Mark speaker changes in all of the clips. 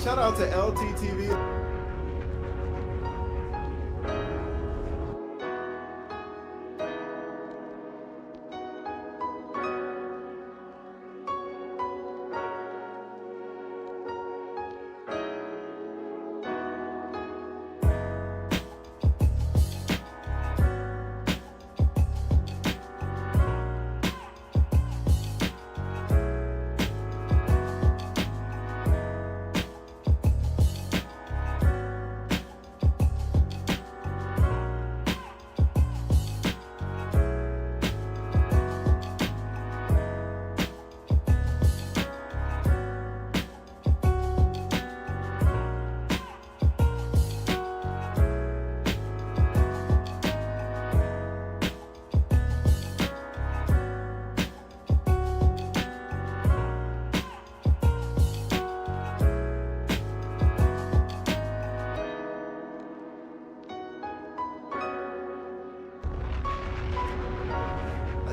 Speaker 1: Shout out to LTTV.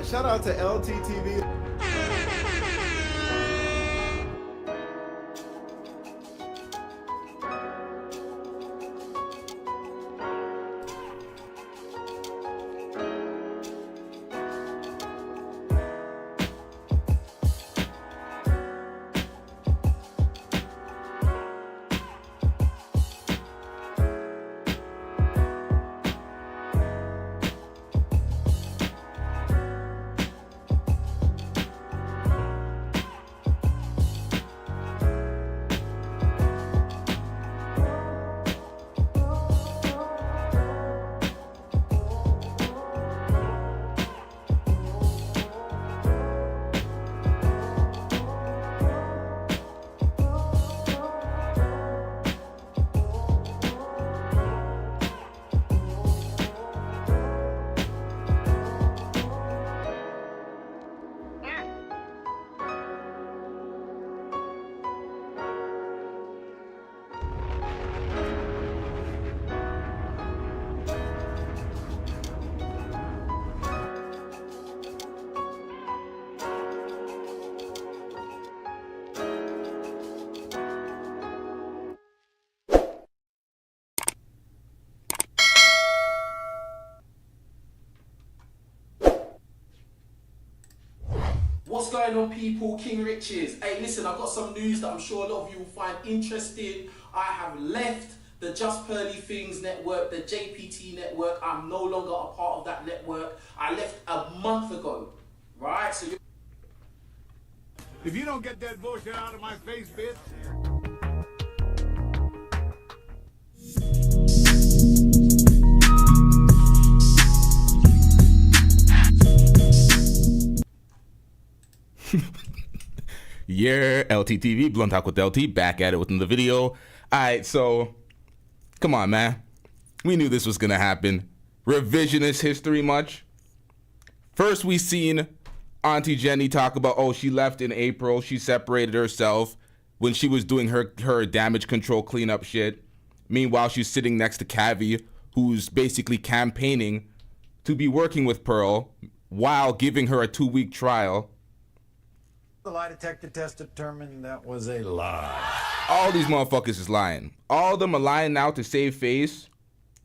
Speaker 1: Shout out to LTTV.
Speaker 2: What's going on, people? King Richez. Hey, listen, I've got some news that I'm sure a lot of you will find interesting. I have left the Just Pearly Things network, the JPT network. I'm no longer a part of that network. I left a month ago, right? So
Speaker 3: if you don't get that bullshit out of my face, bitch.
Speaker 4: Yeah, LTTV, Blunt Talk with LT, back at it with another video. Alright, so, come on, man. We knew this was gonna happen. Revisionist history much? First, we seen Auntie Jenny talk about, oh, she left in April, she separated herself when she was doing her damage control cleanup shit. Meanwhile, she's sitting next to Cavi, who's basically campaigning to be working with Pearl while giving her a 2-week trial.
Speaker 5: The lie detector test determined that was a lie.
Speaker 4: All these motherfuckers is lying. All of them are lying now to save face,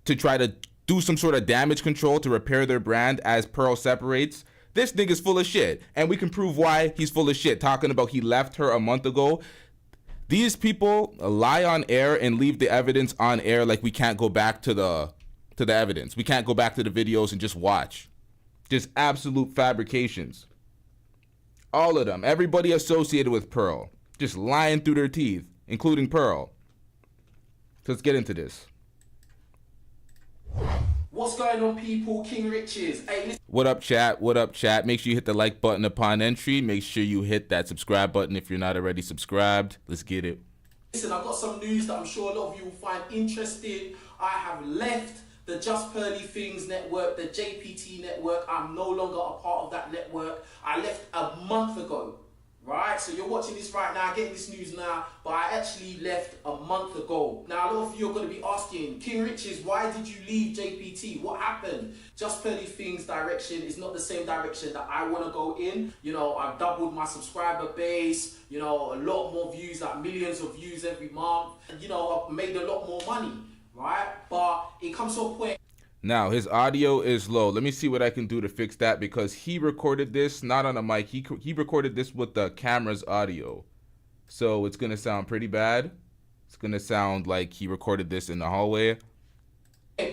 Speaker 4: to try to do some sort of damage control to repair their brand as Pearl separates. This nigga's full of shit, and we can prove why he's full of shit, talking about he left her a month ago. These people lie on air and leave the evidence on air like we can't go back to the evidence. We can't go back to the videos and just watch. Just absolute fabrications. All of them, everybody associated with Pearl, just lying through their teeth, including Pearl. So let's get into this.
Speaker 2: what's going on, people? King Richez. Hey, listen.
Speaker 4: What up, chat? What up, chat? Make sure you hit the like button upon entry. Make sure you hit that subscribe button if you're not already subscribed. Let's get it.
Speaker 2: Listen, I've got some news that I'm sure a lot of you will find interesting. I have left the Just Pearly Things network, the JPT network. I'm no longer a part of that network. I left a month ago, Right, so you're watching this right now, getting this news now, but I actually left a month ago. Now, a lot of you are going to be asking, King Richez, why did you leave JPT? What happened? Just Pearly Things direction is not the same direction that I want to go in. You know, I've doubled my subscriber base, you know, a lot more views, like millions of views every month. You know, I've made a lot more money, right? But it comes to a point.
Speaker 4: Now, his audio is low. Let me see what I can do to fix that, because he recorded this not on a mic. He recorded this with the camera's audio. So it's going to sound pretty bad. It's going to sound like he recorded this in the hallway.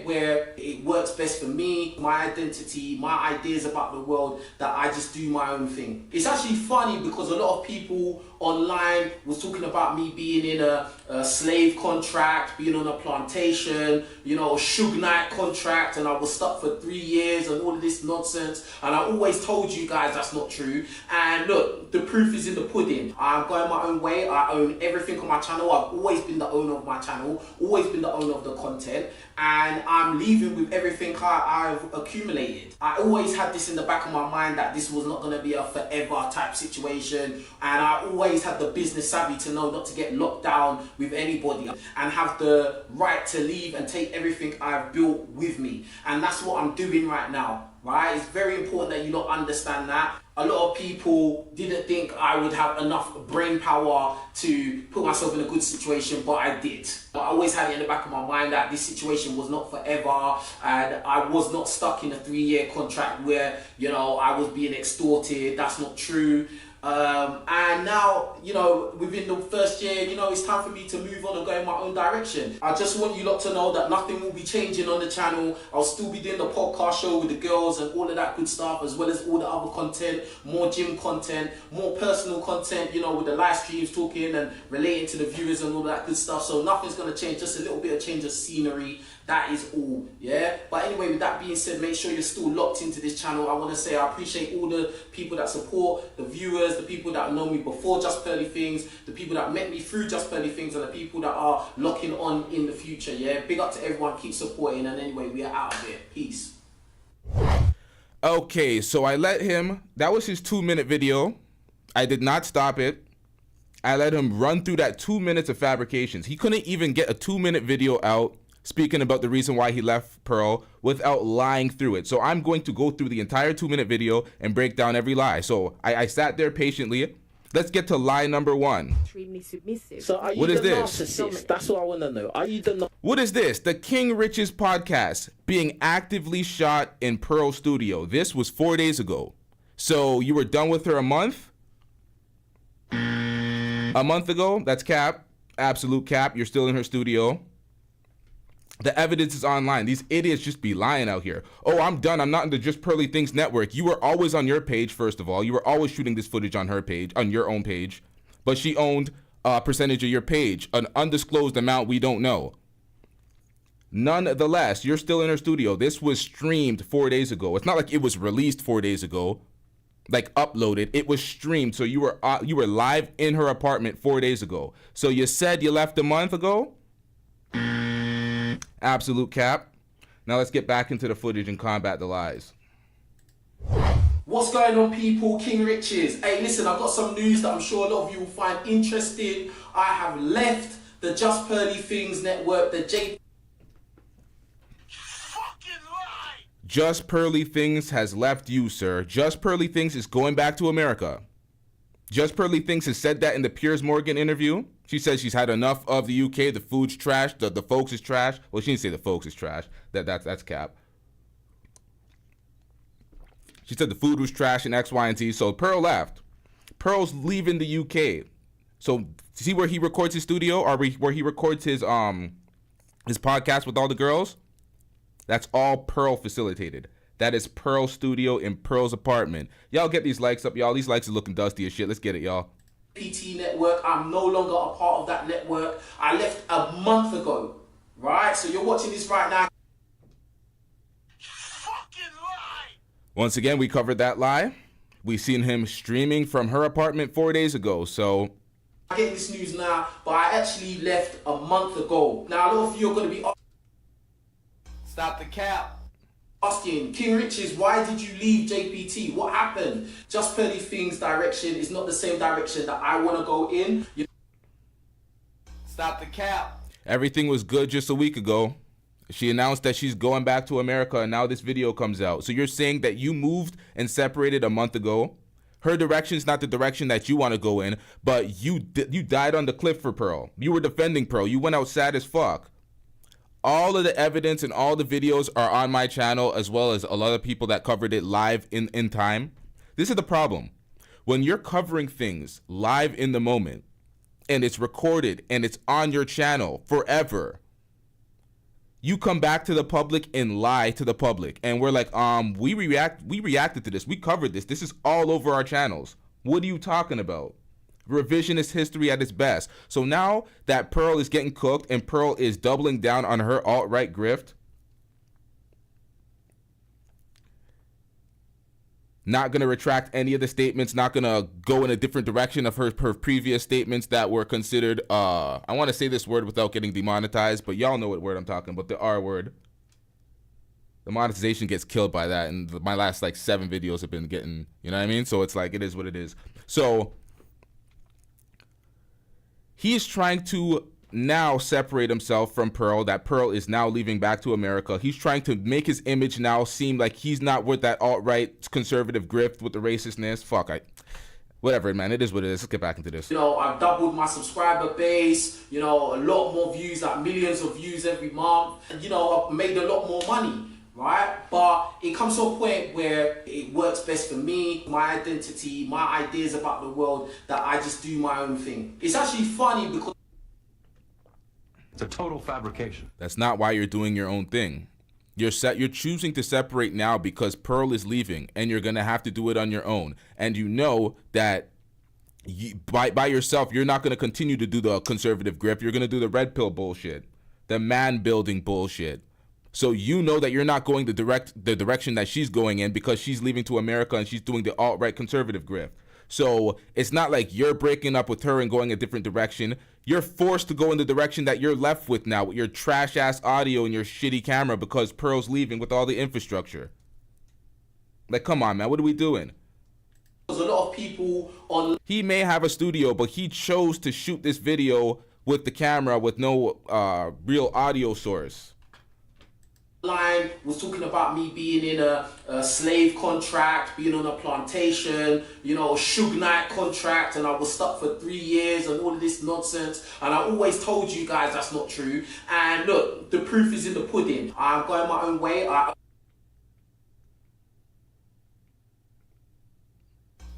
Speaker 2: Where it works best for me, my identity, my ideas about the world, that I just do my own thing. It's actually funny because a lot of people online was talking about me being in a slave contract, being on a plantation, you know, a Suge Knight contract, and I was stuck for 3 years and all of this nonsense. And I always told you guys that's not true. And look, the proof is in the pudding. I'm going my own way. I own everything on my channel. I've always been the owner of my channel, always been the owner of the content. And I'm leaving with everything I've accumulated. I always had this in the back of my mind that this was not going to be a forever type situation. And I always had the business savvy to know not to get locked down with anybody and have the right to leave and take everything I've built with me. And that's what I'm doing right now, right? It's very important that you don't understand that. A lot of people didn't think I would have enough brain power to put myself in a good situation, but I did. But I always had it in the back of my mind that this situation was not forever, and I was not stuck in a 3-year contract where, you know, I was being extorted. That's not true. And now, you know, within the first year, you know, it's time for me to move on and go in my own direction. I just want you lot to know that nothing will be changing on the channel. I'll still be doing the podcast show with the girls and all of that good stuff, as well as all the other content, more gym content, more personal content, you know, with the live streams, talking and relating to the viewers and all that good stuff. So nothing's going to change, just a little bit of change of scenery. That is all, yeah? But anyway, with that being said, make sure you're still locked into this channel. I want to say I appreciate all the people that support, the viewers, the people that know me before Just Pearly Things, the people that met me through Just Pearly Things, and the people that are locking on in the future, yeah? Big up to everyone, keep supporting, and anyway, we are out of here. Peace.
Speaker 4: Okay, so I let him, that was his 2-minute video. I did not stop it. I let him run through that 2 minutes of fabrications. He couldn't even get a 2-minute video out speaking about the reason why he left Pearl without lying through it. So I'm going to go through the entire 2-minute video and break down every lie. So I sat there patiently. Let's get to lie number 1.
Speaker 6: Extremely submissive.
Speaker 7: So are you
Speaker 4: What is
Speaker 7: the
Speaker 4: this?
Speaker 7: narcissist? That's what I want to know. Are you the
Speaker 4: What is this? The King Richez podcast being actively shot in Pearl studio. This was 4 days ago. So you were done with her a month? A month ago? That's cap. Absolute cap. You're still in her studio. The evidence is online. These idiots just be lying out here. Oh, I'm done. I'm not in the Just Pearly Things network. You were always on your page, first of all. You were always shooting this footage on her page, on your own page. But she owned a percentage of your page, an undisclosed amount we don't know. Nonetheless, you're still in her studio. This was streamed 4 days ago. It's not like it was released 4 days ago, like uploaded. It was streamed. So you were live in her apartment 4 days ago. So you said you left a month ago? Absolute cap. Now let's get back into the footage and combat the lies.
Speaker 2: What's going on, people? King Richez. Hey, listen, I've got some news that I'm sure a lot of you will find interesting. I have left the Just Pearly Things network, the
Speaker 4: Just Pearly Things has left you, sir. Just Pearly Things is going back to America. Just Pearly Things has said that in the Piers Morgan interview. She says she's had enough of the UK. The food's trash. The folks is trash. Well, she didn't say the folks is trash. That's cap. She said the food was trash and X, Y, and Z. So Pearl left. Pearl's leaving the UK. So see where he records his studio, or where he records his podcast with all the girls? That's all Pearl facilitated. That is Pearl's studio in Pearl's apartment. Y'all get these likes up, y'all. These likes are looking dusty as shit. Let's get it, y'all.
Speaker 2: PT network. I'm no longer a part of that network. I left a month ago, right? So you're watching this right now.
Speaker 3: Fucking lie!
Speaker 4: Once again, we covered that lie. We seen him streaming from her apartment 4 days ago, so...
Speaker 2: I'm getting this news now, but I actually left a month ago. Now, a lot of you are going to be...
Speaker 8: Stop the cap.
Speaker 2: Asking King Richez, why did you leave JPT? What happened? Just Pearly Things direction is not the same direction that I want to go in. Stop the cap.
Speaker 4: Everything was good just a week ago. She announced that she's going back to America, and now this video comes out. So you're saying that you moved and separated a month ago? Her direction's not the direction that you want to go in, but you died on the cliff for Pearl. You were defending Pearl. You went out sad as fuck. All of the evidence and all the videos are on my channel, as well as a lot of people that covered it live in time. This is the problem. When you're covering things live in the moment, and it's recorded, and it's on your channel forever, you come back to the public and lie to the public. And we're like, we reacted to this. We covered this. This is all over our channels. What are you talking about? Revisionist history at its best. So now that Pearl is getting cooked and Pearl is doubling down on her alt-right grift, not going to retract any of the statements, not going to go in a different direction of her previous statements that were considered, I want to say this word without getting demonetized, but y'all know what word I'm talking about, the R word. The monetization gets killed by that, and my last like 7 videos have been getting, you know what I mean? So it's like, it is what it is. So he's trying to now separate himself from Pearl, that Pearl is now leaving back to America. He's trying to make his image now seem like he's not with that alt-right conservative grift with the racistness. Whatever, man, it is what it is. Let's get back into this.
Speaker 2: You know, I've doubled my subscriber base, you know, a lot more views, like millions of views every month. You know, I've made a lot more money, right? But it comes to a point where it works best for me, my identity, my ideas about the world, that I just do my own thing. It's actually funny because
Speaker 5: It's a total fabrication.
Speaker 4: That's not why you're doing your own thing. You're choosing to separate now because Pearl is leaving, and you're gonna have to do it on your own. And you know that by yourself, you're not gonna continue to do the conservative grip. You're gonna do the red pill bullshit, the man building bullshit. So you know that you're not going the direction that she's going in because she's leaving to America and she's doing the alt-right conservative grip. So it's not like you're breaking up with her and going a different direction. You're forced to go in the direction that you're left with now with your trash ass audio and your shitty camera because Pearl's leaving with all the infrastructure. Like, come on, man, what are we doing?
Speaker 2: there's a lot of people on.
Speaker 4: He may have a studio, but he chose to shoot this video with the camera with no real audio source.
Speaker 2: Line was talking about me being in a slave contract, being on a plantation, you know, a Suge Knight contract, and I was stuck for 3 years and all of this nonsense. And I always told you guys that's not true. And look, the proof is in the pudding. I'm going my own way.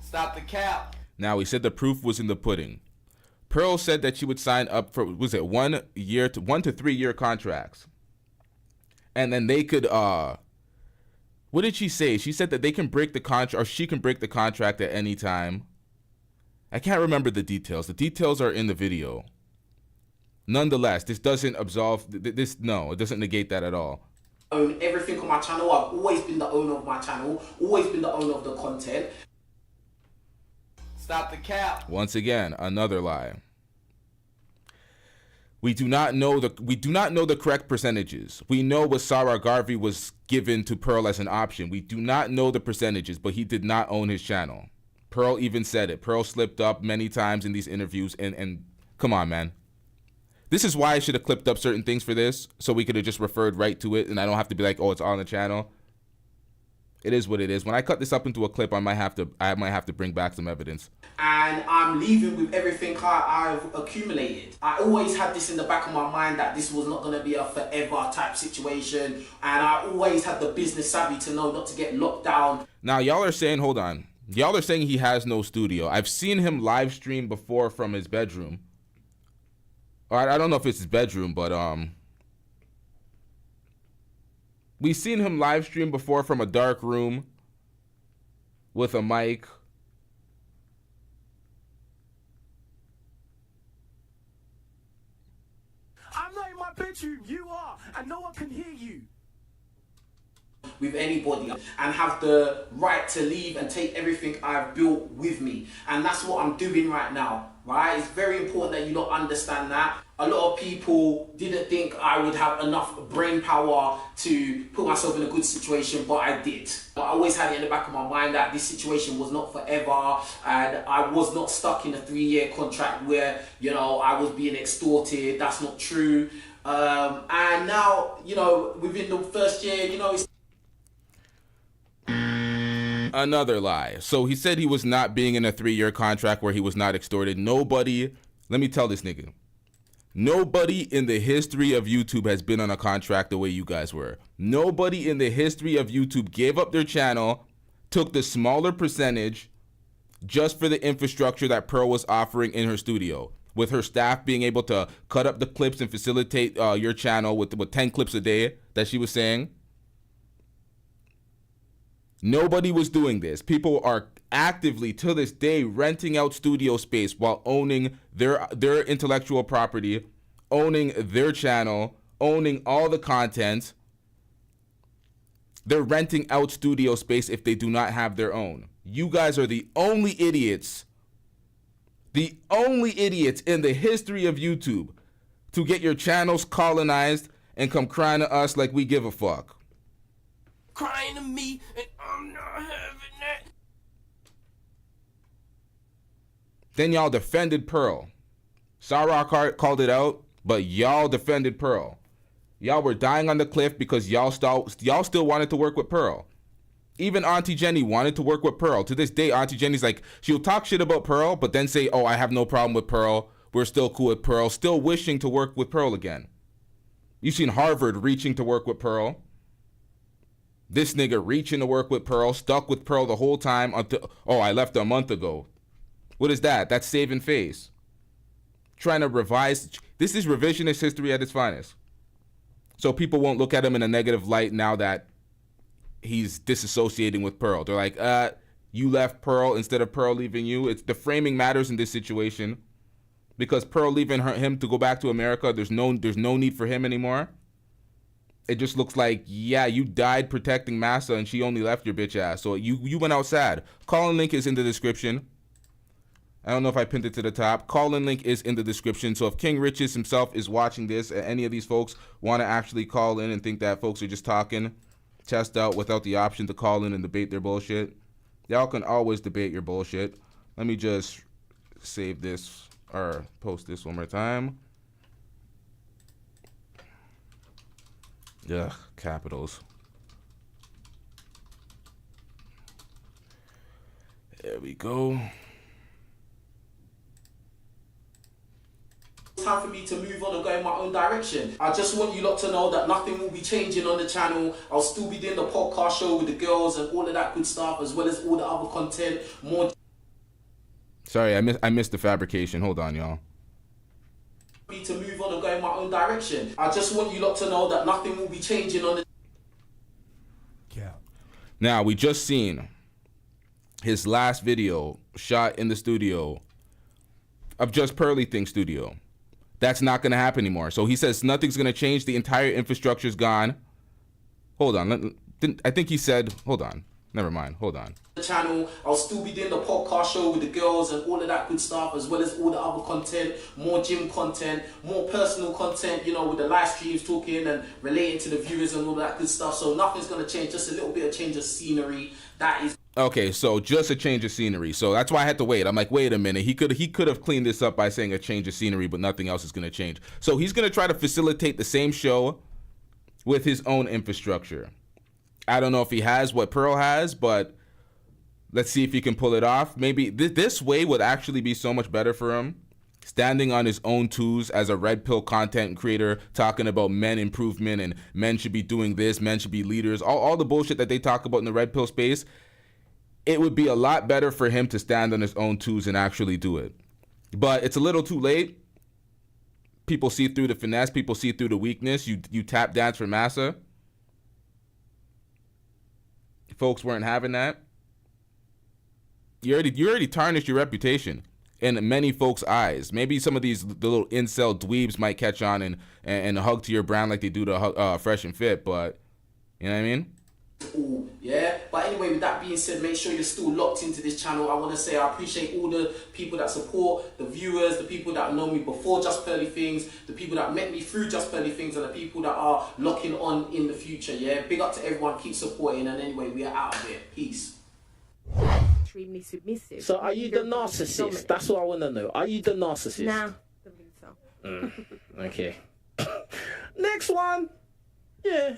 Speaker 2: Stop the cap.
Speaker 4: Now, he said the proof was in the pudding. Pearl said that she would sign up for, was it 1 to 3 year contracts? And then they could, what did she say? She said that they can break the contract, or she can break the contract at any time. I can't remember the details. The details are in the video. Nonetheless, this doesn't absolve, no, it doesn't negate that at all.
Speaker 2: Own everything on my channel. I've always been the owner of my channel, always been the owner of the content. Stop the cap.
Speaker 4: Once again, another lie. We do not know the correct percentages. We know what Sarah Garvey was given to Pearl as an option. We do not know the percentages, but he did not own his channel. Pearl even said it. Pearl slipped up many times in these interviews, and come on, man. This is why I should have clipped up certain things for this, so we could have just referred right to it, and I don't have to be like, oh, it's on the channel. It is what it is. When I cut this up into a clip, I might have to bring back some evidence.
Speaker 2: And I'm leaving with everything I've accumulated. I always had this in the back of my mind that this was not going to be a forever type situation. And I always had the business savvy to know not to get locked down.
Speaker 4: Now, y'all are saying, hold on. Y'all are saying he has no studio. I've seen him live stream before from his bedroom. I don't know if it's his bedroom, but we've seen him live stream before from a dark room with a mic.
Speaker 6: I'm not in my bedroom, you are, and no one can hear you.
Speaker 2: with anybody and have the right to leave and take everything I've built with me. And that's what I'm doing right now, right? It's very important that you don't understand that. A lot of people didn't think I would have enough brain power to put myself in a good situation, but I did. I always had it in the back of my mind that this situation was not forever, and I was not stuck in a 3-year contract where, you know, I was being extorted. That's not true. And now, you know, within the first year, you know, it's
Speaker 4: another lie. So he said he was not being in a 3-year contract where he was not extorted. Nobody, let me tell this nigga, nobody in the history of YouTube has been on a contract the way you guys were. Nobody in the history of YouTube gave up their channel, took the smaller percentage just for the infrastructure that Pearl was offering in her studio, with her staff being able to cut up the clips and facilitate your channel with 10 clips a day that she was saying. Nobody was doing this. People are actively, to this day, renting out studio space while owning their intellectual property, owning their channel, owning all the content. They're renting out studio space if they do not have their own. You guys are the only idiots in the history of YouTube to get your channels colonized and come crying to us like we give a fuck.
Speaker 6: Crying to me, and I'm not having that.
Speaker 4: Then y'all defended Pearl. Sarah called it out, but y'all defended Pearl. Y'all were dying on the cliff because y'all still wanted to work with Pearl. Even Auntie Jenny wanted to work with Pearl. To this day, Auntie Jenny's like, she'll talk shit about Pearl, but then say, oh, I have no problem with Pearl. We're still cool with Pearl. Still wishing to work with Pearl again. You've seen Harvard reaching to work with Pearl. This nigga reaching to work with Pearl, stuck with Pearl the whole time until, oh, I left a month ago. What is that? That's saving face. Trying to revise. This is revisionist history at its finest. So people won't look at him in a negative light now that he's disassociating with Pearl. They're like, you left Pearl instead of Pearl leaving you. It's the framing matters in this situation. Because Pearl leaving him to go back to America, there's no need for him anymore. It just looks like, yeah, you died protecting Massa and she only left your bitch ass. So you went out sad. Call-in link is in the description. I don't know if I pinned it to the top. Call-in link is in the description. So if King Richez himself is watching this and any of these folks want to actually call in and think that folks are just talking, test out without the option to call in and debate their bullshit, y'all can always debate your bullshit. Let me just save this or post this one more time. Ugh, capitals. There we go.
Speaker 2: It's time for me to move on and go in my own direction. I just want you lot to know that nothing will be changing on the channel. I'll still be doing the podcast show with the girls and all of that good stuff, as well as all the other content. More.
Speaker 4: Sorry, I missed the fabrication. Hold on, y'all.
Speaker 2: To move on and go in my own direction. I just want you lot to know that nothing will be changing on the.
Speaker 5: Yeah.
Speaker 4: Now, we just seen his last video shot in the studio of Just Pearly Thing Studio. That's not going to happen anymore. So he says nothing's going to change. The entire infrastructure's gone. Hold on. I think he said, hold on. Never mind. Hold on.
Speaker 2: The channel. I'll still be doing the podcast show with the girls and all of that good stuff, as well as all the other content, more gym content, more personal content, you know, with the live streams, talking and relating to the viewers and all that good stuff. So nothing's going to change, just a little bit of change of scenery. That is
Speaker 4: okay. So just a change of scenery. So that's why I had to wait. I'm like, wait a minute. He could have cleaned this up by saying a change of scenery, but nothing else is going to change. So he's going to try to facilitate the same show with his own infrastructure. I don't know if he has what Pearl has, but let's see if he can pull it off. Maybe this way would actually be so much better for him. Standing on his own twos as a red pill content creator, talking about men improvement and men should be doing this, men should be leaders, all the bullshit that they talk about in the red pill space. It would be a lot better for him to stand on his own twos and actually do it. But it's a little too late. People see through the finesse. People see through the weakness. You tap dance for Massa. Folks weren't having that. You already tarnished your reputation in many folks' eyes. Maybe some of the little incel dweebs might catch on and hug to your brand like they do to Fresh and Fit, but you know what I mean?
Speaker 2: all, yeah. But anyway, with that being said, make sure you're still locked into this channel. I want to say I appreciate all the people that support, the viewers, the people that know me before Just Pearly Things, the people that met me through Just Pearly Things, and the people that are locking on in the future, yeah. Big up to everyone, keep supporting, and anyway, we are out of here. Peace.
Speaker 8: Extremely submissive.
Speaker 7: So are you the narcissist? That's what I want to know. Are you the narcissist?
Speaker 8: Nah, don't think so.
Speaker 7: Okay. Next one. Yeah.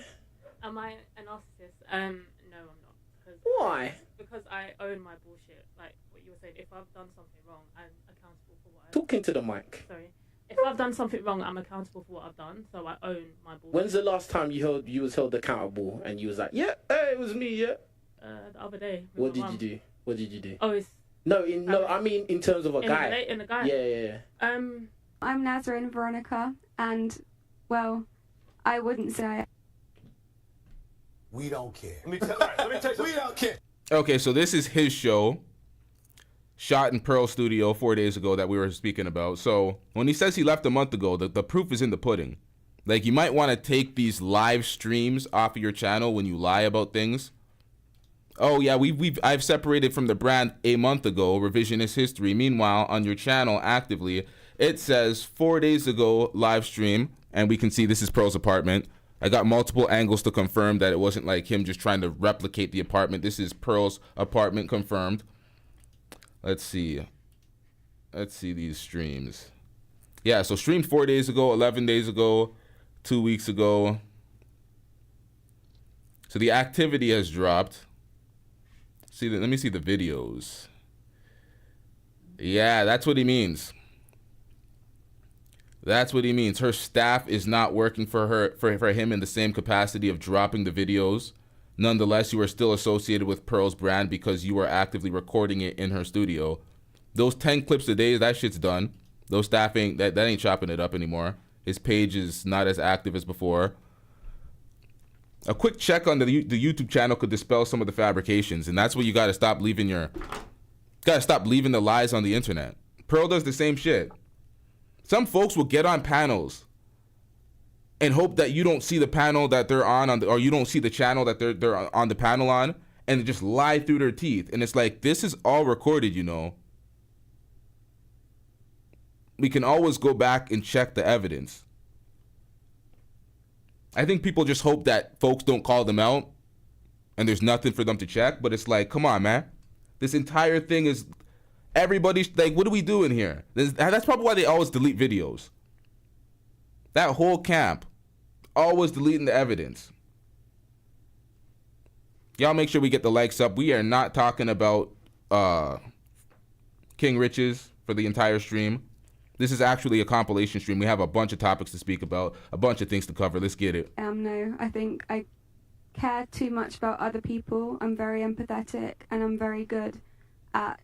Speaker 9: Am I a narcissist? No, I'm not.
Speaker 7: Why?
Speaker 9: Because I own my bullshit. Like what you were saying, if I've done something wrong, I'm accountable for what I've
Speaker 7: Talking to the mic.
Speaker 9: Sorry. If I've done something wrong, I'm accountable for what I've done, so I own my bullshit.
Speaker 7: When's the last time you was held accountable and you was like, yeah, hey, it was me, yeah?
Speaker 9: The other day.
Speaker 7: What did you do? What did you do?
Speaker 9: Oh, it's...
Speaker 7: No, I mean in terms of a guy.
Speaker 9: In a guy?
Speaker 7: Yeah.
Speaker 10: I'm Nazarene Veronica, and, well, I wouldn't say
Speaker 5: We don't care. Let me tell you, we don't care.
Speaker 4: Okay, so this is his show, shot in Pearl Studio 4 days ago that we were speaking about. So when he says he left a month ago, the proof is in the pudding. Like, you might want to take these live streams off of your channel when you lie about things. Oh yeah, I've separated from the brand a month ago, revisionist history. Meanwhile, on your channel actively, it says 4 days ago live stream, and we can see this is Pearl's apartment. I got multiple angles to confirm that it wasn't like him just trying to replicate the apartment. This is Pearl's apartment confirmed. Let's see these streams. Yeah, so streamed 4 days ago, 11 days ago, 2 weeks ago. So the activity has dropped. Let me see the videos. Yeah, that's what he means. That's what he means. Her staff is not working for him in the same capacity of dropping the videos. Nonetheless, you are still associated with Pearl's brand because you are actively recording it in her studio. Those 10 clips a day, that shit's done. Those staff ain't that ain't chopping it up anymore. His page is not as active as before. A quick check on the YouTube channel could dispel some of the fabrications, and that's what you got to stop leaving the lies on the internet. Pearl does the same shit. Some folks will get on panels and hope that you don't see the panel that they're on or you don't see the channel that they're on the panel on, and just lie through their teeth. And it's like, this is all recorded, you know. We can always go back and check the evidence. I think people just hope that folks don't call them out and there's nothing for them to check, but it's like, come on, man. This entire thing is, everybody's like, what are we doing here? That's probably why they always delete videos. That whole camp, always deleting the evidence. Y'all make sure we get the likes up. We are not talking about King Richez for the entire stream. This is actually a compilation stream. We have a bunch of topics to speak about, a bunch of things to cover. Let's get it.
Speaker 10: No, I think I care too much about other people. I'm very empathetic, and I'm very good at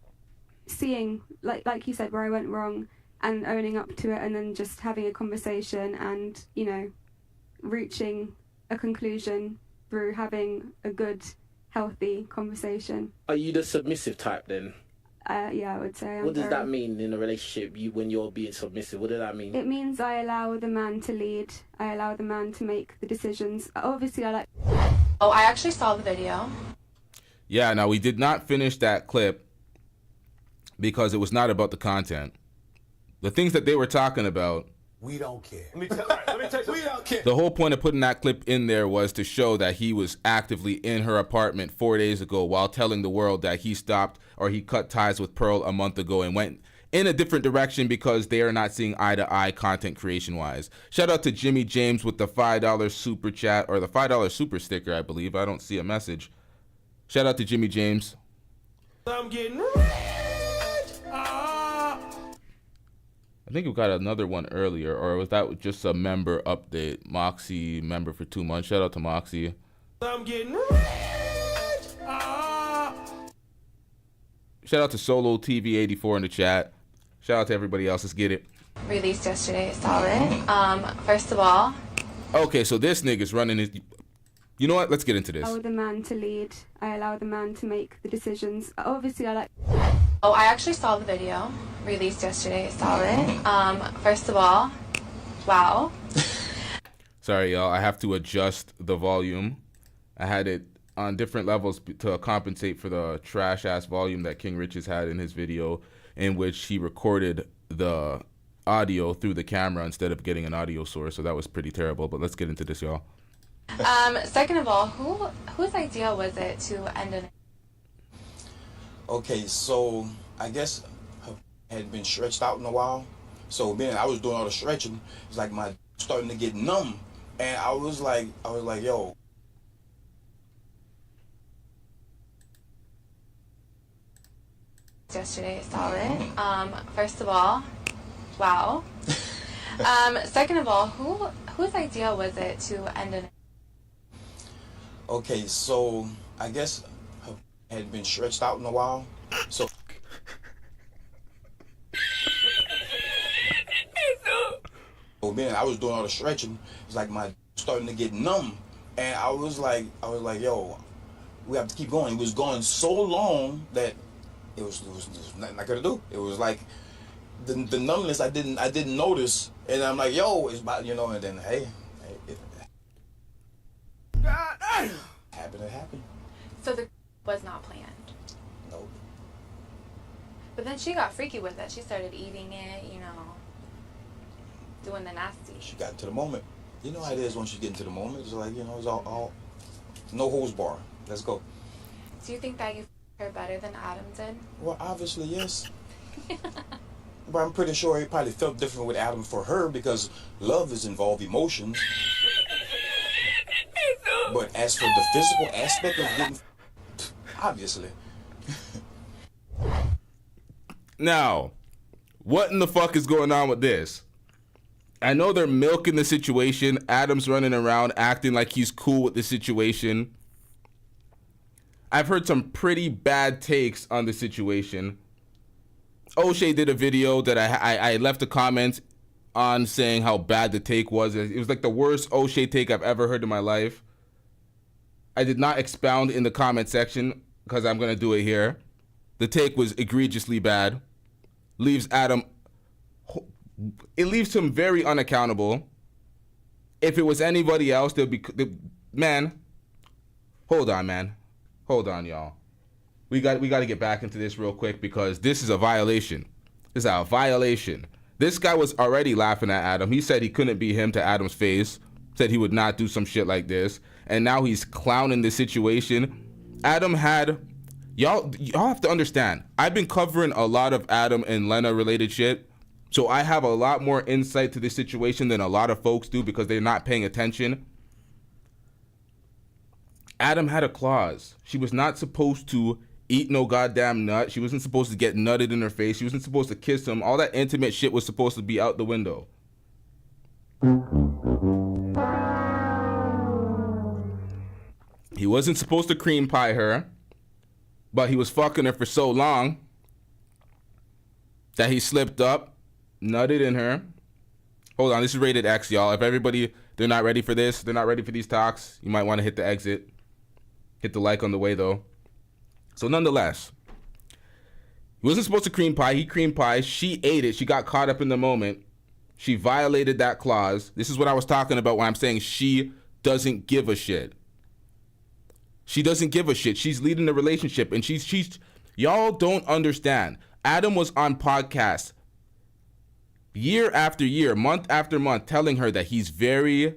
Speaker 10: seeing, like you said, where I went wrong and owning up to it, and then just having a conversation and, you know, reaching a conclusion through having a good, healthy conversation.
Speaker 7: Are you the submissive type then?
Speaker 10: Yeah, I would say.
Speaker 7: What does that mean in a relationship, when you're being submissive? What does that mean?
Speaker 10: It means I allow the man to lead. I allow the man to make the decisions. Obviously, I like...
Speaker 11: Oh, I actually saw the video.
Speaker 4: Yeah, now we did not finish that clip because it was not about the content. The things that they were talking about,
Speaker 5: We don't care. Let me tell you, we don't care.
Speaker 4: the whole point of putting that clip in there was to show that he was actively in her apartment 4 days ago while telling the world that he stopped or he cut ties with Pearl a month ago and went in a different direction because they are not seeing eye to eye content creation wise. Shout out to Jimmy James with the $5 super chat, or the $5 super sticker, I believe. I don't see a message. Shout out to Jimmy James.
Speaker 6: I'm getting rich.
Speaker 4: I think we got another one earlier, or was that just a member update? Moxie member for 2 months. Shout out to Moxie.
Speaker 6: I'm getting rich.
Speaker 4: Shout out to Solo TV 84 in the chat. Shout out to everybody else. Let's get it.
Speaker 11: Released yesterday, saw it. First of all,
Speaker 4: Okay, so this nigga's running his... You know what? Let's get into this.
Speaker 10: I allow the man to lead. I allow the man to make the decisions. Obviously, I like...
Speaker 11: oh, I actually saw the video. Released yesterday, saw it. First of all, wow.
Speaker 4: Sorry, y'all. I have to adjust the volume. I had it on different levels to compensate for the trash ass volume that King Richez had in his video, in which he recorded the audio through the camera instead of getting an audio source. So that was pretty terrible. But let's get into this, y'all.
Speaker 11: Second of all, whose idea was it to end an?
Speaker 12: Okay, so I guess her had been stretched out in a while. So then I was doing all the stretching. It's like my starting to get numb, and I was like, yo.
Speaker 11: Yesterday, I saw it. First of all, wow. Second of all, whose idea was it to end an?
Speaker 12: Okay, so I guess her had been stretched out in a while. So then I was doing all the stretching. It's like my starting to get numb, and I was like, yo, we have to keep going. It was going so long that it was nothing I could do. It was like the numbness I didn't notice, and I'm like, yo, it's about, you know, and then hey it happened.
Speaker 11: So the was not planned.
Speaker 12: Nope.
Speaker 11: But then she got freaky with it. She started eating it, you know, doing the nasty.
Speaker 12: She got into the moment. You know how it is once you get into the moment. It's like, you know, it's all no holds bar. Let's go.
Speaker 11: Do you think that you her better than Adam did?
Speaker 12: Well, obviously, yes. But I'm pretty sure it probably felt different with Adam for her because love is involved emotions. But as for the physical aspect of getting, obviously.
Speaker 4: Now, what in the fuck is going on with this? I know they're milking the situation. Adam's running around acting like he's cool with the situation. I've heard some pretty bad takes on the situation. O'Shea did a video that I left a comment on saying how bad the take was. It was like the worst O'Shea take I've ever heard in my life. I did not expound in the comment section because I'm going to do it here. The take was egregiously bad. Leaves Adam... It leaves him very unaccountable. If it was anybody else, they'll be... Man. Hold on, man. Hold on, y'all. We got to get back into this real quick because this is a violation. This is a violation. This guy was already laughing at Adam. He said he couldn't be him to Adam's face. Said he would not do some shit like this. And now he's clowning the situation. Adam had... Y'all have to understand. I've been covering a lot of Adam and Lena related shit. So I have a lot more insight to this situation than a lot of folks do because they're not paying attention. Adam had a clause. She was not supposed to eat no goddamn nut. She wasn't supposed to get nutted in her face. She wasn't supposed to kiss him. All that intimate shit was supposed to be out the window. He wasn't supposed to cream pie her, but he was fucking her for so long that he slipped up, nutted in her. Hold on, this is rated X, y'all. If everybody, they're not ready for this, they're not ready for these talks, you might want to hit the exit. Hit the like on the way, though. So nonetheless, he wasn't supposed to cream pie. He cream pie. She ate it. She got caught up in the moment. She violated that clause. This is what I was talking about when I'm saying she doesn't give a shit. She doesn't give a shit. She's leading the relationship, and she's y'all don't understand. Adam was on podcasts year after year, month after month, telling her that he's very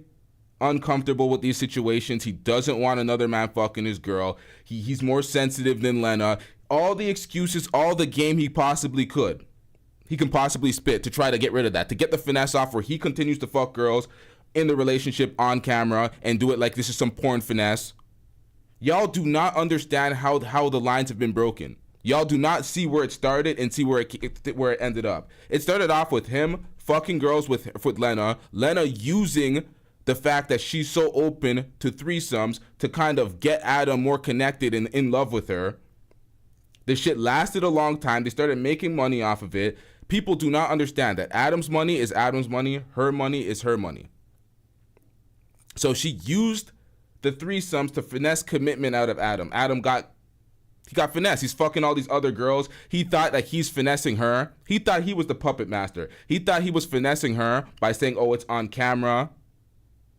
Speaker 4: uncomfortable with these situations. He doesn't want another man fucking his girl. He's more sensitive than Lena. All the excuses, all the game he possibly could. He can possibly spit to try to get rid of that, to get the finesse off where he continues to fuck girls in the relationship on camera and do it like this is some porn finesse. Y'all do not understand how the lines have been broken. Y'all do not see where it started and see where it ended up. It started off with him fucking girls with Lena using the fact that she's so open to threesomes to kind of get Adam more connected and in love with her. This shit lasted a long time. They started making money off of it. People do not understand that Adam's money is Adam's money. Her money is her money. So she used the threesomes to finesse commitment out of Adam. Adam got finesse. He's fucking all these other girls. He thought that he's finessing her. He thought he was the puppet master. He thought he was finessing her by saying, oh, it's on camera.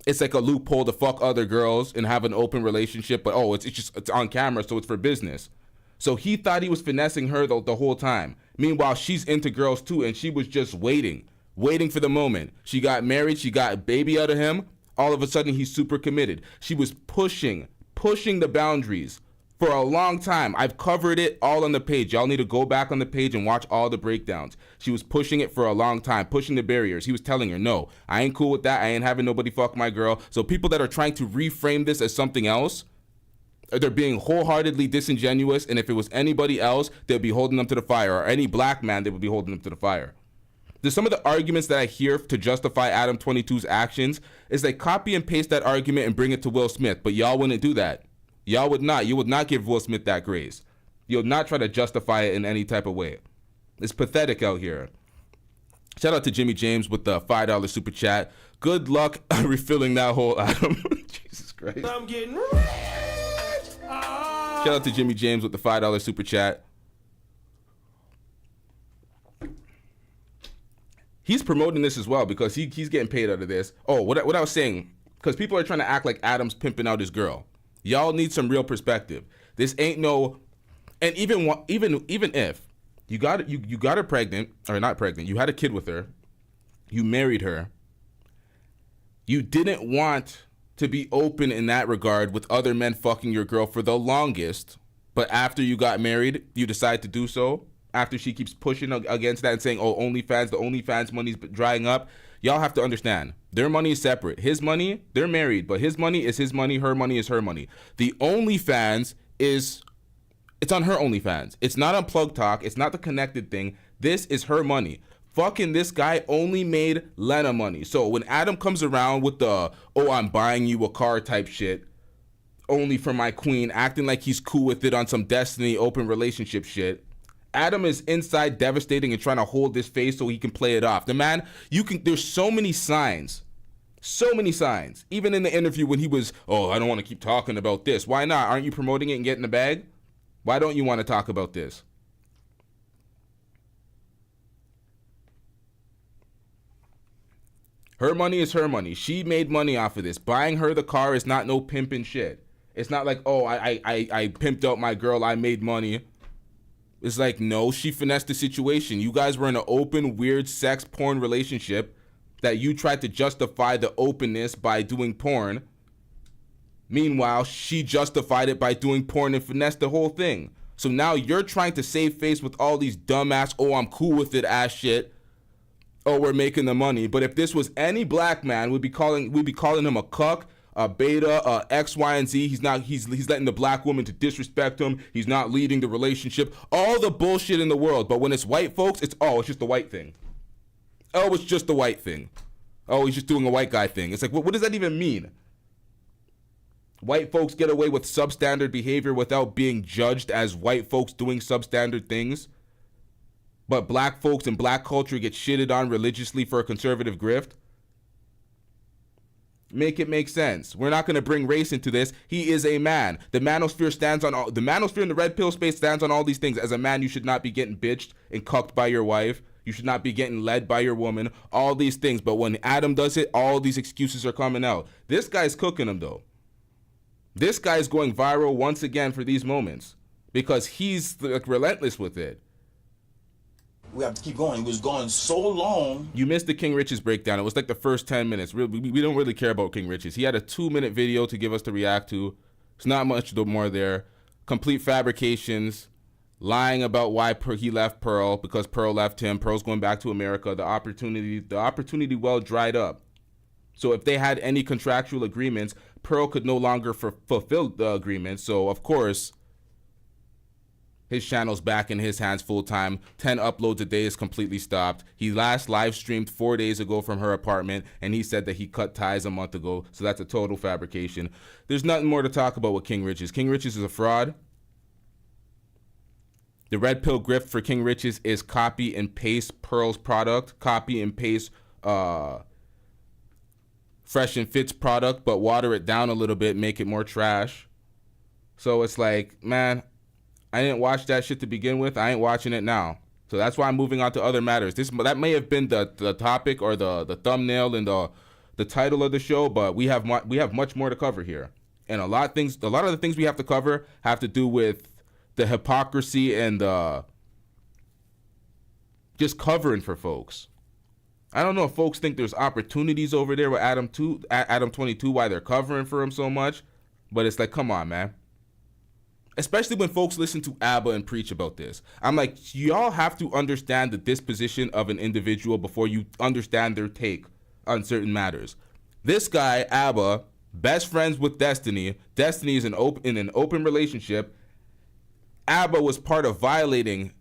Speaker 4: it's like a loophole to fuck other girls and have an open relationship, but it's on camera, so it's for business. So he thought he was finessing her the whole time. Meanwhile, she's into girls too, and she was just waiting for the moment. She got married, she got a baby out of him. All of a sudden, he's super committed. She was pushing the boundaries for a long time. I've covered it all on the page. Y'all need to go back on the page and watch all the breakdowns. She was pushing it for a long time, pushing the barriers. He was telling her, no, I ain't cool with that. I ain't having nobody fuck my girl. So people that are trying to reframe this as something else, they're being wholeheartedly disingenuous, and if it was anybody else, they'd be holding them to the fire, or any black man, they would be holding them to the fire. There's some of the arguments that I hear to justify Adam 22's actions is they copy and paste that argument and bring it to Will Smith, but y'all wouldn't do that. Y'all would not. You would not give Will Smith that grace. You'll not try to justify it in any type of way. It's pathetic out here. Shout out to Jimmy James with the $5 super chat. Good luck refilling that hole, Adam. Jesus Christ.
Speaker 6: I'm getting rich.
Speaker 4: Shout out to Jimmy James with the $5 super chat. He's promoting this as well because he's getting paid out of this. Oh, what I was saying, because people are trying to act like Adam's pimping out his girl. Y'all need some real perspective. This ain't no, and even if you got her pregnant, or not pregnant, you had a kid with her, you married her, you didn't want to be open in that regard with other men fucking your girl for the longest, but after you got married, you decide to do so. After she keeps pushing against that and saying, oh, OnlyFans, the OnlyFans money's drying up. Y'all have to understand, their money is separate. His money, they're married, but his money is his money, her money is her money. The OnlyFans it's on her OnlyFans. It's not on Plug Talk. It's not the connected thing. This is her money. Fucking this guy only made Lena money. So when Adam comes around with the, oh, I'm buying you a car type shit, only for my queen, acting like he's cool with it on some Destiny open relationship shit, Adam is inside devastating and trying to hold this face so he can play it off. The man, there's so many signs. Even in the interview when he was, oh, I don't want to keep talking about this. Why not? Aren't you promoting it and getting the bag? Why don't you want to talk about this? Her money is her money. She made money off of this. Buying her the car is not no pimping shit. It's not like, oh, I pimped out my girl, I made money. It's like, no, she finessed the situation. You guys were in an open, weird sex porn relationship that you tried to justify the openness by doing porn. Meanwhile, she justified it by doing porn and finessed the whole thing. So now you're trying to save face with all these dumbass, oh, I'm cool with it ass shit. Oh, we're making the money. But if this was any black man, we'd be calling him a cuck, a beta, X, Y, and Z. He's letting the black woman to disrespect him. He's not leading the relationship. All the bullshit in the world. But when it's white folks, it's just the white thing. Oh, it's just the white thing. Oh, he's just doing a white guy thing. It's like, what does that even mean? White folks get away with substandard behavior without being judged as white folks doing substandard things. But black folks and black culture get shitted on religiously for a conservative grift. Make it make sense. We're not going to bring race into this. He is a man. The manosphere in the red pill space stands on all these things. As a man, you should not be getting bitched and cucked by your wife. You should not be getting led by your woman. All these things. But when Adam does it, all these excuses are coming out. This guy's cooking them, though. This guy's going viral once again for these moments because he's like relentless with it.
Speaker 12: We have to keep going. It was going so long.
Speaker 4: You missed the King Richez breakdown. It was like the first 10 minutes. We don't really care about King Richez. He had a 2-minute video to give us to react to. It's not much more there. Complete fabrications, lying about why he left Pearl because Pearl left him. Pearl's going back to America. The opportunity well dried up. So if they had any contractual agreements, Pearl could no longer fulfill the agreement. So of course, his channel's back in his hands full time. 10 uploads a day is completely stopped. He last live streamed 4 days ago from her apartment, and he said that he cut ties a month ago. So that's a total fabrication. There's nothing more to talk about with King Richez. King Richez is a fraud. The red pill grift for King Richez is copy and paste Pearl's product, copy and paste Fresh and Fit's product, but water it down a little bit, make it more trash. So it's like, man, I didn't watch that shit to begin with. I ain't watching it now. So that's why I'm moving on to other matters. That may have been the topic or the thumbnail in the the title of the show, but we have much more to cover here. And a lot of the things we have to cover have to do with the hypocrisy and just covering for folks. I don't know if folks think there's opportunities over there with Adam 22, why they're covering for him so much, but it's like, come on, man. Especially when folks listen to ABBA and preach about this. I'm like, y'all have to understand the disposition of an individual before you understand their take on certain matters. This guy, ABBA, best friends with Destiny. Destiny is in an open relationship. ABBA was part of violating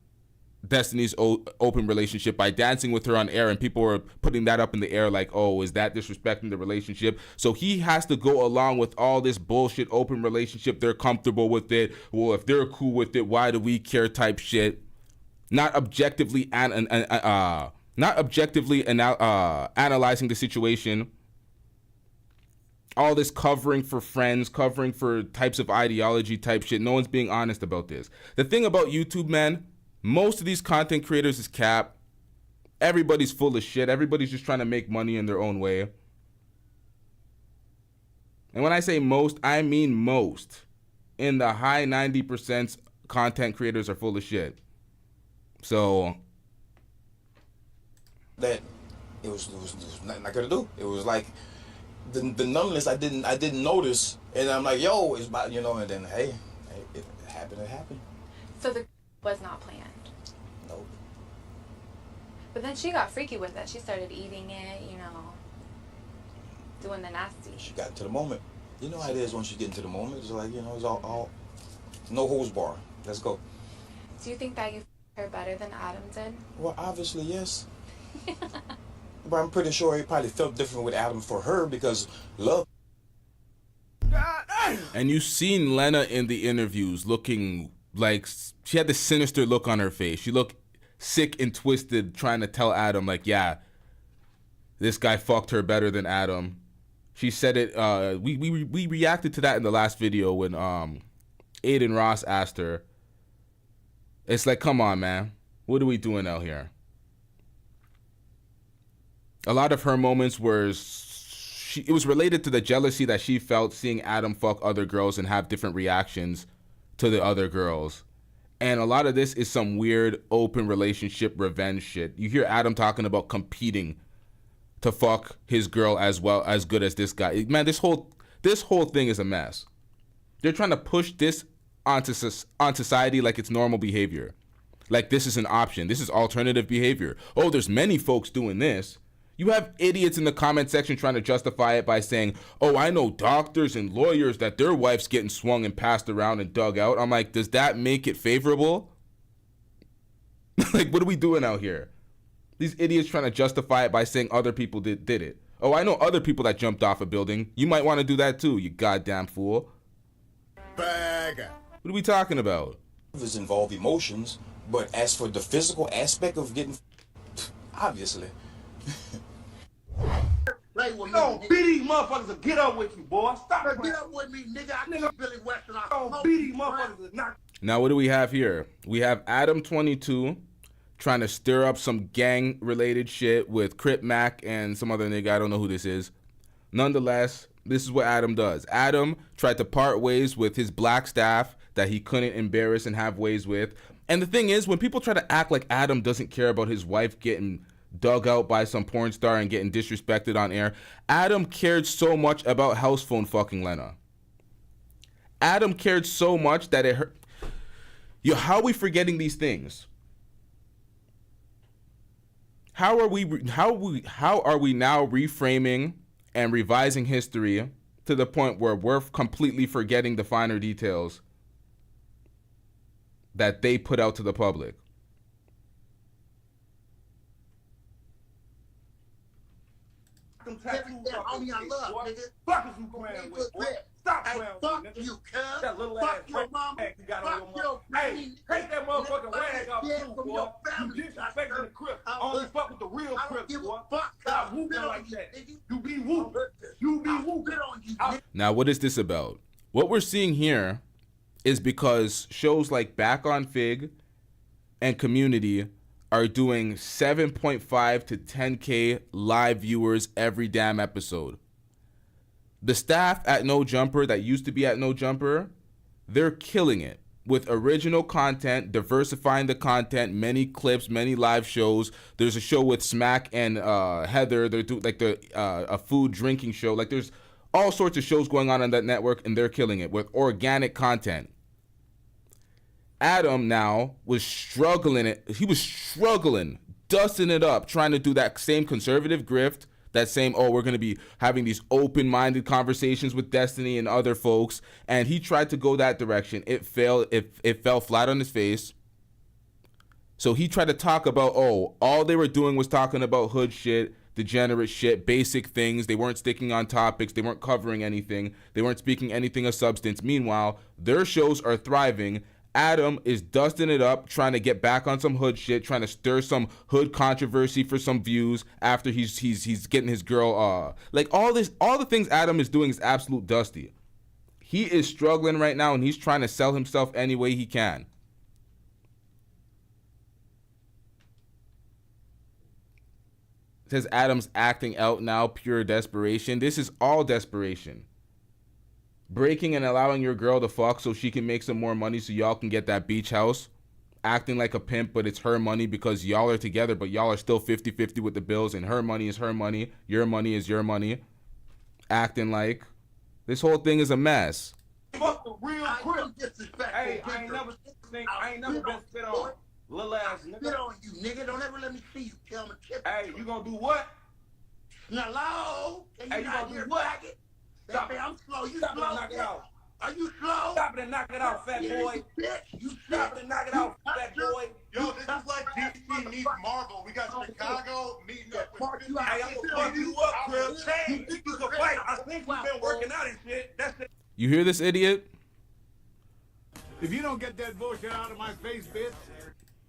Speaker 4: Destiny's open relationship by dancing with her on air, and people were putting that up in the air like, oh, is that disrespecting the relationship? So he has to go along with all this bullshit open relationship. They're comfortable with it. Well, if they're cool with it, why do we care type shit? Not objectively analyzing the situation. All this covering for friends, covering for types of ideology type shit. No one's being honest about this. The thing about YouTube, man, most of these content creators is cap. Everybody's full of shit. Everybody's just trying to make money in their own way. And when I say most, I mean most. In the high 90% content creators are full of shit. So that
Speaker 12: it was nothing I could do. It was like the numbness I didn't notice, and I'm like, yo, it's about, and then hey, it happened.
Speaker 11: So the was not planned.
Speaker 12: Nope.
Speaker 11: But then she got freaky with it. She started eating it, doing the nasty.
Speaker 12: She got into the moment. You know how it is once you get into the moment. It's like, it's all no holds bar. Let's go.
Speaker 11: Do you think that you her better than Adam did?
Speaker 12: Well, obviously, yes. But I'm pretty sure he probably felt different with Adam for her because love.
Speaker 4: And you've seen Lena in the interviews looking like she had this sinister look on her face. She looked sick and twisted trying to tell Adam, like, yeah, this guy fucked her better than Adam. She said it, we reacted to that in the last video when Aiden Ross asked her. It's like, come on, man. What are we doing out here? A lot of her moments were, it was related to the jealousy that she felt seeing Adam fuck other girls and have different reactions to the other girls. And a lot of this is some weird open relationship revenge shit. You hear Adam talking about competing to fuck his girl as well as good as this guy. Man, this whole thing is a mess. They're trying to push this on society like it's normal behavior. Like this is an option. This is alternative behavior. Oh, there's many folks doing this. You have idiots in the comment section trying to justify it by saying, oh, I know doctors and lawyers that their wife's getting swung and passed around and dug out. I'm like, does that make it favorable? Like, what are we doing out here? These idiots trying to justify it by saying other people did it. Oh, I know other people that jumped off a building. You might want to do that too, you goddamn fool.
Speaker 3: Bag.
Speaker 4: What are we talking about?
Speaker 12: Does involve emotions, but as for the physical aspect of getting, obviously.
Speaker 3: Like, we gon' beat these motherfuckers and get up with you, boy. Stop
Speaker 6: Man, get up with me, nigga. I need Billy Western. I
Speaker 3: gon' beat these motherfuckers and knock.
Speaker 4: Now, what do we have here? We have Adam 22 trying to stir up some gang-related shit with Crip Mac and some other nigga. I don't know who this is. Nonetheless, this is what Adam does. Adam tried to part ways with his black staff that he couldn't embarrass and have ways with. And the thing is, when people try to act like Adam doesn't care about his wife getting dug out by some porn star and getting disrespected on air, Adam cared so much about house phone fucking Lena. Adam cared so much that it hurt. Yo, how are we forgetting these things? How are we now reframing and revising history to the point where we're completely forgetting the finer details that they put out to the public?
Speaker 6: Homie, I love, nigga.
Speaker 3: Fuck is you playing with, boy? Stop playing with
Speaker 6: Fuck
Speaker 3: me, nigga.
Speaker 6: you, cuz.
Speaker 3: That little
Speaker 6: Fuck
Speaker 3: ass
Speaker 6: your mama.
Speaker 3: rag you got on
Speaker 6: Fuck
Speaker 3: your
Speaker 6: your
Speaker 3: mouth. Hey,
Speaker 6: granny,
Speaker 3: take that motherfucking
Speaker 6: nigga.
Speaker 3: rag off
Speaker 6: Yeah,
Speaker 3: too,
Speaker 6: from
Speaker 3: boy.
Speaker 6: your family.
Speaker 3: You disrespecting the Crip.
Speaker 6: I
Speaker 3: Only
Speaker 6: look-
Speaker 3: fuck with the real
Speaker 6: I don't
Speaker 3: Crips,
Speaker 6: give
Speaker 3: boy.
Speaker 6: a fuck.
Speaker 3: Stop
Speaker 6: I'll
Speaker 3: whooping
Speaker 6: spit
Speaker 3: like
Speaker 6: on you,
Speaker 3: that.
Speaker 6: nigga.
Speaker 3: You be whooping. You be
Speaker 6: I'll
Speaker 3: whooping.
Speaker 6: spit on you,
Speaker 3: I'll-
Speaker 6: nigga.
Speaker 4: Now, what is this about? What we're seeing here is because shows like Back on Fig and Community are doing 7.5 to 10K live viewers every damn episode. The staff at No Jumper that used to be at No Jumper, they're killing it with original content, diversifying the content, many clips, many live shows. There's a show with Smack and Heather. They're doing like a food drinking show. Like there's all sorts of shows going on that network, and they're killing it with organic content. Adam now was struggling. He was struggling, dusting it up, trying to do that same conservative grift, that same, oh, we're going to be having these open-minded conversations with Destiny and other folks. And he tried to go that direction. It failed. It fell flat on his face. So he tried to talk about, oh, all they were doing was talking about hood shit, degenerate shit, basic things. They weren't sticking on topics. They weren't covering anything. They weren't speaking anything of substance. Meanwhile, their shows are thriving. Adam is dusting it up, trying to get back on some hood shit, trying to stir some hood controversy for some views after he's getting his girl. Like all the things Adam is doing is absolute dusty. He is struggling right now, and he's trying to sell himself any way he can. It says Adam's acting out now, pure desperation. This is all desperation. Breaking and allowing your girl to fuck so she can make some more money so y'all can get that beach house. Acting like a pimp, but it's her money because y'all are together, but y'all are still 50-50 with the bills, and her money is her money. Your money is your money. Acting like this whole thing is a mess.
Speaker 3: Fuck the real crib. Hey, I ain't never been spit on. Little ass nigga.
Speaker 13: Spit on you, nigga. Don't ever let me see you. Tell me.
Speaker 3: Hey, you gonna do what?
Speaker 13: Hello?
Speaker 3: Hey, you gonna do what?
Speaker 13: Stop it. I'm slow. You
Speaker 3: Stop
Speaker 13: slow?
Speaker 3: it and knock it out.
Speaker 13: Are you slow?
Speaker 3: Stop it and knock it out, fat boy.
Speaker 13: You
Speaker 3: Stop it and knock it out, fat boy.
Speaker 1: Yo, this is like DC meets Marvel. We got Chicago meeting up with
Speaker 3: Hey, I'm gonna fuck you up, Crib. You think you can fight? I think you've been working out and shit. That's it.
Speaker 4: You hear this idiot?
Speaker 5: If you don't get that bullshit out of my face, bitch.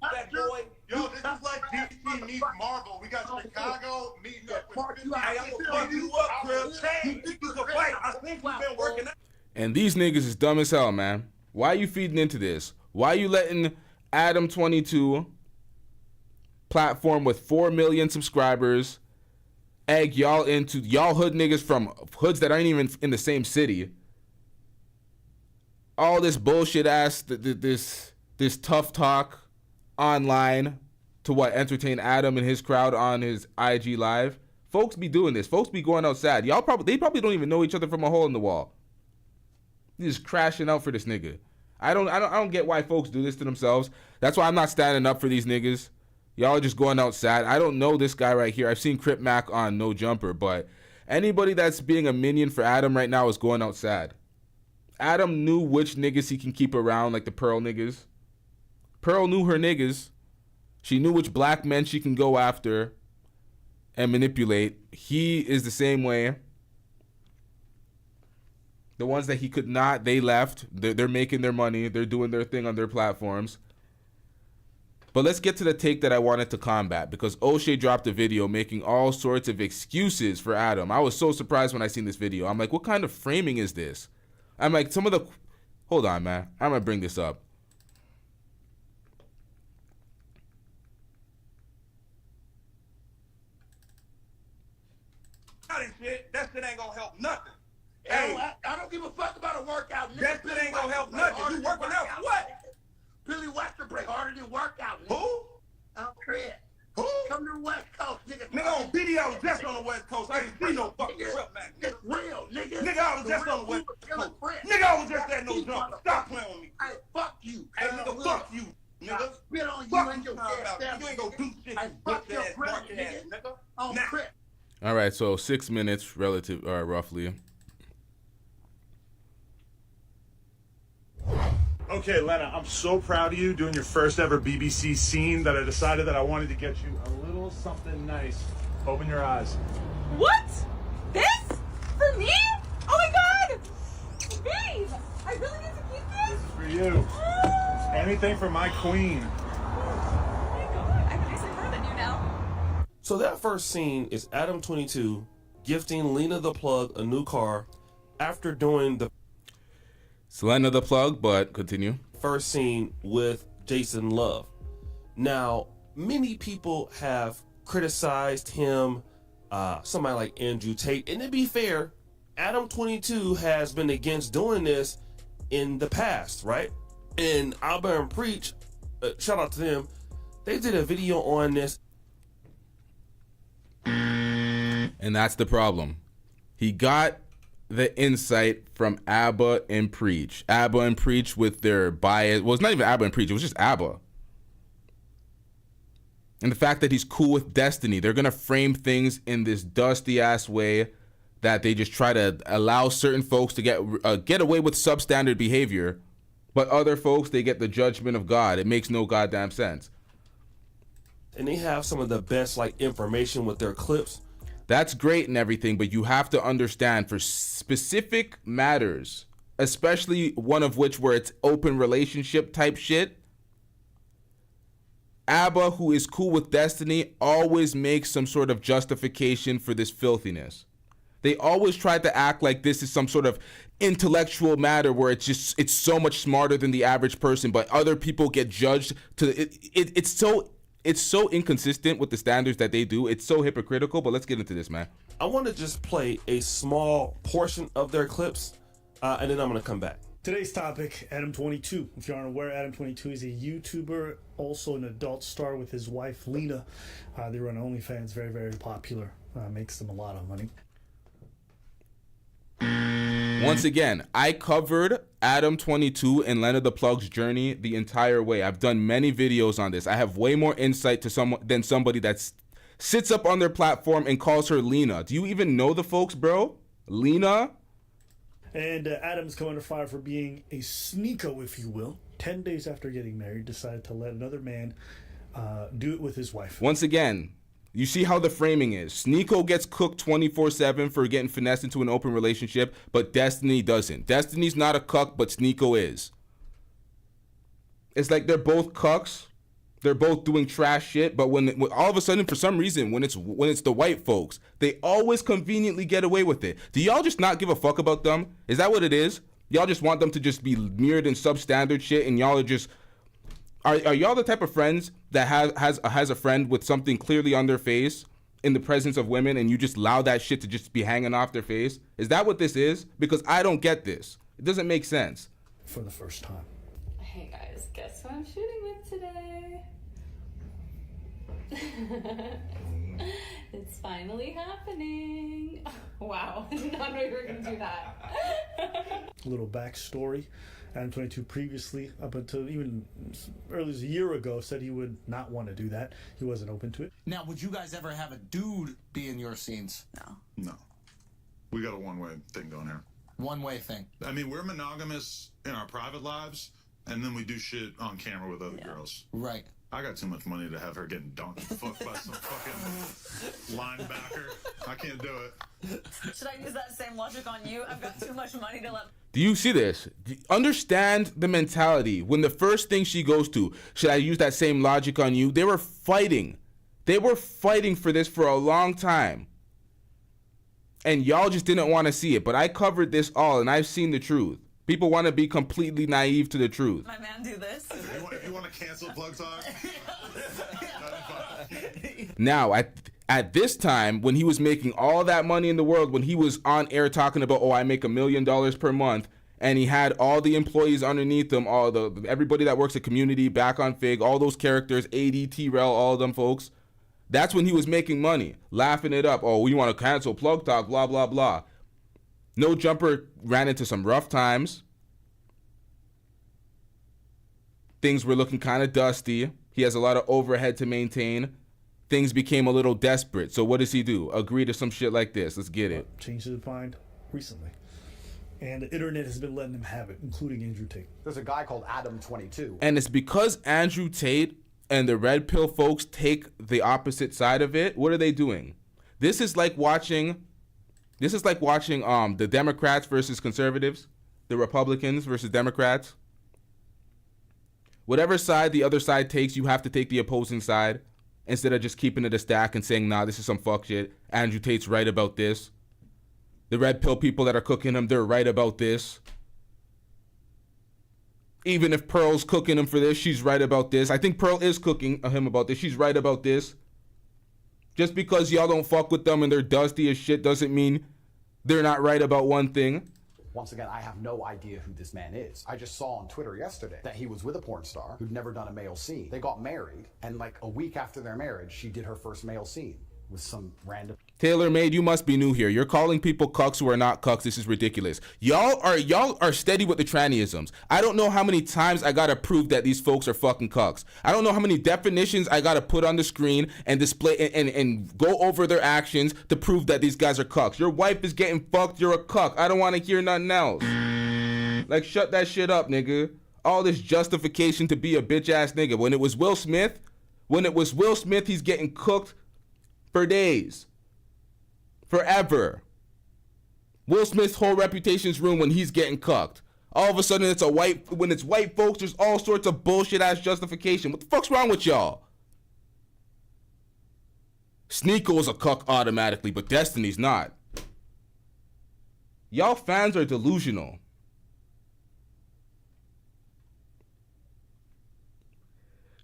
Speaker 3: Fat boy.
Speaker 1: Yo, this is like DC meets Marvel. We got Chicago meeting up with
Speaker 3: Hey, I'm gonna fuck you up, Crib. You think you can fight? I think you've been working out.
Speaker 4: And these niggas is dumb as hell, man. Why are you feeding into this? Why are you letting Adam 22 platform with 4 million subscribers egg y'all into y'all hood niggas from hoods that aren't even in the same city? All this bullshit ass, this tough talk online to what, entertain Adam and his crowd on his IG live. Folks be doing this. Folks be going outside. They probably don't even know each other from a hole in the wall. He's just crashing out for this nigga. I don't get why folks do this to themselves. That's why I'm not standing up for these niggas. Y'all are just going outside. I don't know this guy right here. I've seen Crip Mac on No Jumper, but anybody that's being a minion for Adam right now is going outside. Adam knew which niggas he can keep around, like the Pearl niggas. Pearl knew her niggas. She knew which black men she can go after and manipulate. He is the same way. The ones that he could not, they left. They're making their money. They're doing their thing on their platforms. But let's get to the take that I wanted to combat, because O'Shea dropped a video making all sorts of excuses for Adam. I was so surprised when I seen this video. I'm like, what kind of framing is this? I'm like, hold on, man. I'm going to bring this up.
Speaker 3: That shit ain't gonna help nothing.
Speaker 13: Hey, I don't give a fuck about a workout, nigga.
Speaker 3: That shit ain't gonna help nothing. You working out for what?
Speaker 13: Billy Western break harder than workout, nigga.
Speaker 3: Who?
Speaker 13: I'm Chris.
Speaker 3: Who?
Speaker 13: Come to the West Coast, nigga.
Speaker 3: Nigga, on video, just on the West Coast. I ain't see no fucking Crip Mac.
Speaker 13: It's real, nigga.
Speaker 3: Nigga, I was just on the West Coast. Nigga, I was just at No Jumper. Stop playing with me.
Speaker 13: Hey, fuck you.
Speaker 3: Hey, nigga, fuck you, nigga.
Speaker 13: Spit on you
Speaker 3: Fuck
Speaker 13: and your
Speaker 3: you. You ain't gonna do shit, you
Speaker 13: fuck
Speaker 3: bitch
Speaker 13: your
Speaker 3: ass,
Speaker 13: brother,
Speaker 3: mark ass, nigga.
Speaker 13: On Crip.
Speaker 4: All right, so 6 minutes roughly.
Speaker 14: Okay, Lena, I'm so proud of you doing your first ever BBC scene that I decided that I wanted to get you a little something nice. Open your eyes.
Speaker 9: What? This? For me? Oh my god! Babe! I really need to keep this?
Speaker 14: This is for you. Anything for my queen.
Speaker 9: Oh my god, I can actually better than you now.
Speaker 6: So that first scene is Adam 22 gifting Lena the Plug a new car after doing the
Speaker 4: Selena the Plug, but continue.
Speaker 6: first scene with Jason Love. Now, Many people have criticized him, somebody like Andrew Tate. And to be fair, Adam 22 has been against doing this in the past, right? And Alba and Preach, shout out to them, they did a video on this.
Speaker 4: And that's the problem. He got the insight from Abba and Preach. Abba and Preach with their bias. Well, it's not even Abba and Preach. It was just Abba. And the fact that he's cool with Destiny. They're going to frame things in this dusty-ass way that they just try to allow certain folks to get away with substandard behavior, but other folks, they get the judgment of God. It makes no goddamn sense.
Speaker 6: And they have some of the best like information with their clips.
Speaker 4: That's great and everything, but you have to understand for specific matters, especially one of which where it's open relationship type shit, Abba, who is cool with Destiny, always makes some sort of justification for this filthiness. They always try to act like this is some sort of intellectual matter where it's so much smarter than the average person, but other people get judged to it's so inconsistent with the standards that they do. It's so hypocritical, but let's get into this, man.
Speaker 6: I want to just play a small portion of their clips, and then I'm going to come back.
Speaker 15: Today's topic, Adam 22. If you aren't aware, Adam 22 is a YouTuber, also an adult star with his wife, Lena. They run OnlyFans, very, very popular. Makes them a lot of money.
Speaker 4: Once again, I covered Adam 22 and Lena the Plug's journey the entire way. I've done many videos on this. I have way more insight to than somebody that sits up on their platform and calls her Lena. Do you even know the folks, bro? Lena?
Speaker 15: And Adam's come under fire for being a sneako, if you will. 10 days after getting married, decided to let another man do it with his wife.
Speaker 4: Once again, you see how the framing is. Sneeko gets cooked 24/7 for getting finessed into an open relationship, but Destiny doesn't. Destiny's not a cuck, but Sneeko is. It's like they're both cucks. They're both doing trash shit, but when all of a sudden, for some reason, when it's the white folks, they always conveniently get away with it. Do y'all just not give a fuck about them? Is that what it is? Y'all just want them to just be mirrored in substandard shit, and y'all are just... Are y'all the type of friends that has a friend with something clearly on their face in the presence of women, and you just allow that shit to just be hanging off their face? Is that what this is? Because I don't get this. It doesn't make sense.
Speaker 15: For the first time.
Speaker 16: Hey guys, guess who I'm shooting with today? It's finally happening. Wow, I did not know you were going to do that.
Speaker 15: A little backstory. Adam 22 previously, up until even early as a year ago, said he would not want to do that. He wasn't open to it.
Speaker 17: Now, would you guys ever have a dude be in your scenes?
Speaker 18: No.
Speaker 14: No. We got a one-way thing going here.
Speaker 17: One-way thing.
Speaker 14: I mean, we're monogamous in our private lives, and then we do shit on camera with other girls.
Speaker 17: Right.
Speaker 14: I got too much money to have her getting dunked fucked by some fucking linebacker. I can't do it.
Speaker 18: Should I use that same logic on you? I've got too much money to let...
Speaker 4: Do you see this? Understand the mentality. When the first thing she goes to, should I use that same logic on you? They were fighting. They were fighting for this for a long time. And y'all just didn't want to see it. But I covered this all, and I've seen the truth. People want to be completely naive to the truth.
Speaker 18: My man do this.
Speaker 14: If you want to cancel Plug Talk?
Speaker 4: Now, at this time, when he was making all that money in the world, when he was on air talking about, oh, I make $1 million per month, and he had all the employees underneath him, everybody that works at Community, back on Fig, all those characters, AD, T-Rel, all of them folks, that's when he was making money, laughing it up. Oh, we want to cancel Plug Talk, blah, blah, blah. No Jumper ran into some rough times. Things were looking kind of dusty. He has a lot of overhead to maintain. Things became a little desperate. So what does he do? Agree to some shit like this. Let's get it.
Speaker 15: Changed his mind recently. And the internet has been letting him have it, including Andrew Tate.
Speaker 19: There's a guy called Adam 22.
Speaker 4: And it's because Andrew Tate and the Red Pill folks take the opposite side of it. What are they doing? This is like watching the Democrats versus conservatives, the Republicans versus Democrats. Whatever side the other side takes, you have to take the opposing side instead of just keeping it a stack and saying, nah, this is some fuck shit. Andrew Tate's right about this. The Red Pill people that are cooking him, they're right about this. Even if Pearl's cooking him for this, she's right about this. I think Pearl is cooking him about this. She's right about this. Just because y'all don't fuck with them and they're dusty as shit doesn't mean they're not right about one thing.
Speaker 19: Once again, I have no idea who this man is. I just saw on Twitter yesterday that he was with a porn star who'd never done a male scene. They got married, and like a week after their marriage, she did her first male scene with some random...
Speaker 4: Tailor-made, you must be new here. You're calling people cucks who are not cucks. This is ridiculous. Y'all are steady with the trannyisms. I don't know how many times I gotta prove that these folks are fucking cucks. I don't know how many definitions I gotta put on the screen and display and go over their actions to prove that these guys are cucks. Your wife is getting fucked, you're a cuck. I don't want to hear nothing else. Like, shut that shit up, nigga. All this justification to be a bitch ass nigga. When it was Will Smith, he's getting cooked for days. Forever. Will Smith's whole reputation's ruined when he's getting cucked. All of a sudden when it's white folks, there's all sorts of bullshit ass justification. What the fuck's wrong with y'all? Sneako's a cuck automatically, but Destiny's not. Y'all fans are delusional.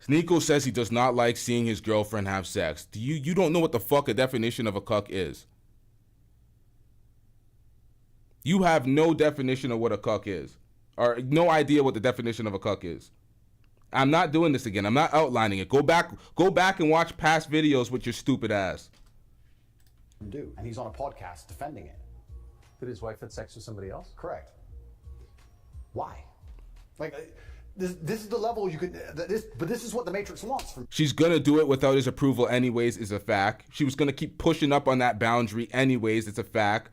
Speaker 4: Sneeko says he does not like seeing his girlfriend have sex. You don't know what the fuck a definition of a cuck is. You have no definition of what a cuck is. Or no idea what the definition of a cuck is. I'm not doing this again. I'm not outlining it. Go back and watch past videos with your stupid ass.
Speaker 19: ...do, and he's on a podcast defending it.
Speaker 5: Did his wife have sex with somebody else?
Speaker 19: Correct. Why? Like... This is the level you could, but this is what the Matrix wants from.
Speaker 4: She's gonna do it without his approval anyways, is a fact. She was gonna keep pushing up on that boundary anyways, it's a fact.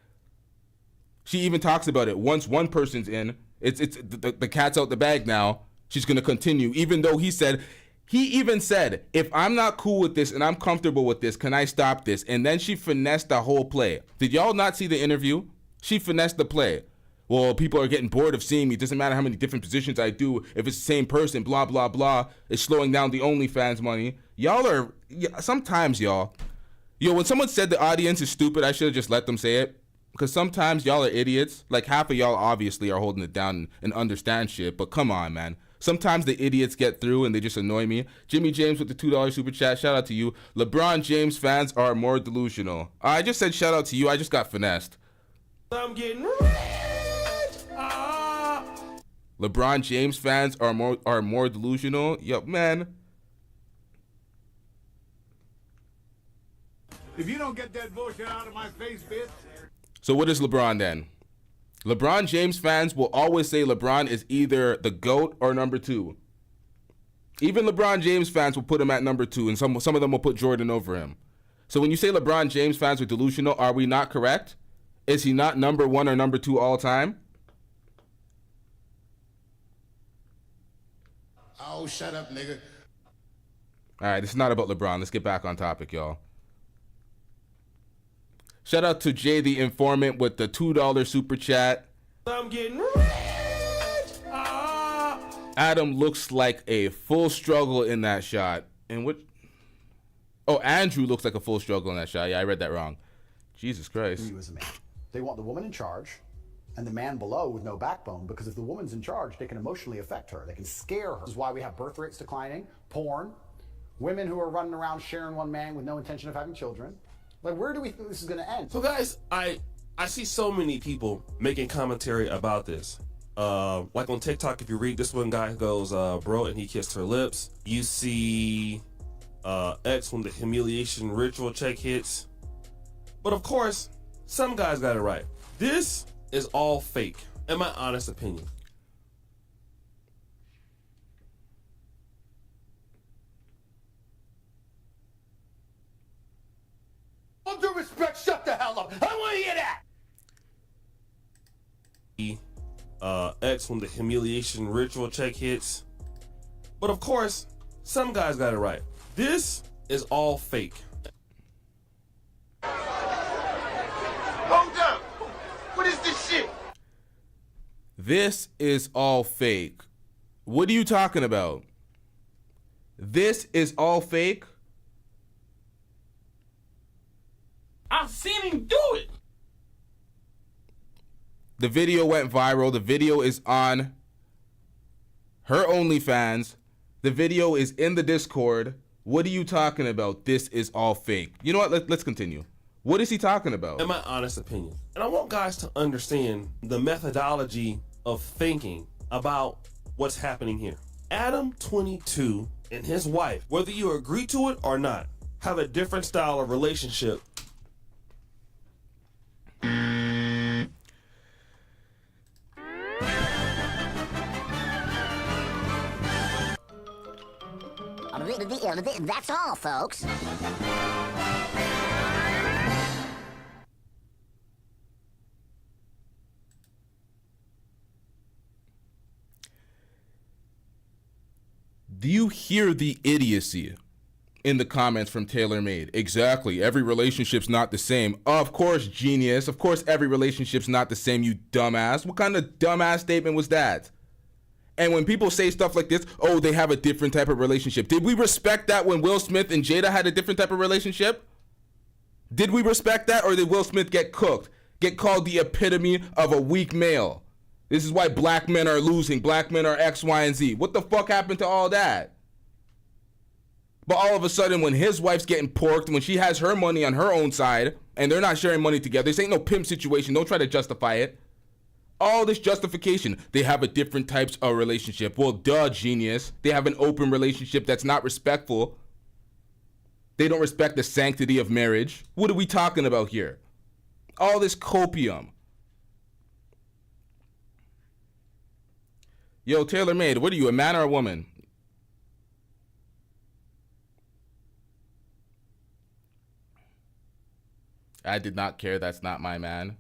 Speaker 4: She even talks about it. Once one person's in, the cat's out the bag now. She's gonna continue, even though he even said, if I'm not cool with this and I'm comfortable with this, can I stop this? And then she finessed the whole play. Did y'all not see the interview? She finessed the play. Well, people are getting bored of seeing me. It doesn't matter how many different positions I do. If it's the same person, blah, blah, blah. It's slowing down the OnlyFans money. Sometimes y'all. When someone said the audience is stupid, I should have just let them say it. Because sometimes y'all are idiots. Like, half of y'all obviously are holding it down and understand shit. But come on, man. Sometimes the idiots get through and they just annoy me. Jimmy James with the $2 super chat. Shout out to you. LeBron James fans are more delusional. I just said shout out to you. I just got finessed.
Speaker 6: I'm getting...
Speaker 4: LeBron James fans are more delusional. Yo, man.
Speaker 3: If you don't get that bullshit out of my face, bitch.
Speaker 4: So what is LeBron then? LeBron James fans will always say LeBron is either the GOAT or number 2. Even LeBron James fans will put him at number 2, and some of them will put Jordan over him. So when you say LeBron James fans are delusional, are we not correct? Is he not number 1 or number 2 all time?
Speaker 1: Oh, shut up, nigga.
Speaker 4: All right, this is not about LeBron. Let's get back on topic, y'all. Shout out to Jay the Informant with the $2 super chat.
Speaker 6: I'm getting rich.
Speaker 4: Adam looks like a full struggle in that shot. And what? Oh, Andrew looks like a full struggle in that shot. Yeah, I read that wrong. Jesus Christ.
Speaker 19: You as a man. They want the woman in charge and the man below with no backbone, because if the woman's in charge, they can emotionally affect her. They can scare her. This is why we have birth rates declining, porn, women who are running around sharing one man with no intention of having children. Like, where do we think this is going to end?
Speaker 6: So guys, I see so many people making commentary about this. Like on TikTok, if you read this one guy goes, bro, and he kissed her lips. You see X when the humiliation ritual check hits. But of course, some guys got it right. This is all fake, in my honest opinion.
Speaker 13: All due respect, shut the hell up. I want to hear that.
Speaker 6: X when the humiliation ritual check hits. But of course, some guys got it right. This is all fake.
Speaker 13: Hold up. What is this shit?
Speaker 4: This is all fake. What are you talking about? This is all fake?
Speaker 2: I've seen him do it.
Speaker 4: The video went viral. The video is on her OnlyFans. The video is in the Discord. What are you talking about? This is all fake. You know what? Let's continue. What is he talking about?
Speaker 6: In my honest opinion. And I want guys to understand the methodology of thinking about what's happening here. Adam 22 and his wife, whether you agree to it or not, have a different style of relationship.
Speaker 20: That's all, folks.
Speaker 4: Do you hear the idiocy in the comments from TaylorMade? Exactly. Every relationship's not the same. Of course, genius. Of course, every relationship's not the same, you dumbass. What kind of dumbass statement was that? And when people say stuff like this, oh, they have a different type of relationship. Did we respect that when Will Smith and Jada had a different type of relationship? Did we respect that, or did Will Smith get cooked? Get called the epitome of a weak male? This is why black men are losing. Black men are X, Y, and Z. What the fuck happened to all that? But all of a sudden, when his wife's getting porked, when she has her money on her own side, and they're not sharing money together, this ain't no pimp situation. Don't try to justify it. All this justification. They have a different types of relationship. Well, duh, genius. They have an open relationship that's not respectful. They don't respect the sanctity of marriage. What are we talking about here? All this copium. Yo, TaylorMade, what are you, a man or a woman? I did not care. That's not my man.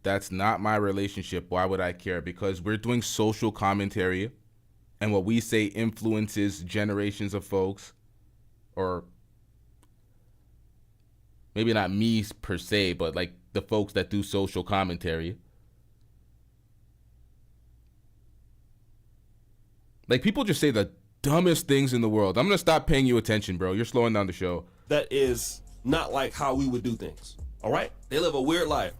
Speaker 4: That's not my relationship. Why would I care? Because we're doing social commentary, and what we say influences generations of folks, or maybe not me per se, but like the folks that do social commentary. Like, people just say the dumbest things in the world. I'm going to stop paying you attention, bro. You're slowing down the show.
Speaker 6: That is not like how we would do things. All right? They live a weird life.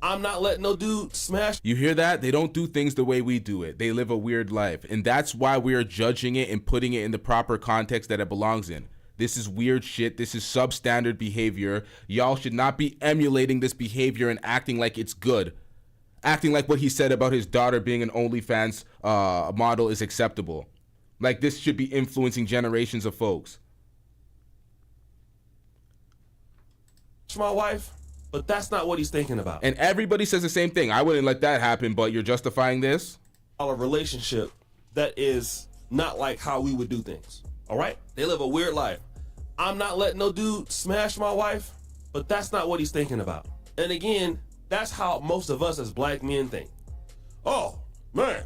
Speaker 6: I'm not letting no dude smash.
Speaker 4: You hear that? They don't do things the way we do it. They live a weird life. And that's why we are judging it and putting it in the proper context that it belongs in. This is weird shit. This is substandard behavior. Y'all should not be emulating this behavior and acting like it's good. Acting like what he said about his daughter being an OnlyFans model is acceptable. Like this should be influencing generations of folks.
Speaker 6: My wife, but that's not what he's thinking about.
Speaker 4: And everybody says the same thing. I wouldn't let that happen, but you're justifying this?
Speaker 6: A relationship that is not like how we would do things. All right? They live a weird life. I'm not letting no dude smash my wife, but that's not what he's thinking about. And again, that's how most of us as black men think. Oh, man,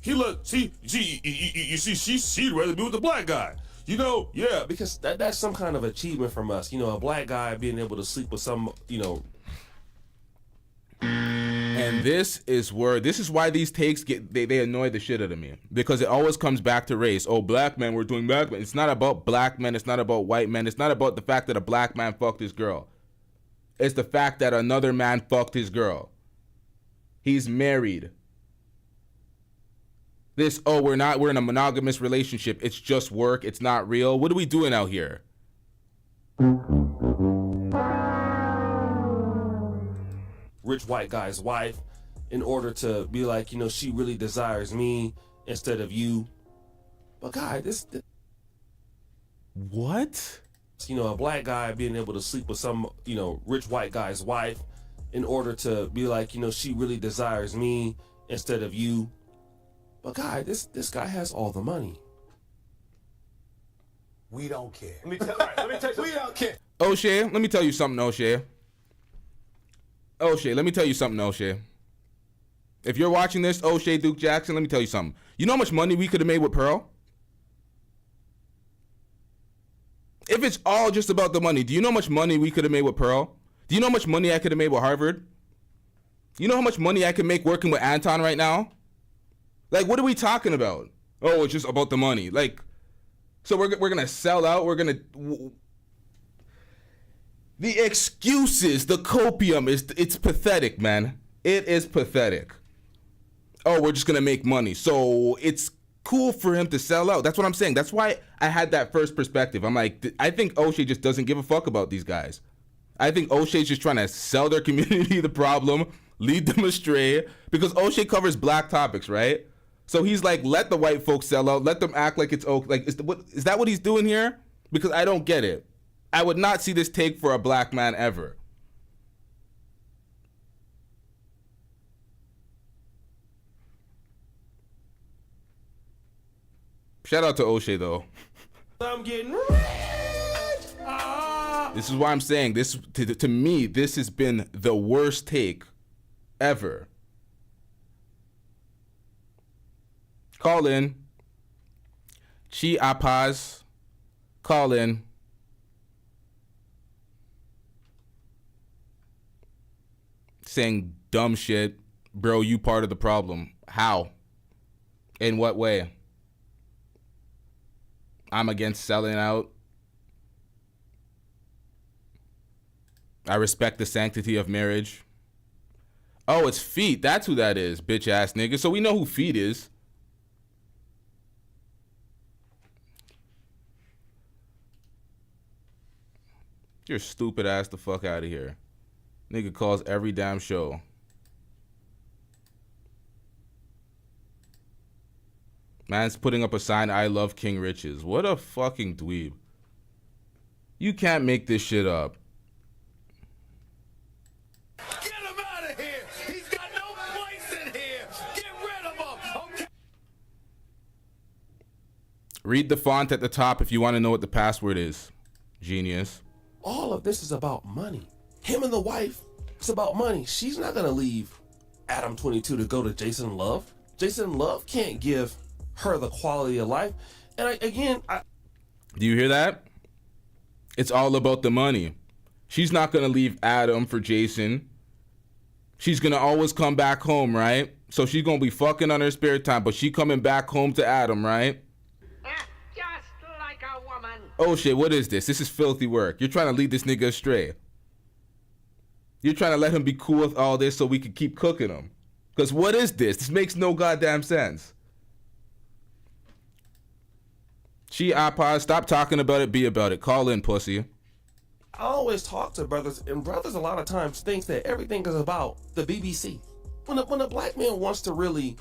Speaker 6: you see, she'd rather be with the black guy. You know, yeah, because that's some kind of achievement from us. You know, a black guy being able to sleep with some, you know.
Speaker 4: And this is why these takes they annoy the shit out of me. Because it always comes back to race. Oh, black men, we're doing black men. It's not about black men. It's not about white men. It's not about the fact that a black man fucked his girl. It's the fact that another man fucked his girl. He's married. We're in a monogamous relationship. It's just work. It's not real. What are we doing out here?
Speaker 6: Rich white guy's wife in order to be like, you know, she really desires me instead of you. But guy, this
Speaker 4: what?
Speaker 6: You know, a black guy being able to sleep with some, you know, rich white guy's wife in order to be like, you know, she really desires me instead of you. But guy, this guy has all the money.
Speaker 13: We don't care. Let me tell you something. We don't care.
Speaker 4: O'Shea, let me tell you something, O'Shea. O'Shea, let me tell you something, O'Shea. If you're watching this, O'Shea Duke Jackson, let me tell you something. You know how much money we could have made with Pearl? If it's all just about the money, do you know how much money we could have made with Pearl? Do you know how much money I could have made with Harvard? You know how much money I could make working with Anton right now? Like, what are we talking about? Oh, it's just about the money. Like, so we're going to sell out. We're going to... The excuses, the copium, it's pathetic, man. It is pathetic. oh, we're just gonna make money. So it's cool for him to sell out. That's what I'm saying. That's why I had that first perspective. I'm like, I think O'Shea just doesn't give a fuck about these guys. I think O'Shea's just trying to sell their community the problem, lead them astray, because O'Shea covers black topics, right? So he's like, let the white folks sell out, let them act like it's okay. Like, is that what he's doing here? Because I don't get it. I would not see this take for a black man ever. Shout out to O'Shea though.
Speaker 6: I'm getting rich.
Speaker 4: This is why I'm saying this. To me, this has been the worst take ever. Call in. Chi Apaz. Call in. Saying dumb shit. Bro, you part of the problem. How? In what way? I'm against selling out. I respect the sanctity of marriage. Oh, it's Feet. That's who that is, bitch ass nigga. So we know who Feet is. You're stupid ass the fuck out of here. Nigga calls every damn show. Man's putting up a sign, I love King Richez. What a fucking dweeb. You can't make this shit up.
Speaker 13: Get him out of here! He's got no place in here! Get rid of him! Okay.
Speaker 4: Read the font at the top if you want to know what the password is. Genius.
Speaker 6: All of this is about money. Him and the wife, it's about money. She's not gonna leave Adam 22 to go to Jason Love. Jason Love can't give her the quality of life. And
Speaker 4: do you hear that? It's all about the money. She's not gonna leave Adam for Jason. She's gonna always come back home, right? So she's gonna be fucking on her spare time, but she coming back home to Adam, right?
Speaker 20: Just like a woman.
Speaker 4: Oh shit, what is this? This is filthy work. You're trying to lead this nigga astray. You're trying to let him be cool with all this so we can keep cooking him. Because what is this? This makes no goddamn sense. Chi Apaz, stop talking about it, be about it. Call in, pussy.
Speaker 6: I always talk to brothers, and brothers a lot of times think that everything is about the BBC. When a black man wants to really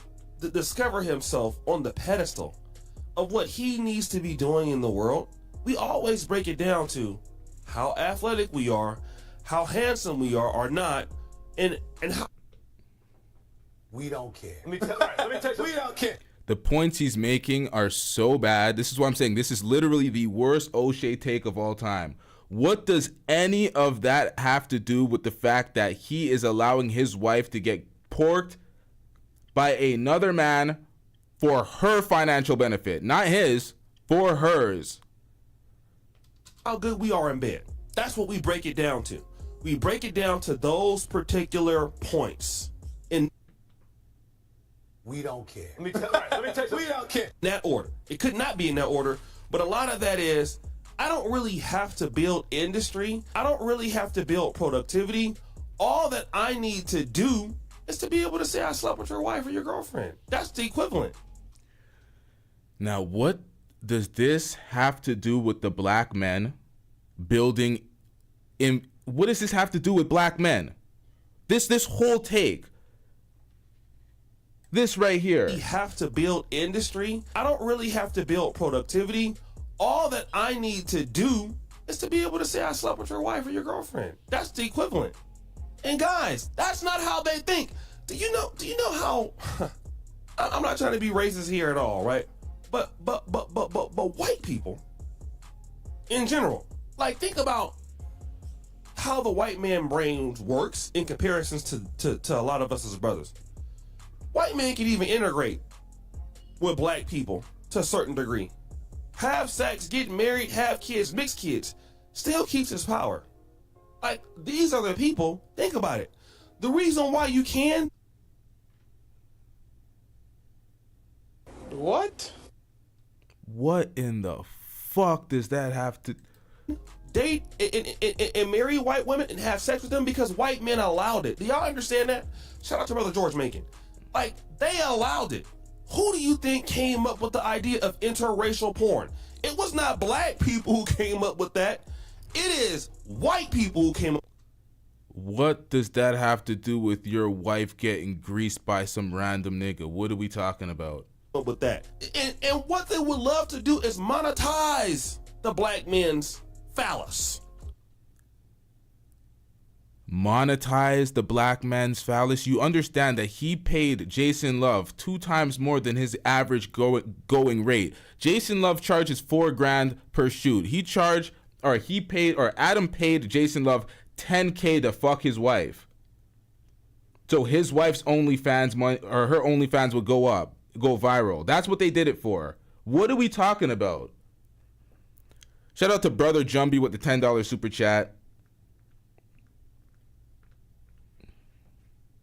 Speaker 6: discover himself on the pedestal of what he needs to be doing in the world, we always break it down to how athletic we are, how handsome we are or not, and how...
Speaker 13: We don't care. Let me tell you, we don't care.
Speaker 4: The points he's making are so bad. This is what I'm saying. This is literally the worst O'Shea take of all time. What does any of that have to do with the fact that he is allowing his wife to get porked by another man for her financial benefit? Not his, for hers.
Speaker 6: How good we are in bed. That's what we break it down to. We break it down to those particular points. In
Speaker 13: we don't care. Let me tell you, we don't care.
Speaker 6: That order. It could not be in that order, but a lot of that is, I don't really have to build industry. I don't really have to build productivity. All that I need to do is to be able to say I slept with your wife or your girlfriend. That's the equivalent.
Speaker 4: Now, what does this have to do with the black men building in? What does this have to do with black men? This whole take. This right here.
Speaker 6: We have to build industry. I don't really have to build productivity. All that I need to do is to be able to say I slept with your wife or your girlfriend. That's the equivalent. And guys, that's not how they think. Do you know how I'm not trying to be racist here at all, right? But white people in general, like, think about how the white man brain works in comparisons to a lot of us as brothers. White men can even integrate with black people to a certain degree. Have sex, get married, have kids, mix kids, still keeps his power. Like, these are the people, think about it. The reason why you can...
Speaker 13: What?
Speaker 4: What in the fuck does that have to...
Speaker 6: Date and marry white women and have sex with them because white men allowed it. Do y'all understand that? Shout out to Brother George Macon. Like, they allowed it. Who do you think came up with the idea of interracial porn? It was not black people who came up with that. It is white people who came up.
Speaker 4: What does that have to do with your wife getting greased by some random nigga? What are we talking about?
Speaker 6: With that. And what they would love to do is monetize the black men's phallus.
Speaker 4: Monetize the black man's phallus? You understand that he paid Jason Love 2 times more than his average going rate. Jason Love charges $4,000 per shoot. Adam paid Jason Love $10K to fuck his wife. So his wife's OnlyFans money, or her OnlyFans would go viral. That's what they did it for. What are we talking about? Shout out to Brother Jumbie with the $10 super chat.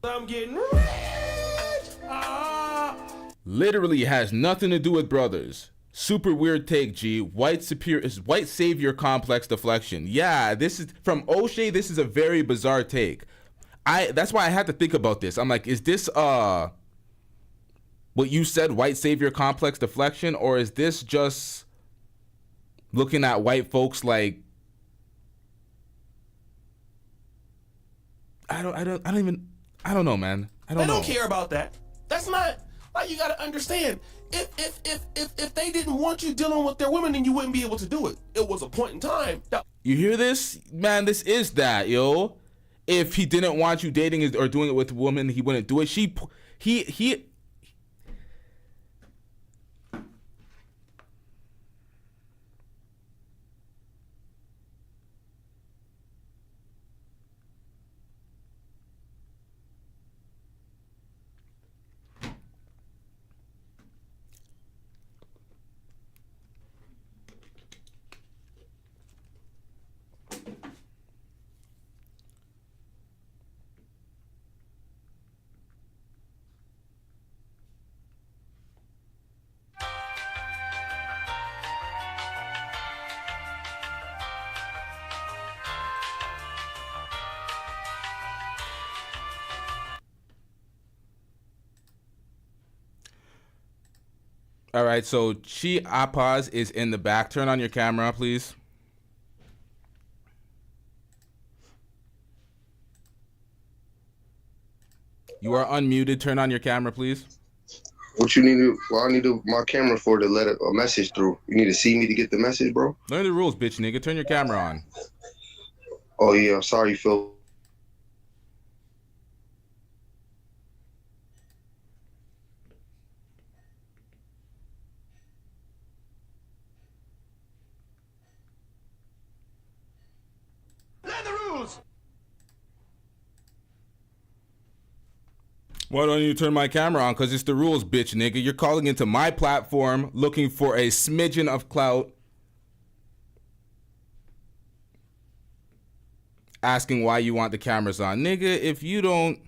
Speaker 6: I'm getting rich.
Speaker 4: Literally has nothing to do with brothers. Super weird take, G. White savior complex deflection. Yeah, this is from O'Shea. This is a very bizarre take. That's why I had to think about this. I'm like, is this what you said, white savior complex deflection, or is this just looking at white folks like I don't know, man. I don't know.
Speaker 6: They don't care about that. That's not, like, you gotta understand. If they didn't want you dealing with their women, then you wouldn't be able to do it. It was a point in time.
Speaker 4: You hear this? Man, this is that, yo. If he didn't want you dating or doing it with a woman, he wouldn't do it. He All right, so Chi Apaz is in the back. Turn on your camera, please. You are unmuted. Turn on your camera, please.
Speaker 21: What you need I need my camera for to let a message through. You need to see me to get the message, bro?
Speaker 4: Learn the rules, bitch nigga. Turn your camera on.
Speaker 21: Oh, yeah. I'm sorry, Phil.
Speaker 4: Why don't you turn my camera on? Because it's the rules, bitch nigga. You're calling into my platform looking for a smidgen of clout. Asking why you want the cameras on. Nigga, if you don't...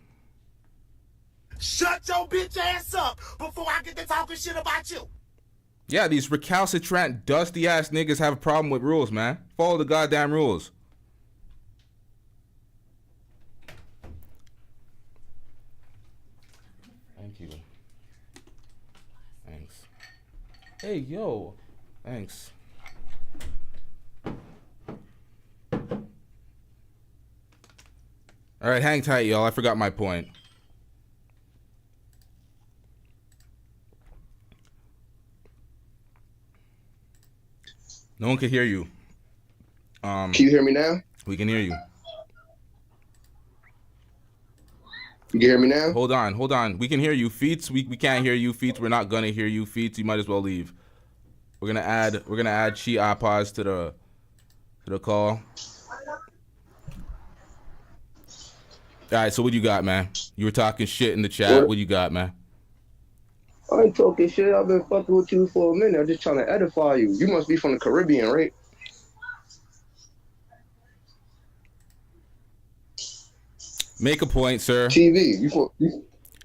Speaker 13: Shut your bitch ass up before I get to talking shit about you.
Speaker 4: Yeah, these recalcitrant, dusty ass niggas have a problem with rules, man. Follow the goddamn rules. Thank you. Thanks. Hey, yo. Thanks. All right, hang tight, y'all. I forgot my point. No one can hear you.
Speaker 21: Can you hear me now?
Speaker 4: We can hear you.
Speaker 21: You can hear me now?
Speaker 4: Hold on. We can hear you, Feats. We can't hear you, Feats. We're not gonna hear you, Feats. You might as well leave. We're gonna add Chi Apaz to the call. All right, so what you got, man? You were talking shit in the chat. What you got, man?
Speaker 21: I ain't talking shit. I've been fucking with you for a minute. I'm just trying to edify you. You must be from the Caribbean, right?
Speaker 4: Make a point, sir.
Speaker 21: TV.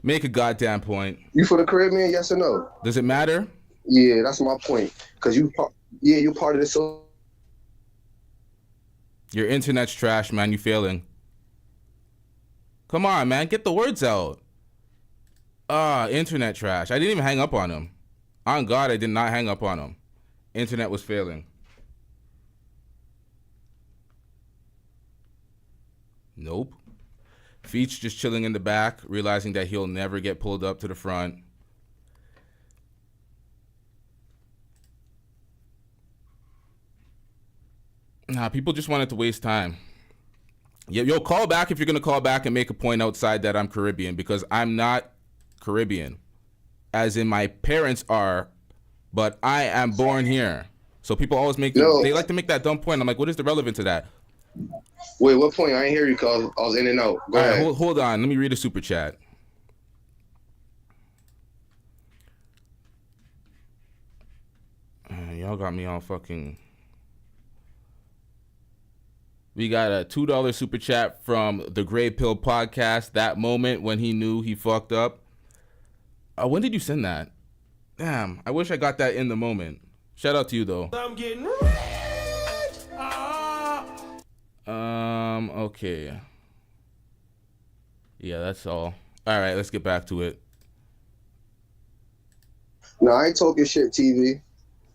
Speaker 4: Make a goddamn point.
Speaker 21: You from the Caribbean? Yes or no?
Speaker 4: Does it matter?
Speaker 21: Yeah, that's my point. Cause you're part of this.
Speaker 4: Your internet's trash, man. You failing. Come on, man. Get the words out. Internet trash. I didn't even hang up on him. On God, I did not hang up on him. Internet was failing. Nope. Feet's just chilling in the back, realizing that he'll never get pulled up to the front. Nah, people just wanted to waste time. Yo, call back if you're going to call back and make a point outside that I'm Caribbean, because I'm not Caribbean. As in my parents are, but I am born here. So people always they like to make that dumb point. I'm like, what is the relevance to that?
Speaker 21: Wait, what point? I ain't hear you because I was in and out. Go ahead.
Speaker 4: Hold on. Let me read a super chat. Y'all got me all fucking... We got a $2 super chat from the Gray Pill podcast. That moment when he knew he fucked up. When did you send that? Damn, I wish I got that in the moment. Shout out to you though.
Speaker 6: I'm getting rich.
Speaker 4: Okay. Yeah, that's all. All right, let's get back to it.
Speaker 21: No, I ain't talking shit, TV.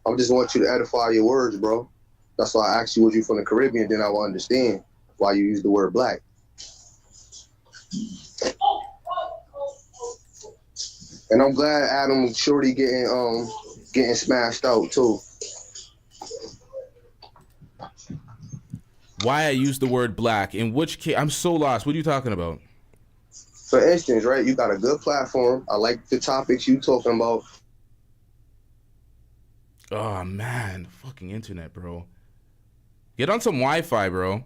Speaker 21: I just want you to edify your words, bro. That's why I asked you, was you from the Caribbean? Then I will understand why you use the word black. And I'm glad Adam Shorty getting smashed out too.
Speaker 4: Why I use the word black? In which case? I'm so lost. What are you talking about?
Speaker 21: For instance, right? You got a good platform. I like the topics you talking about.
Speaker 4: Oh man, fucking internet, bro. Get on some Wi-Fi, bro.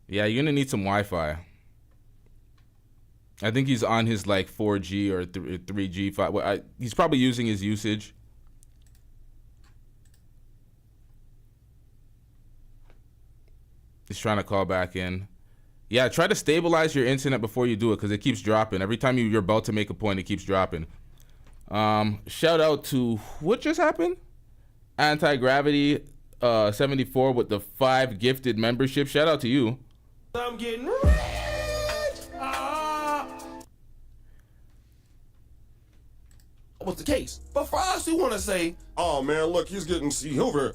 Speaker 4: Yeah, you're gonna need some Wi-Fi. I think he's on his like 4G or 3G. 5. He's probably using his usage. He's trying to call back in. Yeah, try to stabilize your internet before you do it, because it keeps dropping. Every time you're about to make a point, it keeps dropping. Shout out to what just happened? Anti-Gravity 74 with the 5 gifted memberships. Shout out to you.
Speaker 6: I'm getting rich. What's the case? But for us, we want to say, oh man, look, he was over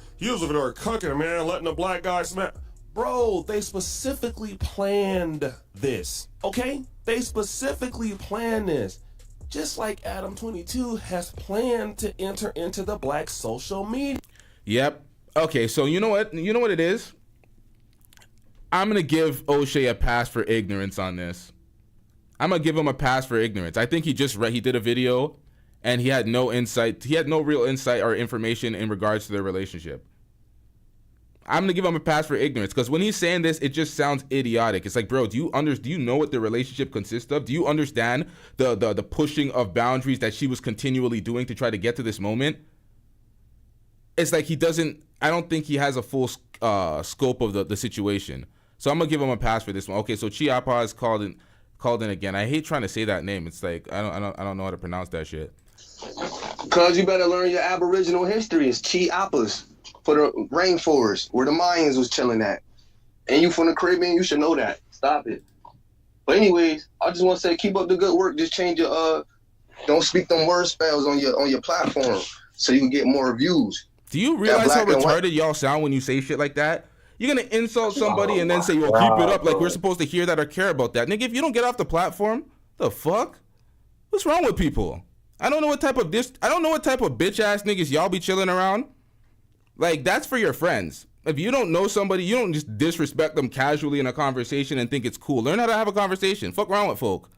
Speaker 6: there cooking, man, letting the black guy smack. Bro, they specifically planned this, okay? They specifically planned this. Just like Adam 22 has planned to enter into the black social media.
Speaker 4: Yep. Okay, so you know what? You know what it is? I'm going to give O'Shea a pass for ignorance on this. I'm going to give him a pass for ignorance. I think he did a video and he had no insight. He had no real insight or information in regards to their relationship. I'm gonna give him a pass for ignorance, because when he's saying this, it just sounds idiotic. It's like, bro, do you know what the relationship consists of? Do you understand the pushing of boundaries that she was continually doing to try to get to this moment? It's like I don't think he has a full scope of the situation. So I'm gonna give him a pass for this one. Okay, so Chiapa is called in again. I hate trying to say that name. It's like I don't know how to pronounce that shit.
Speaker 21: Cause you better learn your Aboriginal history. It's Chiapas. For the rainforest where the Mayans was chilling at. And you from the Caribbean, you should know that. Stop it. But anyways, I just want to say, keep up the good work. Just change your don't speak them word spells on your platform so you can get more views.
Speaker 4: Do you realize how retarded y'all sound when you say shit like that? You're gonna insult somebody and then say, "Yo, keep it up," like we're supposed to hear that or care about that. Nigga, if you don't get off the platform, the fuck? What's wrong with people? I don't know what type of bitch ass niggas y'all be chilling around. Like, that's for your friends. If you don't know somebody, you don't just disrespect them casually in a conversation and think it's cool. Learn how to have a conversation. Fuck around with folk.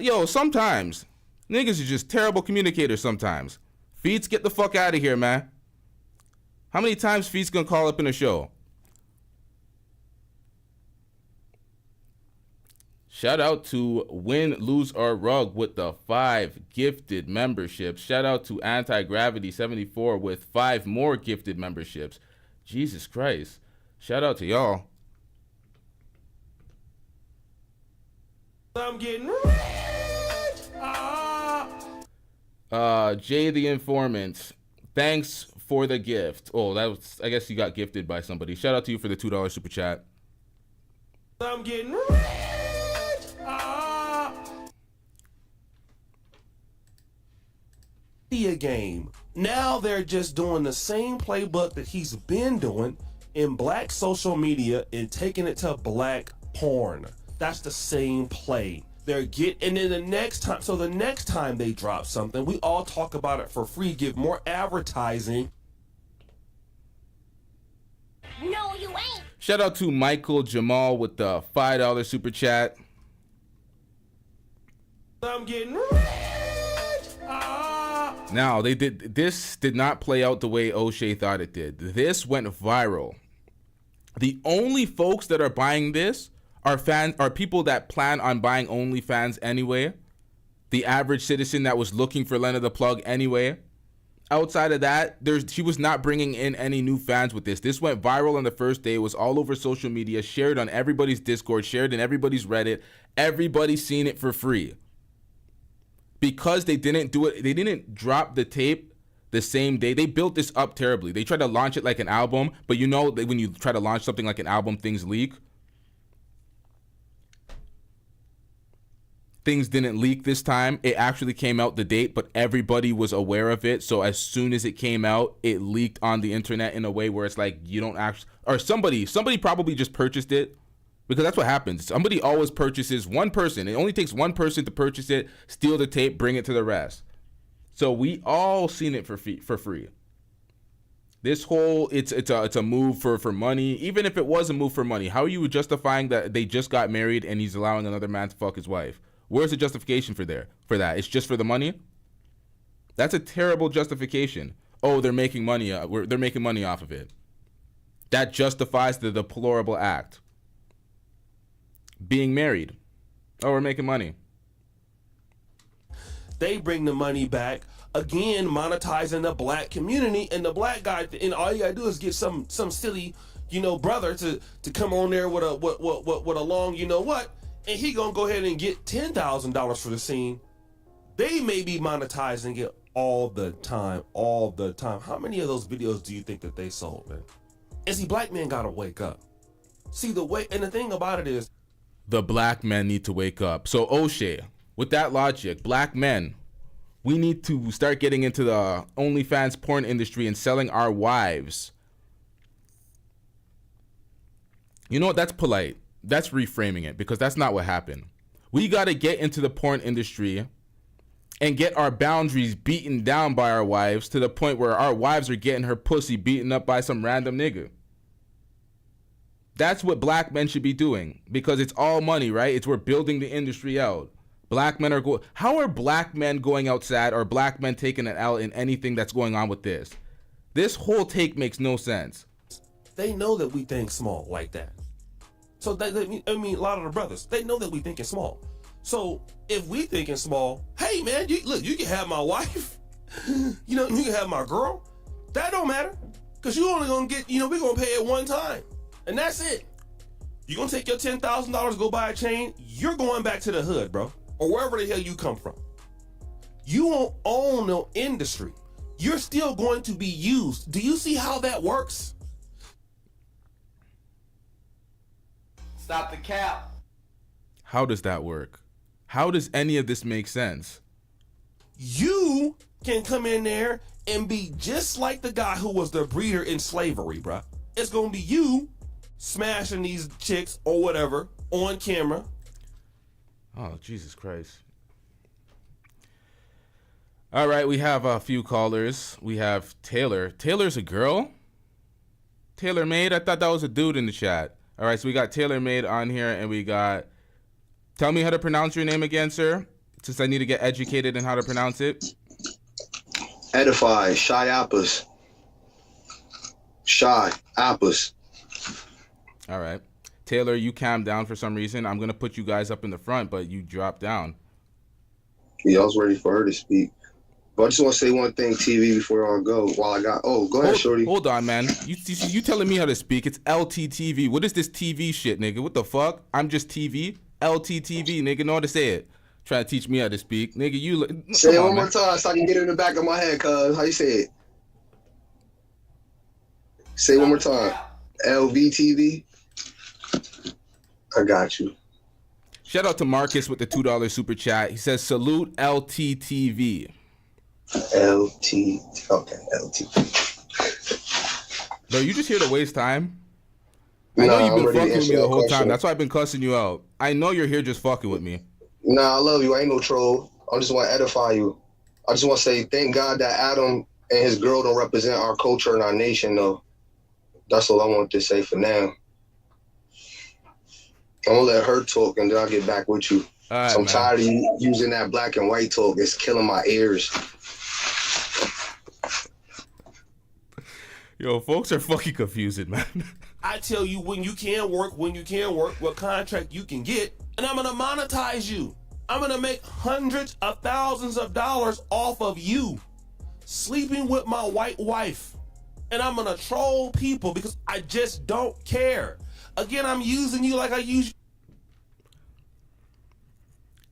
Speaker 4: Yo, sometimes niggas are just terrible communicators sometimes. Feets, get the fuck out of here, man. How many times Feets gonna call up in a show? Shout out to Win, Lose, or Rug with the 5 gifted memberships. Shout out to Anti-Gravity 74 with 5 more gifted memberships. Jesus Christ. Shout out to y'all.
Speaker 6: I'm getting rich.
Speaker 4: Jay the Informant. Thanks for the gift. Oh, that was, I guess you got gifted by somebody. Shout out to you for the $2 super chat.
Speaker 6: I'm getting rich. Media game. Now they're just doing the same playbook that he's been doing in black social media and taking it to black porn. That's the same play. And then the next time they drop something, we all talk about it for free, give more advertising.
Speaker 8: No, you ain't.
Speaker 4: Shout out to Michael Jamal with the $5 super chat.
Speaker 6: I'm getting rich.
Speaker 4: Now, this did not play out the way O'Shea thought it did. This went viral. The only folks that are buying this are people that plan on buying OnlyFans anyway. The average citizen that was looking for Lena the Plug anyway. Outside of that, she was not bringing in any new fans with this. This went viral on the first day. It was all over social media, shared on everybody's Discord, shared in everybody's Reddit. Everybody's seen it for free. Because they didn't do it, they didn't drop the tape the same day. They built this up terribly. They tried to launch it like an album, but you know that when you try to launch something like an album, things leak. Things didn't leak this time. It actually came out the date, but everybody was aware of it. So as soon as it came out, it leaked on the internet in a way where it's like you don't actually, or somebody probably just purchased it, because that's what happens. Somebody always purchases, one person. It only takes one person to purchase it, steal the tape, bring it to the rest. So we all seen it for free. This whole it's a move for money. Even if it was a move for money, how are you justifying that they just got married and he's allowing another man to fuck his wife? Where's the justification for that? It's just for the money? That's a terrible justification. Oh, they're making money. They're making money off of it. That justifies the deplorable act. Being married. Oh, we're making money.
Speaker 6: They bring the money back, again monetizing the black community, and the black guy, and all you gotta do is get some silly, brother to come on there with a long, and he gonna go ahead and get $10,000 for the scene. They may be monetizing it all the time. How many of those videos do you think that they sold, man? And see, black men gotta wake up. See, and the thing about it is,
Speaker 4: the black men need to wake up. So O'Shea, with that logic, black men, we need to start getting into the OnlyFans porn industry and selling our wives. You know what? That's polite. That's reframing it, because that's not what happened. We got to get into the porn industry and get our boundaries beaten down by our wives to the point where our wives are getting her pussy beaten up by some random nigga. That's what black men should be doing, because it's all money, right? We're building the industry out. Black men are how are black men going out sad, or black men taking an L in anything that's going on with this? This whole take makes no sense.
Speaker 6: They know that we think small like that. So a lot of the brothers, they know that we thinking small. So if we thinking small, hey man, you can have my wife, you can have my girl. That don't matter, because you only gonna get, we're gonna pay it one time. And that's it. You're going to take your $10,000, go buy a chain. You're going back to the hood, bro. Or wherever the hell you come from. You won't own no industry. You're still going to be used. Do you see how that works?
Speaker 2: Stop the cap.
Speaker 4: How does that work? How does any of this make sense?
Speaker 6: You can come in there and be just like the guy who was the breeder in slavery, bro. It's going to be you smashing these chicks or whatever on camera.
Speaker 4: Oh, Jesus Christ. All right, we have a few callers. We have Taylor. Taylor's a girl? Taylor Made? I thought that was a dude in the chat. All right, so we got Taylor Made on here, and we got... Tell me how to pronounce your name again, sir, since I need to get educated in how to pronounce it.
Speaker 21: Edify, Shy Appas. Shy Appas.
Speaker 4: All right. Taylor, you calmed down for some reason. I'm going to put you guys up in the front, but you dropped down.
Speaker 21: Yeah, I was ready for her to speak. But I just want to say one thing, TV, before I go. Go ahead, shorty.
Speaker 4: Hold on, man. You telling me how to speak. It's LTTV. What is this TV shit, nigga? What the fuck? I'm just TV. LTTV, nigga. Know how to say it. Trying to teach me how to speak. Nigga,
Speaker 21: say it one more time so I can get it in the back of my head, cuz. How you say it? Say one more time. LVTV. I got you.
Speaker 4: Shout out to Marcus with the $2 super chat. He says, salute LTTV.
Speaker 21: Okay, LTTV.
Speaker 4: Bro, you just here to waste time? I know you've been fucking with me the whole time. That's why I've been cussing you out. I know you're here just fucking with me.
Speaker 21: Nah, I love you. I ain't no troll. I just want to edify you. I just want to say thank God that Adam and his girl don't represent our culture and our nation, though. That's all I want to say for now. I'm going to let her talk, and then I'll get back with you.
Speaker 4: Right,
Speaker 21: so I'm tired of you using that black and white talk. It's killing my ears.
Speaker 4: Yo, folks are fucking confused, man.
Speaker 6: I tell you when you can work, what contract you can get, and I'm going to monetize you. I'm going to make hundreds of thousands of dollars off of you sleeping with my white wife. And I'm going to troll people because I just don't care. Again, I'm using you like I use.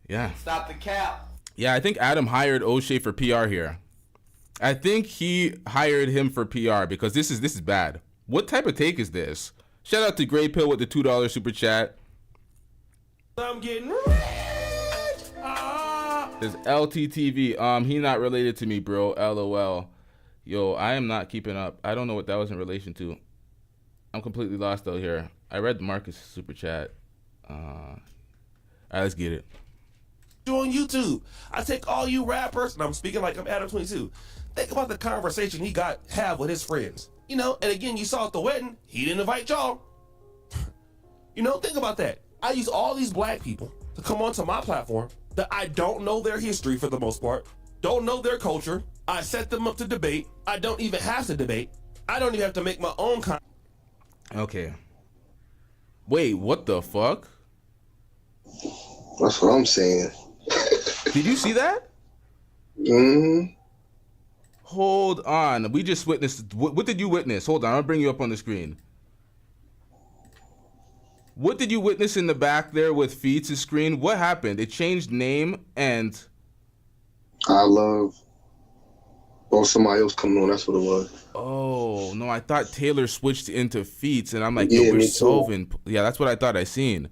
Speaker 4: Yeah.
Speaker 2: Stop the cap.
Speaker 4: Yeah, I think Adam hired O'Shea for PR here. I think he hired him for PR because this is bad. What type of take is this? Shout out to Grey Pill with the $2 super chat.
Speaker 6: I'm getting rich.
Speaker 4: There's LTTV. He not related to me, bro. LOL. Yo, I am not keeping up. I don't know what that was in relation to. I'm completely lost out here. I read Marcus super chat. All right, let's get it.
Speaker 6: On YouTube, I take all you rappers, and I'm speaking like I'm Adam 22. Think about the conversation he have with his friends. You know, and again, you saw at the wedding, he didn't invite y'all. You know, think about that. I use all these black people to come onto my platform that I don't know their history for the most part, don't know their culture. I set them up to debate. I don't even have to debate. I don't even have to make my own content.
Speaker 4: Okay. Wait, what the fuck?
Speaker 21: That's what I'm saying.
Speaker 4: Did you see that?
Speaker 21: Mm-hmm.
Speaker 4: Hold on. We just witnessed. What did you witness? Hold on. I'll bring you up on the screen. What did you witness in the back there with Feats' screen? What happened? It changed name and...
Speaker 21: I love... Oh, somebody else coming on. That's what it was.
Speaker 4: Oh, no. I thought Taylor switched into Feats, and I'm like,
Speaker 21: yeah,
Speaker 4: yo, we're
Speaker 21: me
Speaker 4: solving... Yeah, that's what I thought I seen.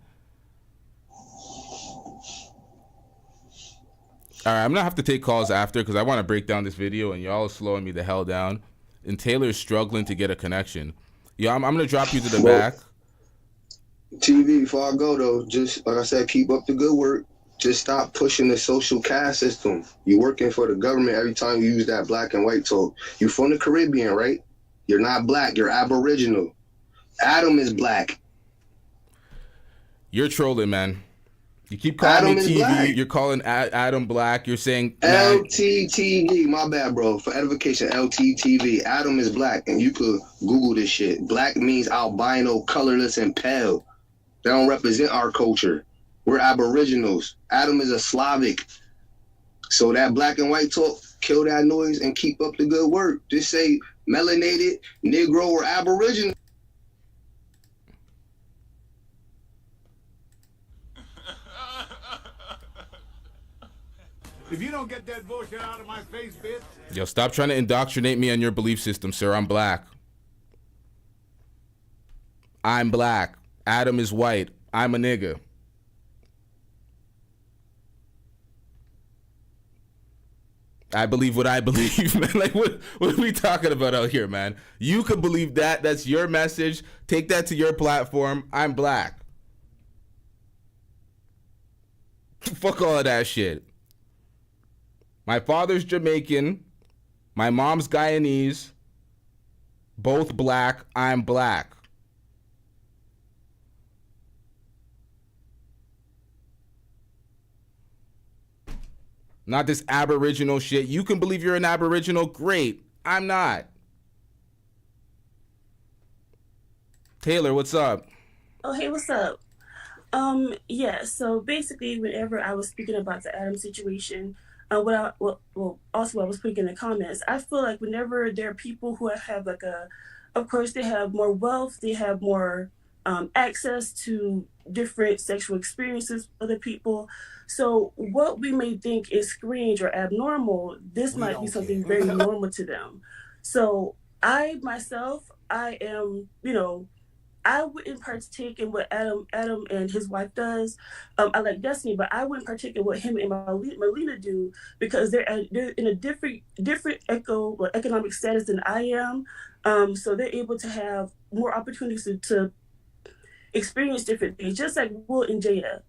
Speaker 4: All right, I'm going to have to take calls after because I want to break down this video, and y'all are slowing me the hell down. And Taylor's struggling to get a connection. Yeah, I'm going to drop you to the back.
Speaker 21: TV, before I go, though, just like I said, keep up the good work. Just stop pushing the social caste system. You working for the government every time you use that black and white talk. You from the Caribbean, right? You're not black. You're Aboriginal. Adam is black.
Speaker 4: You're trolling, man. You keep calling me TV. Black. You're calling Adam black. You're saying
Speaker 21: LTTV. My bad, bro. For edification, LTTV. Adam is black, and you could Google this shit. Black means albino, colorless, and pale. They don't represent our culture. We're Aboriginals. Adam is a Slavic. So that black and white talk, kill that noise and keep up the good work. Just say melanated, Negro, or Aboriginal.
Speaker 13: If you don't get that bullshit out of my face, bitch.
Speaker 4: Yo, stop trying to indoctrinate me on your belief system, sir. I'm black. I'm black. Adam is white. I'm a nigga. I believe what I believe, man. Like, what are we talking about out here, man? You could believe that. That's your message. Take that to your platform. I'm black. Fuck all of that shit. My father's Jamaican. My mom's Guyanese. Both black. I'm black. Not this Aboriginal shit. You can believe you're an Aboriginal. Great. I'm not. Taylor, what's up?
Speaker 7: Oh, hey, what's up? Yeah, so basically, whenever I was speaking about the Adam situation, also I was putting in the comments, I feel like whenever there are people who have like of course, they have more wealth, they have more access to different sexual experiences with other people. So what we may think is strange or abnormal, this might be something very normal to them. So I myself, I am, I wouldn't partake in what Adam and his wife does. I like Destiny, but I wouldn't partake in what him and Melina do because they're in a different economic status than I am. So they're able to have more opportunities to experience different things, just like Will and Jada.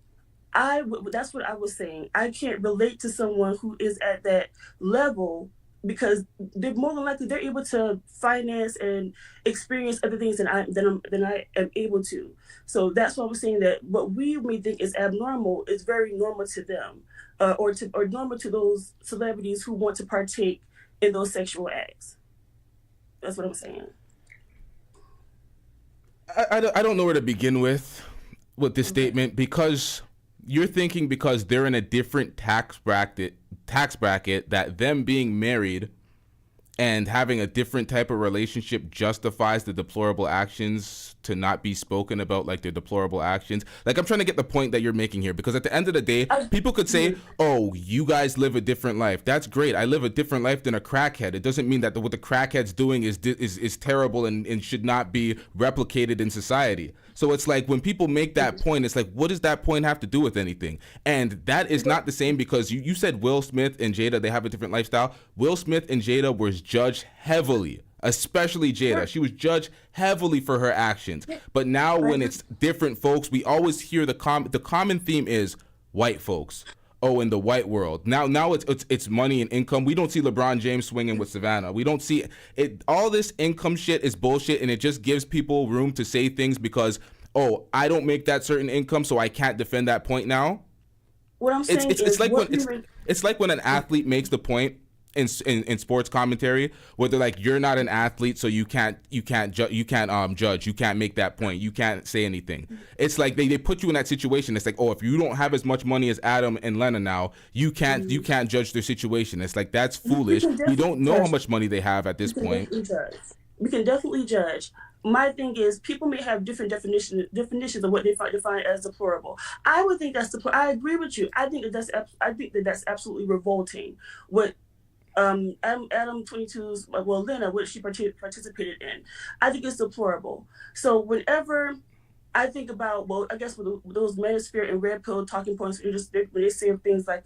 Speaker 7: That's what I was saying. I can't relate to someone who is at that level because they're more than likely they're able to finance and experience other things than I am able to. So that's why I was saying that what we may think is abnormal is very normal to them, or normal to those celebrities who want to partake in those sexual acts. That's what I'm saying.
Speaker 4: I don't know where to begin with this statement, because you're thinking because they're in a different tax bracket that them being married and having a different type of relationship justifies the deplorable actions to not be spoken about, like their deplorable actions. Like, I'm trying to get the point that you're making here, because at the end of the day, people could say, oh, you guys live a different life. That's great. I live a different life than a crackhead. It doesn't mean that what the crackhead's doing is terrible and should not be replicated in society. So it's like when people make that point, it's like, what does that point have to do with anything? And that is not the same, because you said Will Smith and Jada, they have a different lifestyle. Will Smith and Jada was judged heavily, especially Jada. She was judged heavily for her actions. But now when it's different folks, we always hear the common theme is white folks. Oh, in the white world. Now it's money and income. We don't see LeBron James swinging with Savannah. We don't see it. All this income shit is bullshit, and it just gives people room to say things because, oh, I don't make that certain income, so I can't defend that point now.
Speaker 7: What I'm saying
Speaker 4: it's like when an athlete makes the point in sports commentary where they're like, you're not an athlete, so you can't judge, you can't make that point, you can't say anything. It's like they put you in that situation. It's like, oh, if you don't have as much money as Adam and Lena now, you can't judge their situation. It's like, that's foolish. We don't know how much money they have at this point.
Speaker 7: We can definitely judge. My thing is, people may have different definitions of what they define as deplorable. I would think that's I agree with you. I think that's absolutely revolting. What Adam 22's, Lena, what she participated in, I think it's deplorable. So whenever I think about, I guess with those manosphere and red pill talking points, when they say things like,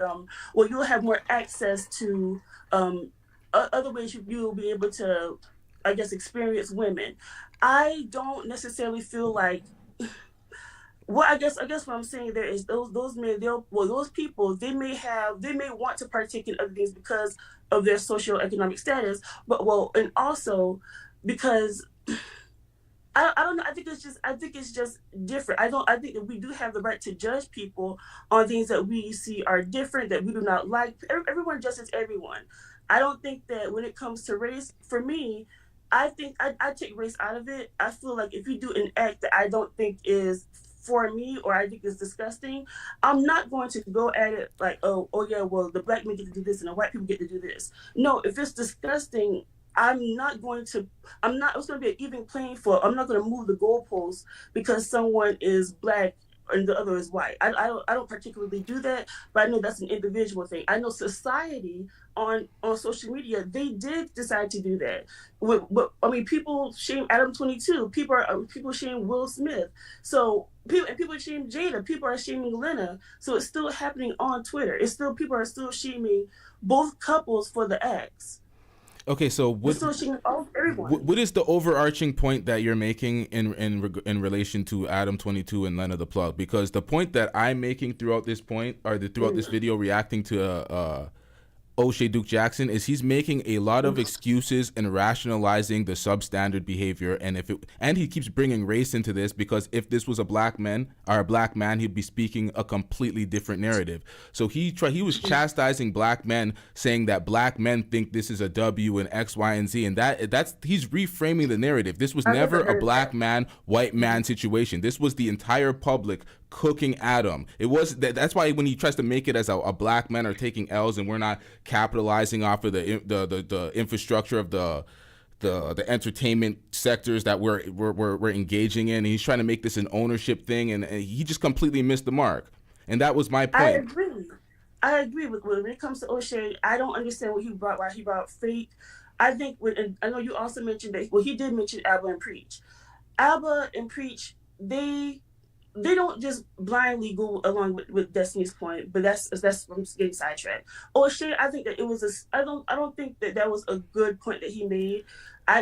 Speaker 7: you'll have more access to other ways you'll be able to, I guess, experience women. I don't necessarily feel like. Well, I guess what I'm saying there is those men, those people, they may want to partake in other things because of their socioeconomic status, and also because I don't know. I think it's just different. I think that we do have the right to judge people on things that we see are different, that we do not like. Everyone judges everyone. I don't think that when it comes to race, for me, I think I take race out of it. I feel like if you do an act that I don't think is for me, or I think is disgusting, I'm not going to go at it like, oh yeah, well, the black men get to do this and the white people get to do this. No, if it's disgusting, it's going to be an even playing field. I'm not going to move the goalposts because someone is black and the other is white. I don't particularly do that, but I know that's an individual thing. I know society on social media, they did decide to do that. People shame Adam 22. People shame Will Smith. So people shame Jada. People are shaming Lena. So it's still happening on Twitter. People are still shaming both couples for the acts.
Speaker 4: Okay, so what is the overarching point that you're making in relation to Adam 22 and Lena the Plug? Because the point that I'm making throughout this video reacting to O'Shea Duke Jackson is he's making a lot of excuses and rationalizing the substandard behavior, and he keeps bringing race into this because if this was a black man, he'd be speaking a completely different narrative. So he was chastising black men, saying that black men think this is a W and X, Y, and Z, and he's reframing the narrative. This was never a black man, white man situation. This was the entire public cooking Adam. It was that's why when he tries to make it as a black men are taking L's and we're not capitalizing off of the infrastructure of the entertainment sectors that we're engaging in, and he's trying to make this an ownership thing, and he just completely missed the mark. And that was my point.
Speaker 7: I agree with when it comes to O'Shea. I don't understand why he brought fake I think, and I know you also mentioned that. Well, he did mention Abba and Preach. Abba and Preach, they don't just blindly go along with Destiny's point, but that's I'm getting sidetracked. O'Shea, I think that it was I don't think that was a good point that he made.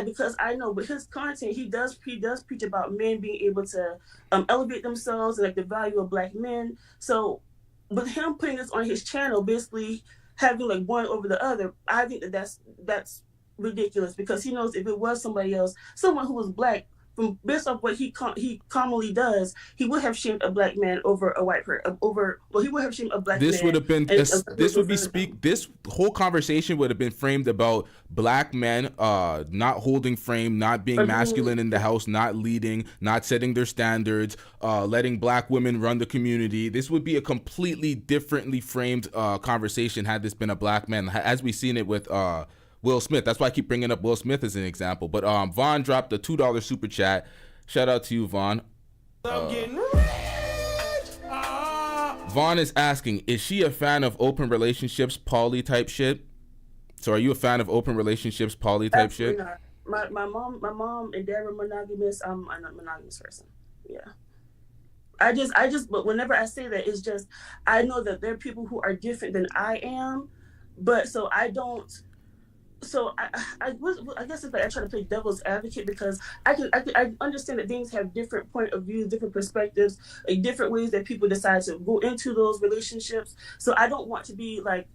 Speaker 7: Because I know with his content, he does preach about men being able to elevate themselves and like the value of Black men. So with him putting this on his channel, basically having like one over the other, I think that's ridiculous, because he knows if it was somebody else, someone who was Black, from based off what he commonly does, he would have shamed a Black man over a white person. He would have shamed a Black man.
Speaker 4: This whole conversation would have been framed about Black men not holding frame, not being masculine in the house, not leading, not setting their standards, letting Black women run the community. This would be a completely differently framed conversation had this been a Black man, as we've seen it with Will Smith. That's why I keep bringing up Will Smith as an example. But Vaughn dropped a $2 super chat. Shout out to you, Vaughn.
Speaker 6: I'm getting rich.
Speaker 4: Vaughn is asking, is she a fan of open relationships, poly type shit? So are you a fan of open relationships, poly type shit?
Speaker 7: Not. My mom and dad were monogamous. I'm not a monogamous person. Yeah. I just, but whenever I say that, it's just, I know that there are people who are different than I am, but so I don't. So I guess it's like I try to play devil's advocate, because I understand that things have different point of views, different perspectives, like different ways that people decide to go into those relationships. So I don't want to be like,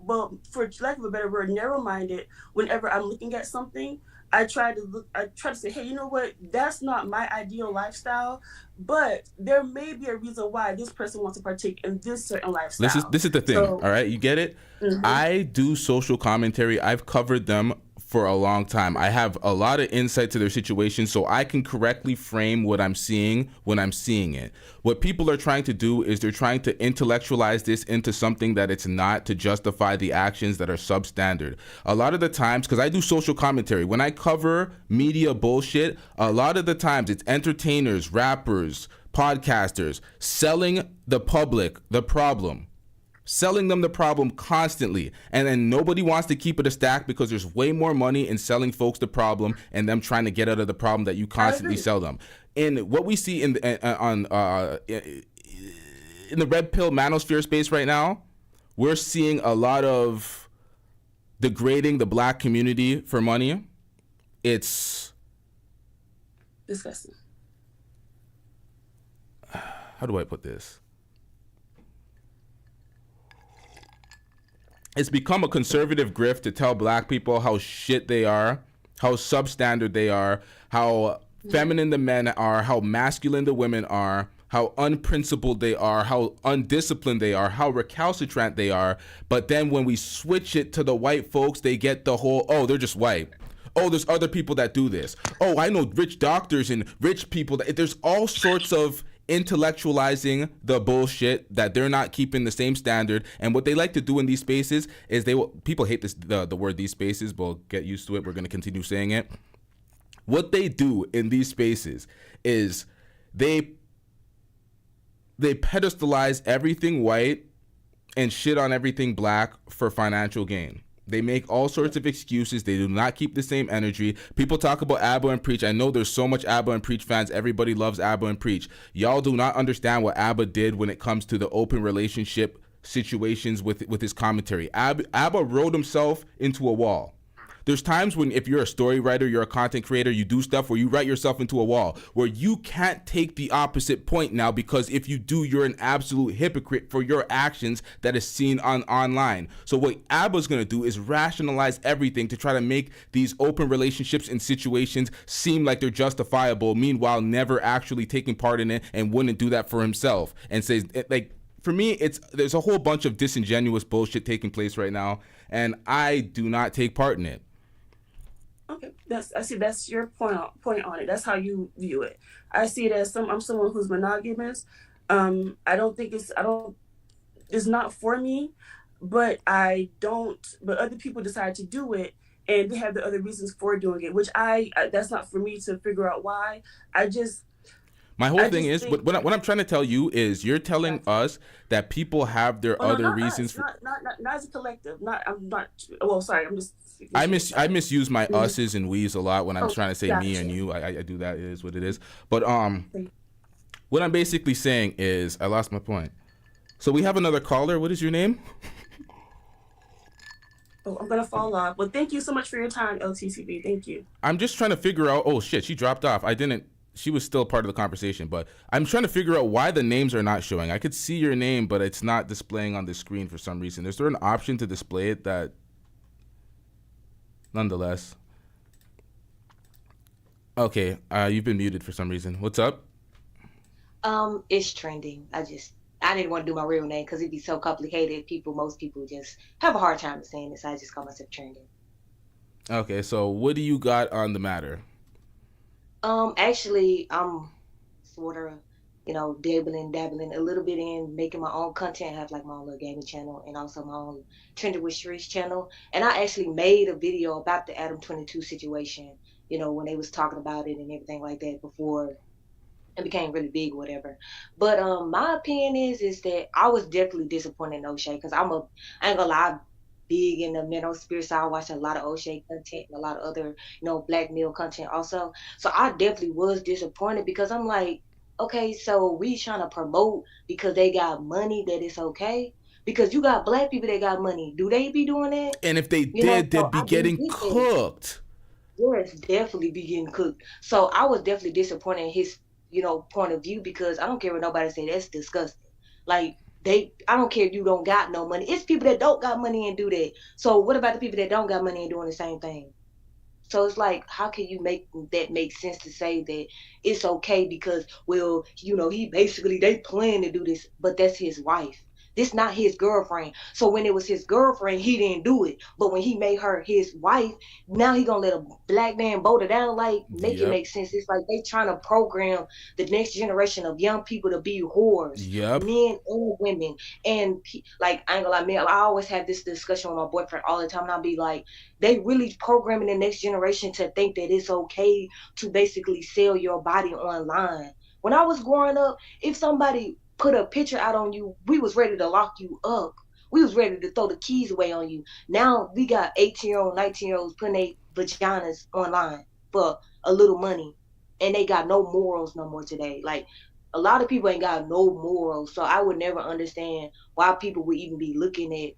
Speaker 7: well, for lack of a better word, narrow-minded. Whenever I'm looking at something, I try to say, hey, you know what? That's not my ideal lifestyle, but there may be a reason why this person wants to partake in this certain lifestyle.
Speaker 4: This is the thing, all right? You get it? Mm-hmm. I do social commentary. I've covered them for a long time. I have a lot of insight to their situation, so I can correctly frame what I'm seeing when I'm seeing it. What people are trying to do is they're trying to intellectualize this into something that it's not, to justify the actions that are substandard. A lot of the times, because I do social commentary, when I cover media bullshit, a lot of the times it's entertainers, rappers, podcasters selling the public the problem. Selling them the problem constantly, and then nobody wants to keep it a stack because there's way more money in selling folks the problem and them trying to get out of the problem that you constantly sell them. And what we see in the red pill manosphere space right now, we're seeing a lot of degrading the Black community for money. It's
Speaker 7: disgusting.
Speaker 4: How do I put this? It's become a conservative grift to tell Black people how shit they are, how substandard they are, how feminine the men are, how masculine the women are, how unprincipled they are, how undisciplined they are, how recalcitrant they are. But then when we switch it to the white folks, they get the whole, oh, they're just white. Oh, there's other people that do this. Oh, I know rich doctors and rich people. There's all sorts of intellectualizing the bullshit that they're not keeping the same standard. And what they like to do in these spaces is people hate this the word these spaces, but we'll get used to it. We're going to continue saying it. What they do in these spaces is they pedestalize everything white and shit on everything Black for financial gain. They make all sorts of excuses. They do not keep the same energy. People talk about Abba and Preach. I know there's so much Abba and Preach fans. Everybody loves Abba and Preach. Y'all do not understand what Abba did when it comes to the open relationship situations with his commentary. Abba wrote himself into a wall. There's times when if you're a story writer, you're a content creator, you do stuff where you write yourself into a wall where you can't take the opposite point now, because if you do, you're an absolute hypocrite for your actions that is seen online. So what Abba's going to do is rationalize everything to try to make these open relationships and situations seem like they're justifiable, meanwhile never actually taking part in it, and wouldn't do that for himself. And says, like, for me, there's a whole bunch of disingenuous bullshit taking place right now, and I do not take part in it.
Speaker 7: Okay, that's your point on it. That's how you view it. I see it as I'm someone who's monogamous. It's not for me, but but other people decide to do it, and they have the other reasons for doing it, which that's not for me to figure out why.
Speaker 4: My whole thing is, what I'm trying to tell you is, you're telling us that people have their other reasons.
Speaker 7: Not as a collective. I'm not. Well, sorry. I'm just
Speaker 4: I misuse my us's and we's a lot when I'm
Speaker 7: Oh,
Speaker 4: trying to say me
Speaker 7: gotcha.
Speaker 4: and you. I do that. It is what it is. But what I'm basically saying is I lost my point. So we have another caller. What is your name?
Speaker 7: Oh, I'm gonna fall off. Well, thank you so much for your time, LTTV. Thank you.
Speaker 4: I'm just trying to figure out. Oh shit, she dropped off. She was still part of the conversation, but I'm trying to figure out why the names are not showing. I could see your name, but it's not displaying on the screen for some reason. Is there an option to display it that? Nonetheless. Okay, you've been muted for some reason. What's up?
Speaker 10: It's trending. I didn't want to do my real name because it'd be so complicated. Most people just have a hard time saying it, so I just call myself trending.
Speaker 4: Okay, so what do you got on the matter?
Speaker 10: Actually, I'm sort of, dabbling a little bit in making my own content. I have like my own little gaming channel and also my own Trending with Richez channel. And I actually made a video about the Adam 22 situation, when they was talking about it and everything like that before it became really big or whatever. But my opinion is that I was definitely disappointed in O'Shea because I ain't gonna lie, I'm big in the mental spirit, so I watch a lot of O'Shea content and a lot of other, black male content also. So I definitely was disappointed because I'm like, okay, so we trying to promote because they got money that it's okay? Because you got black people that got money. Do they be doing that?
Speaker 4: And if they did, they'd be getting cooked.
Speaker 10: Yes, definitely be getting cooked. So I was definitely disappointed in his point of view because I don't care what nobody say. That's disgusting. Like I don't care if you don't got no money. It's people that don't got money and do that. So what about the people that don't got money and doing the same thing? So it's like, how can you make that make sense to say that it's okay because, well, they plan to do this, but that's his wife. This not his girlfriend. So when it was his girlfriend, he didn't do it. But when he made her his wife, now he gonna let a black man bolt her down. Like, make it make sense. It's like they trying to program the next generation of young people to be whores, men and women. And like, I ain't gonna lie, man, I always have this discussion with my boyfriend all the time. And I'll be like, they really programming the next generation to think that it's okay to basically sell your body online. When I was growing up, if somebody put a picture out on you, we was ready to lock you up. We was ready to throw the keys away on you. Now we got 18-year-old, 19-year-olds putting their vaginas online for a little money. And they got no morals no more today. Like, a lot of people ain't got no morals. So I would never understand why people would even be looking at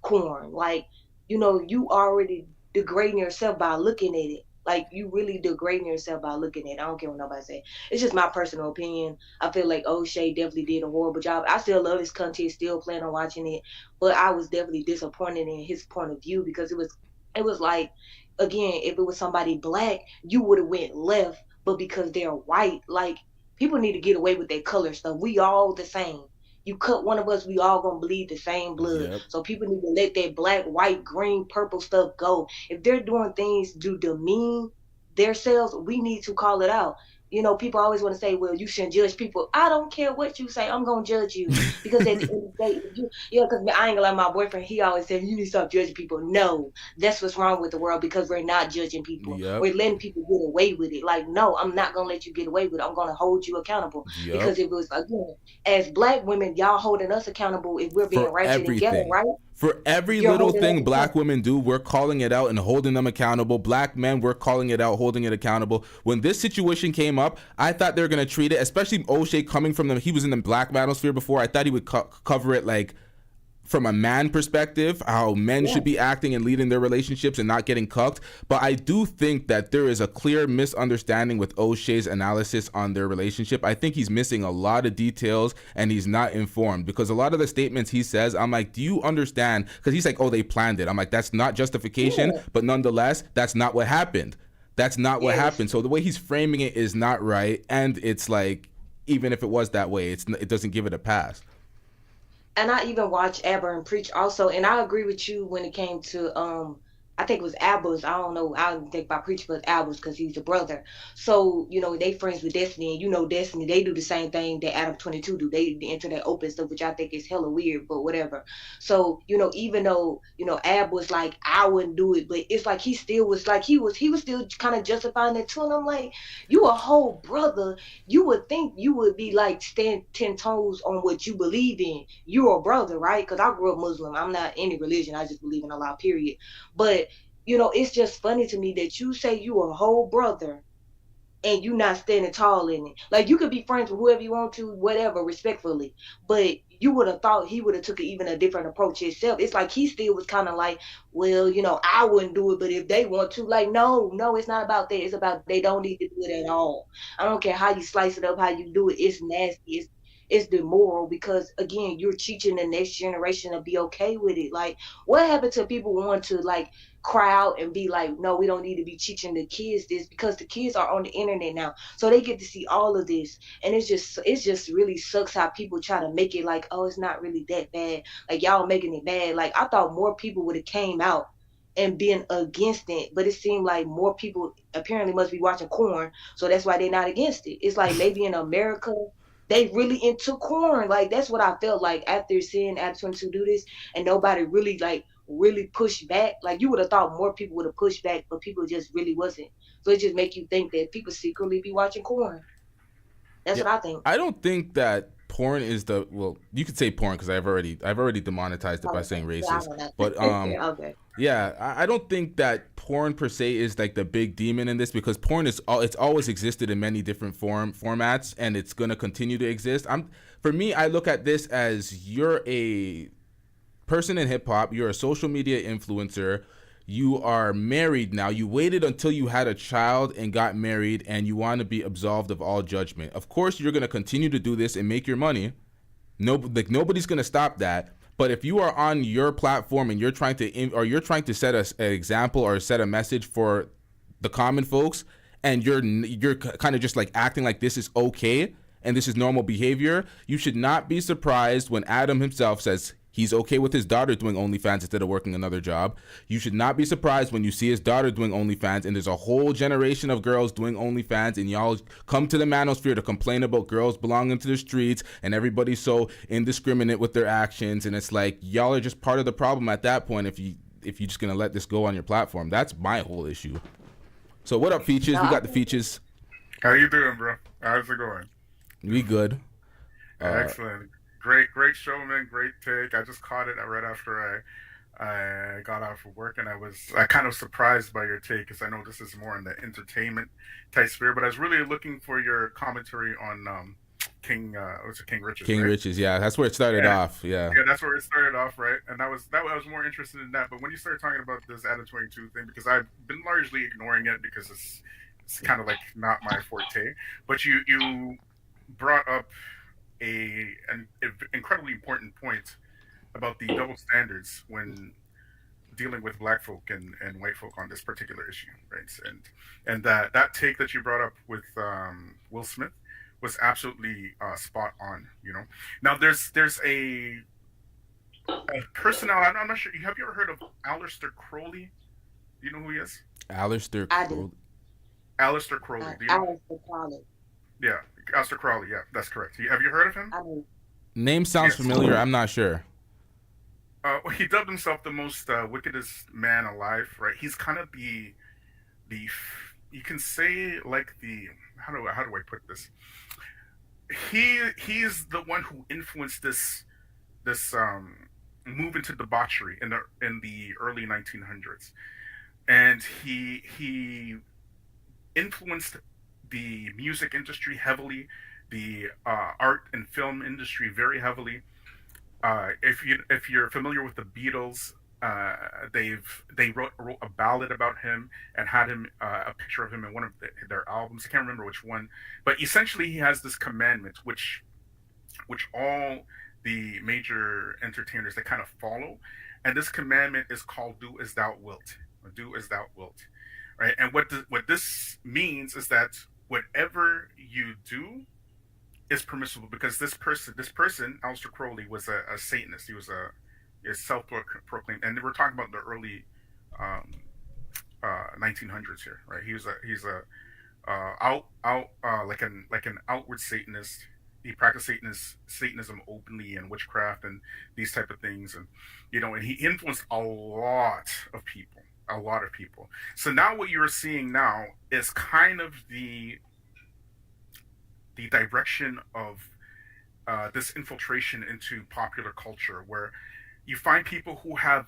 Speaker 10: corn. Like, you already degrading yourself by looking at it. Like, you really degrading yourself by looking at it. I don't care what nobody say. It's just my personal opinion. I feel like O'Shea definitely did a horrible job. I still love his content, still plan on watching it, but I was definitely disappointed in his point of view because it was like, again, if it was somebody black, you would have went left, but because they're white, like, people need to get away with their color stuff. We all the same. You cut one of us, we all gonna bleed the same blood. Yep. So people need to let that black, white, green, purple stuff go. If they're doing things to demean themselves, we need to call it out. People always want to say, well, you shouldn't judge people. I don't care what you say. I'm going to judge you. Because at the end of the day, because I ain't gonna lie, my boyfriend, he always said, you need to stop judging people. No, that's what's wrong with the world because we're not judging people. Yep. We're letting people get away with it. Like, no, I'm not going to let you get away with it. I'm going to hold you accountable. Yep. Because if it was, again, as black women, y'all holding us accountable if we're being righteous together, right?
Speaker 4: For every little thing black women do, we're calling it out and holding them accountable. Black men, we're calling it out, holding it accountable. When this situation came up, I thought they were going to treat it, especially O'Shea coming from them. He was in the black manosphere before. I thought he would cover it like from a man perspective, how men should be acting and leading their relationships and not getting cucked. But I do think that there is a clear misunderstanding with O'Shea's analysis on their relationship. I think he's missing a lot of details and he's not informed because a lot of the statements he says, I'm like, do you understand? Because he's like, oh, they planned it. I'm like, that's not justification, but nonetheless, that's not what happened. That's not what happened. So the way he's framing it is not right. And it's like, even if it was that way, it doesn't give it a pass.
Speaker 10: And I even watched Aber and Preach also, and I agree with you when it came to I think it was Abba's. I don't know. I don't think about Preach, but Abba's because he's a brother. So they friends with Destiny, and Destiny, they do the same thing that Adam 22 do. They enter that open stuff, which I think is hella weird, but whatever. So even though Ab was like, I wouldn't do it, but it's like he still was like he was still kind of justifying it too. And I'm like, you a whole brother. You would think you would be like stand 10 toes on what you believe in. You're a brother, right? Because I grew up Muslim. I'm not any religion. I just believe in Allah, period. But you know, it's just funny to me that you say you a whole brother and you not standing tall in it. Like, you could be friends with whoever you want to, whatever, respectfully, but you would have thought he would have took even a different approach himself. It's like he still was kind of like, well, you know, I wouldn't do it, but if they want to, like, no, it's not about that. It's about they don't need to do it at all. I don't care how you slice it up, how you do it. It's nasty. It's immoral because, again, you're teaching the next generation to be okay with it. Like, what happened to people want to, like, cry out and be like, no, we don't need to be teaching the kids this, because the kids are on the internet now, so they get to see all of this. And it's just really sucks how people try to make it like, oh, it's not really that bad, like y'all making it bad. Like, I thought more people would have came out and been against it, but it seemed like more people apparently must be watching corn, so that's why they're not against it. It's like maybe in America they really into corn. Like, that's what I felt like after seeing Adam 22 do this, and nobody really pushed back. Like, you would have thought more people would have pushed back, but people just really wasn't. So it just make you think that people secretly be watching corn. That's what I think.
Speaker 4: I don't think that porn is the, well, you could say porn because I've already demonetized it by saying racist. But
Speaker 10: okay.
Speaker 4: yeah, I don't think that porn per se is like the big demon in this, because porn it's always existed in many different formats, and it's gonna continue to exist. For me, I look at this as, you're a person in hip hop, you're a social media influencer, you are married now, you waited until you had a child and got married, and you want to be absolved of all judgment. Of course, you're gonna continue to do this and make your money. Nobody's gonna stop that. But if you are on your platform and you're trying to set an example or set a message for the common folks, and you're kind of just like acting like this is okay and this is normal behavior, you should not be surprised when Adam himself says he's okay with his daughter doing OnlyFans instead of working another job. You should not be surprised when you see his daughter doing OnlyFans, and there's a whole generation of girls doing OnlyFans, and y'all come to the manosphere to complain about girls belonging to the streets and everybody's so indiscriminate with their actions. And it's like, y'all are just part of the problem at that point if you're just gonna let this go on your platform. That's my whole issue. So what up, Features? We got the Features.
Speaker 11: How you doing, bro? How's it going?
Speaker 4: We good.
Speaker 11: Excellent. Great show, man. Great take. I just caught it right after I got off of work, and I kind of surprised by your take, because I know this is more in the entertainment type sphere, but I was really looking for your commentary on King Richez.
Speaker 4: King
Speaker 11: right?
Speaker 4: Richez, yeah, that's where it started off. Yeah,
Speaker 11: that's where it started off, right? And I was more interested in that. But when you started talking about this Adam 22 thing, because I've been largely ignoring it because it's kind of like not my forte, but you brought up an incredibly important point about the double standards when dealing with black folk and white folk on this particular issue, right? And that take that you brought up with Will Smith was absolutely spot on. You know, now there's a personality. I'm not sure. Have you ever heard of Aleister Crowley? Do you know who he is?
Speaker 4: Aleister Crowley.
Speaker 11: Aleister Crowley. Do you know?
Speaker 10: Aleister Crowley.
Speaker 11: Yeah, Aleister Crowley. Yeah, that's correct. Have you heard of him?
Speaker 4: Name sounds familiar. I'm not sure.
Speaker 11: Well, he dubbed himself the most wickedest man alive, right? He's kind of the you can say like the how do I put this? He's the one who influenced this move into debauchery in the early 1900s, and he influenced the music industry heavily, the art and film industry very heavily. If you're familiar with the Beatles, they wrote a ballad about him and had him a picture of him in one of their albums. I can't remember which one, but essentially he has this commandment which all the major entertainers, they kind of follow, and this commandment is called "Do as thou wilt." Do as thou wilt, right? And what this means is that whatever you do is permissible, because this person, Aleister Crowley, was a Satanist. He was a self-proclaimed, and we're talking about the early 1900s here, right? He's like an outward Satanist. He practiced Satanism openly, and witchcraft and these type of things, and and he influenced a lot of people. So now what you're seeing now is kind of the direction of this infiltration into popular culture, where you find people who have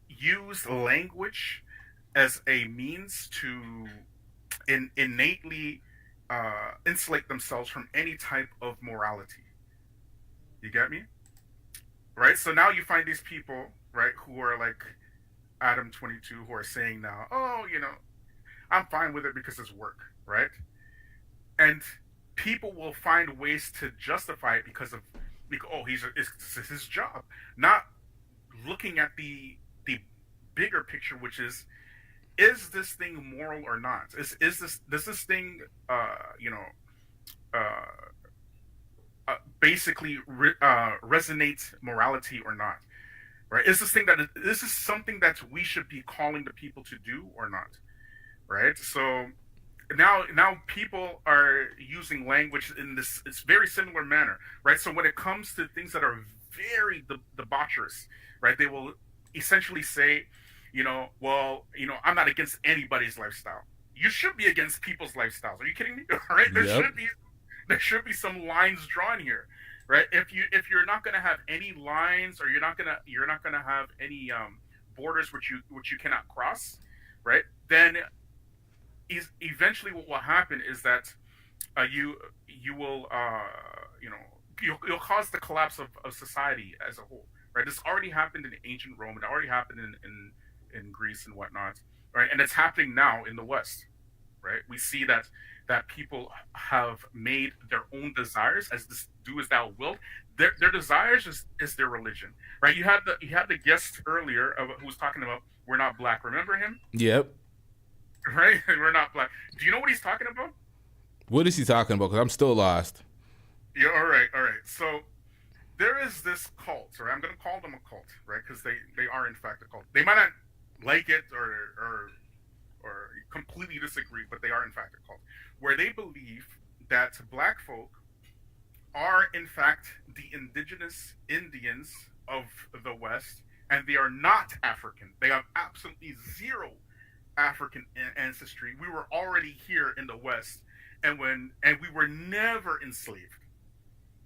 Speaker 11: used language as a means to innately insulate themselves from any type of morality. You get me? Right? So now you find these people, right, who are like Adam 22, who are saying now, oh, I'm fine with it because it's work, right? And people will find ways to justify it because it's his job, not looking at the bigger picture, which is this thing moral or not? Does this thing basically resonate morality or not? Right? Is this is something that we should be calling the people to do or not? Right? So now people are using language in this very similar manner, right? So when it comes to things that are very debaucherous, right, they will essentially say, I'm not against anybody's lifestyle. You should be against people's lifestyles. Are you kidding me? Right? There should be some lines drawn here, right? If you're not going to have any lines, or you're not going to have any borders which you cannot cross, right? Then eventually what will happen is that you'll cause the collapse of society as a whole, right? This already happened in ancient Rome. It already happened in Greece and whatnot, right? And it's happening now in the West, right? We see that people have made their own desires as this do as thou wilt. Their desires is their religion, right? You had the guest earlier who was talking about we're not black. Remember him?
Speaker 4: Yep.
Speaker 11: Right? We're not black. Do you know what he's talking about?
Speaker 4: What is he talking about? Because I'm still lost.
Speaker 11: Yeah. All right. So there is this cult, right? I'm going to call them a cult, right? Because they are in fact a cult. They might not like it or completely disagree, but they are in fact a cult, where they believe that black folk are in fact the indigenous Indians of the West, and they are not African. They have absolutely zero African ancestry. We were already here in the West, and we were never enslaved,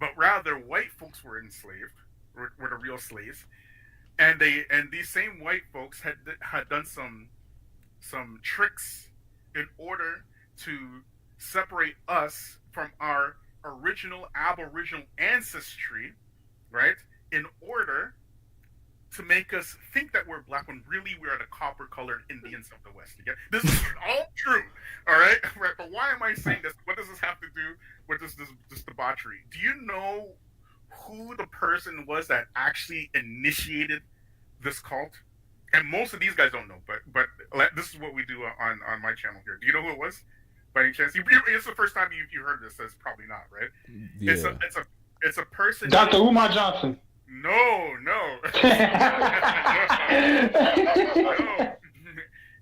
Speaker 11: but rather white folks were enslaved, were the real slaves, and these same white folks had done some tricks in order to separate us from our original Aboriginal ancestry, right? In order to make us think that we're black when really we are the copper-colored Indians of the West. You get? This is all true, all right? Right? But why am I saying this? What does this have to do with this debauchery? Do you know who the person was that actually initiated this cult? And most of these guys don't know, but this is what we do on my channel here. Do you know who it was? By any chance? It's the first time you heard this, so it's probably not, right?
Speaker 4: Yeah.
Speaker 11: It's a person.
Speaker 12: Dr. Umar Johnson.
Speaker 11: No. No.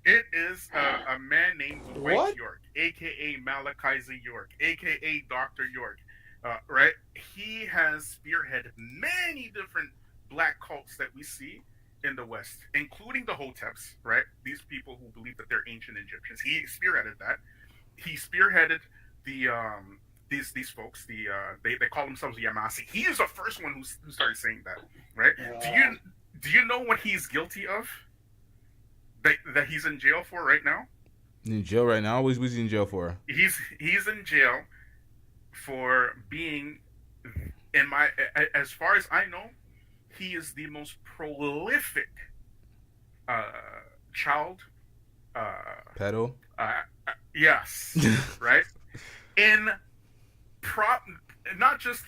Speaker 11: It is a man named Dwight York, aka Malachi York, aka Dr. York, right? He has spearheaded many different black cults that we see in the West, including the Hoteps, right? These people who believe that they're ancient Egyptians. He spearheaded that. He spearheaded the these folks. They call themselves the Yamasi. He is the first one who started saying that, right? Do you know what he's guilty of? That he's in jail for right now?
Speaker 4: In jail right now? What was he in jail for?
Speaker 11: He's in jail for being, as far as I know, he is the most prolific child
Speaker 4: pedo.
Speaker 11: Yes, right. Not just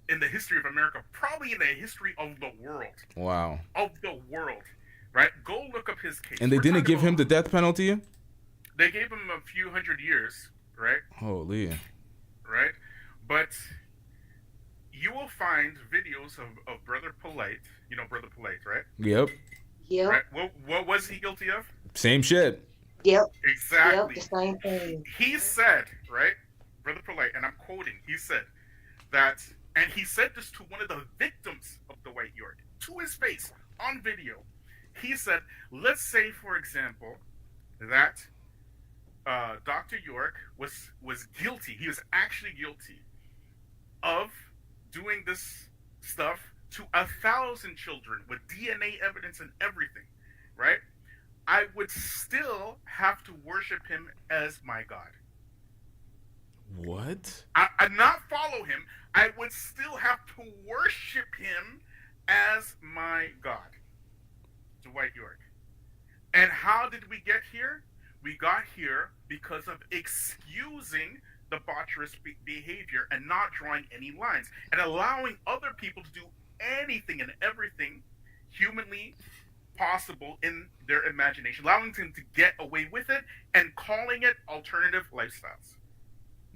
Speaker 11: in the history of America, probably in the history of the world.
Speaker 4: Wow.
Speaker 11: Of the world, right? Go look up his case.
Speaker 4: And they didn't give him the death penalty?
Speaker 11: They gave him a few hundred years, right?
Speaker 4: Holy.
Speaker 11: Right? But you will find videos of Brother Polite. You know Brother Polite, right?
Speaker 4: Yep.
Speaker 10: Yep.
Speaker 11: Right? What was he guilty of?
Speaker 4: Same shit.
Speaker 10: Yep.
Speaker 11: Exactly.
Speaker 10: Yep, the same thing.
Speaker 11: He said, right, Brother Polite, and I'm quoting, he said that, and he said this to one of the victims of the White York, to his face, on video. He said, let's say, for example, that Dr. York was guilty. He was actually guilty of doing this stuff to 1,000 children with DNA evidence and everything, right? I would still have to worship him as my God.
Speaker 4: What?
Speaker 11: I'd not follow him. I would still have to worship him as my God. Dwight York. And how did we get here? We got here because of excusing the botcherous behavior and not drawing any lines and allowing other people to do anything and everything humanly possible in their imagination, allowing them to get away with it and calling it alternative lifestyles.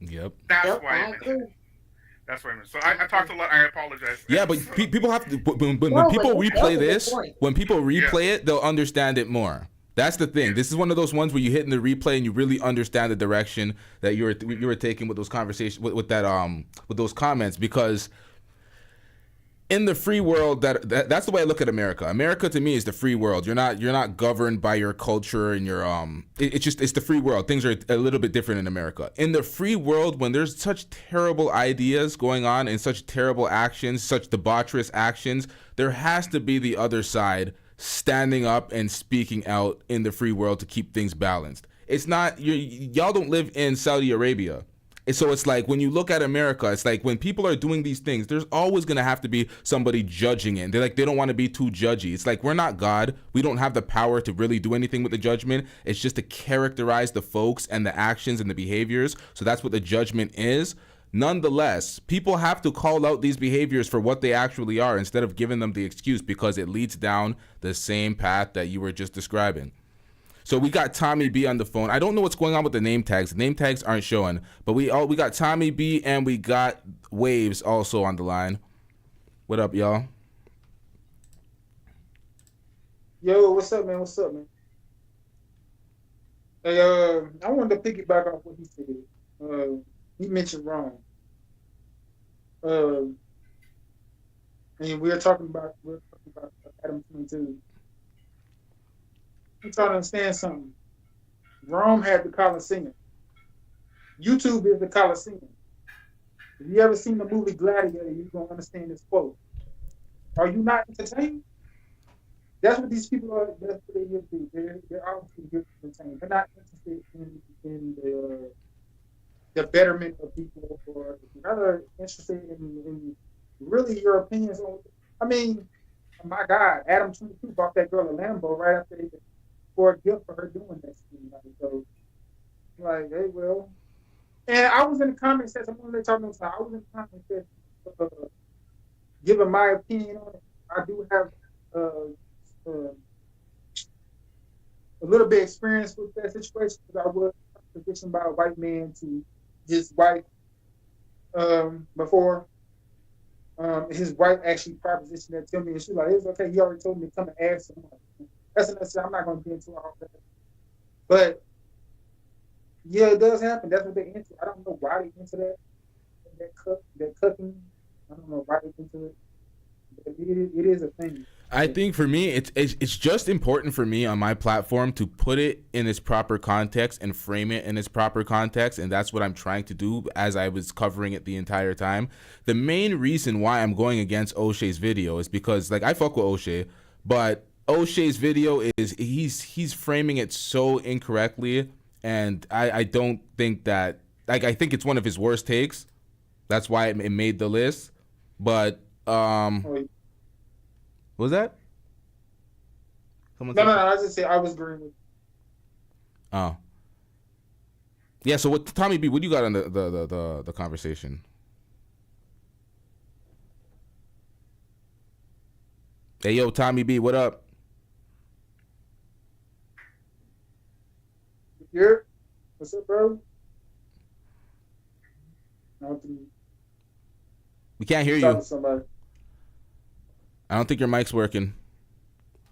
Speaker 4: Yep.
Speaker 11: That's why I mentioned it. That's what I meant. So I talked a lot. I apologize.
Speaker 4: Yeah, but people have to. When people replay this, when people replay it, they'll understand it more. That's the thing. This is one of those ones where you hit in the replay and you really understand the direction that you were taking with those conversations with those comments, because in the free world, that's the way I look at America. America to me is the free world. You're not governed by your culture and your it's the free world. Things are a little bit different in America. In the free world, when there's such terrible ideas going on and such terrible actions, such debaucherous actions, there has to be the other side standing up and speaking out in the free world to keep things balanced. It's not y'all don't live in Saudi Arabia. So it's like when you look at America, it's like when people are doing these things, there's always going to have to be somebody judging it. They don't want to be too judgy. It's like we're not God. We don't have the power to really do anything with the judgment. It's just to characterize the folks and the actions and the behaviors. So that's what the judgment is. Nonetheless, people have to call out these behaviors for what they actually are instead of giving them the excuse, because it leads down the same path that you were just describing. So we got Tommy B on the phone. I don't know what's going on with the name tags. The name tags aren't showing, but we got Tommy B and we got Waves also on the line. What up, y'all?
Speaker 12: Yo, what's up, man? What's up, man? Hey, I wanted to piggyback off what he said. He mentioned Rome. And we're talking about Adam 22. I'm trying to understand something. Rome had the Colosseum. YouTube is the Colosseum. If you ever seen the movie Gladiator, you're going to understand this quote. Are you not entertained? That's what these people are. That's what they're here to do. They're obviously here to entertain. They're not interested in the betterment of people, or rather interested in really your opinions on. I mean, my God, Adam 22 bought that girl a Lambo right after they for a gift for her doing that. So, like, hey, well, and I was in the comment section when they talking about. I was in the comment section giving my opinion on it. I do have a little bit of experience with that situation, because I was positioned by a white man to his wife before. His wife actually propositioned that to me, and she's like, "It's okay. He already told me to come and ask him." That's enough. I'm not going to get into all that. But yeah, it does happen. That's what they into. I don't know why they into that cooking. I don't know why they into it. But it is a thing.
Speaker 4: I think for me, it's just important for me on my platform to put it in its proper context and frame it in its proper context, and that's what I'm trying to do as I was covering it the entire time. The main reason why I'm going against O'Shea's video is because, like, I fuck with O'Shea, but O'Shea's video is he's framing it so incorrectly, and I don't think that, like, I think it's one of his worst takes. That's why it made the list. But what was that?
Speaker 12: No, I just say I was agreeing with you.
Speaker 4: Oh. Yeah, so what, Tommy B, what do you got on the conversation? Hey, yo, Tommy B, what up?
Speaker 12: Yeah. What's up, bro?
Speaker 4: We can't hear you. I don't think your mic's working.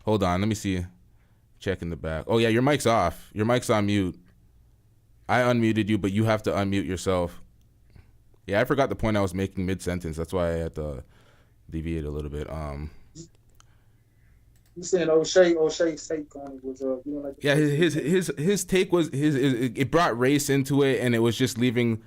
Speaker 4: Hold on, let me see. Check in the back. Oh, yeah, your mic's off. Your mic's on mute. I unmuted you, but you have to unmute yourself. Yeah, I forgot the point I was making mid-sentence. That's why I had to deviate a little bit.
Speaker 12: You saying O'Shea's take on it was like,
Speaker 4: yeah, his take was it brought race into it, and it was just leaving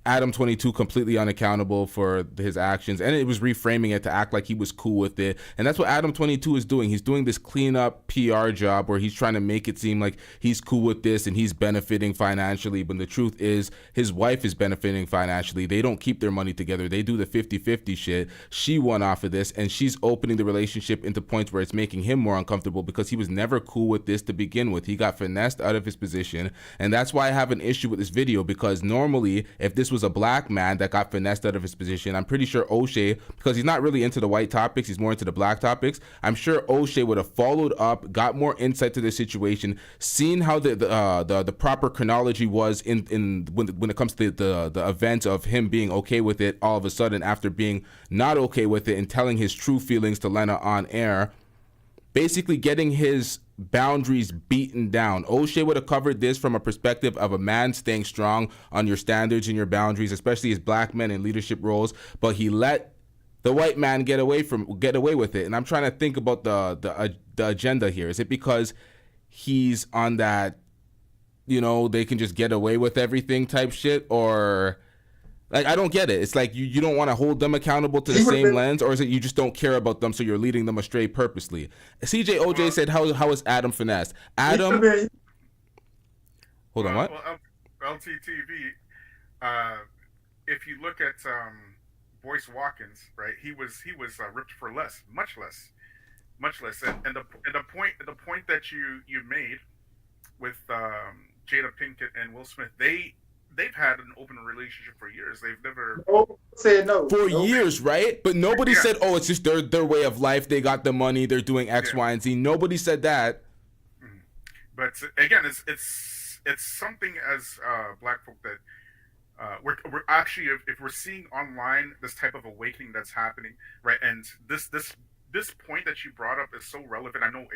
Speaker 4: Adam 22 completely unaccountable for his actions, and it was reframing it to act like he was cool with it. And that's what Adam 22 is doing. He's doing this cleanup PR job where he's trying to make it seem like he's cool with this and he's benefiting financially, but the truth is his wife is benefiting financially. They don't keep their money together. They do the 50-50 shit. She won off of this, and she's opening the relationship into points where it's making him more uncomfortable because he was never cool with this to begin with. He got finessed out of his position, and that's why I have an issue with this video, because normally if this was a black man that got finessed out of his position, I'm pretty sure O'Shea, because he's not really into the white topics, he's more into the black topics, I'm sure O'Shea would have followed up, got more insight to the situation, seen how the proper chronology was in when it comes to the event of him being okay with it all of a sudden after being not okay with it, and telling his true feelings to Lena on air, basically getting his boundaries beaten down. O'Shea would have covered this from a perspective of a man staying strong on your standards and your boundaries, especially as black men in leadership roles, but he let the white man get away with it. And I'm trying to think about the agenda here. Is it because he's on that, you know, they can just get away with everything type shit, or like, I don't get it. It's like you don't want to hold them accountable to the same lens, or is it you just don't care about them, so you're leading them astray purposely? CJ OJ said, how is Adam finessed? Adam, hold on, what?
Speaker 11: Well, LTTV, if you look at Boyce Watkins, right? He was ripped for less, much less. And the point that you made with Jada Pinkett and Will Smith, they've had an open relationship for years. They've never
Speaker 12: said no
Speaker 4: for years, right? But nobody said, "Oh, it's just their way of life. They got the money. They're doing X, Y, and Z." Nobody said that.
Speaker 11: Mm-hmm. But again, it's something as black folk that we're actually, if we're seeing online this type of awakening that's happening, right? And this point that you brought up is so relevant. I know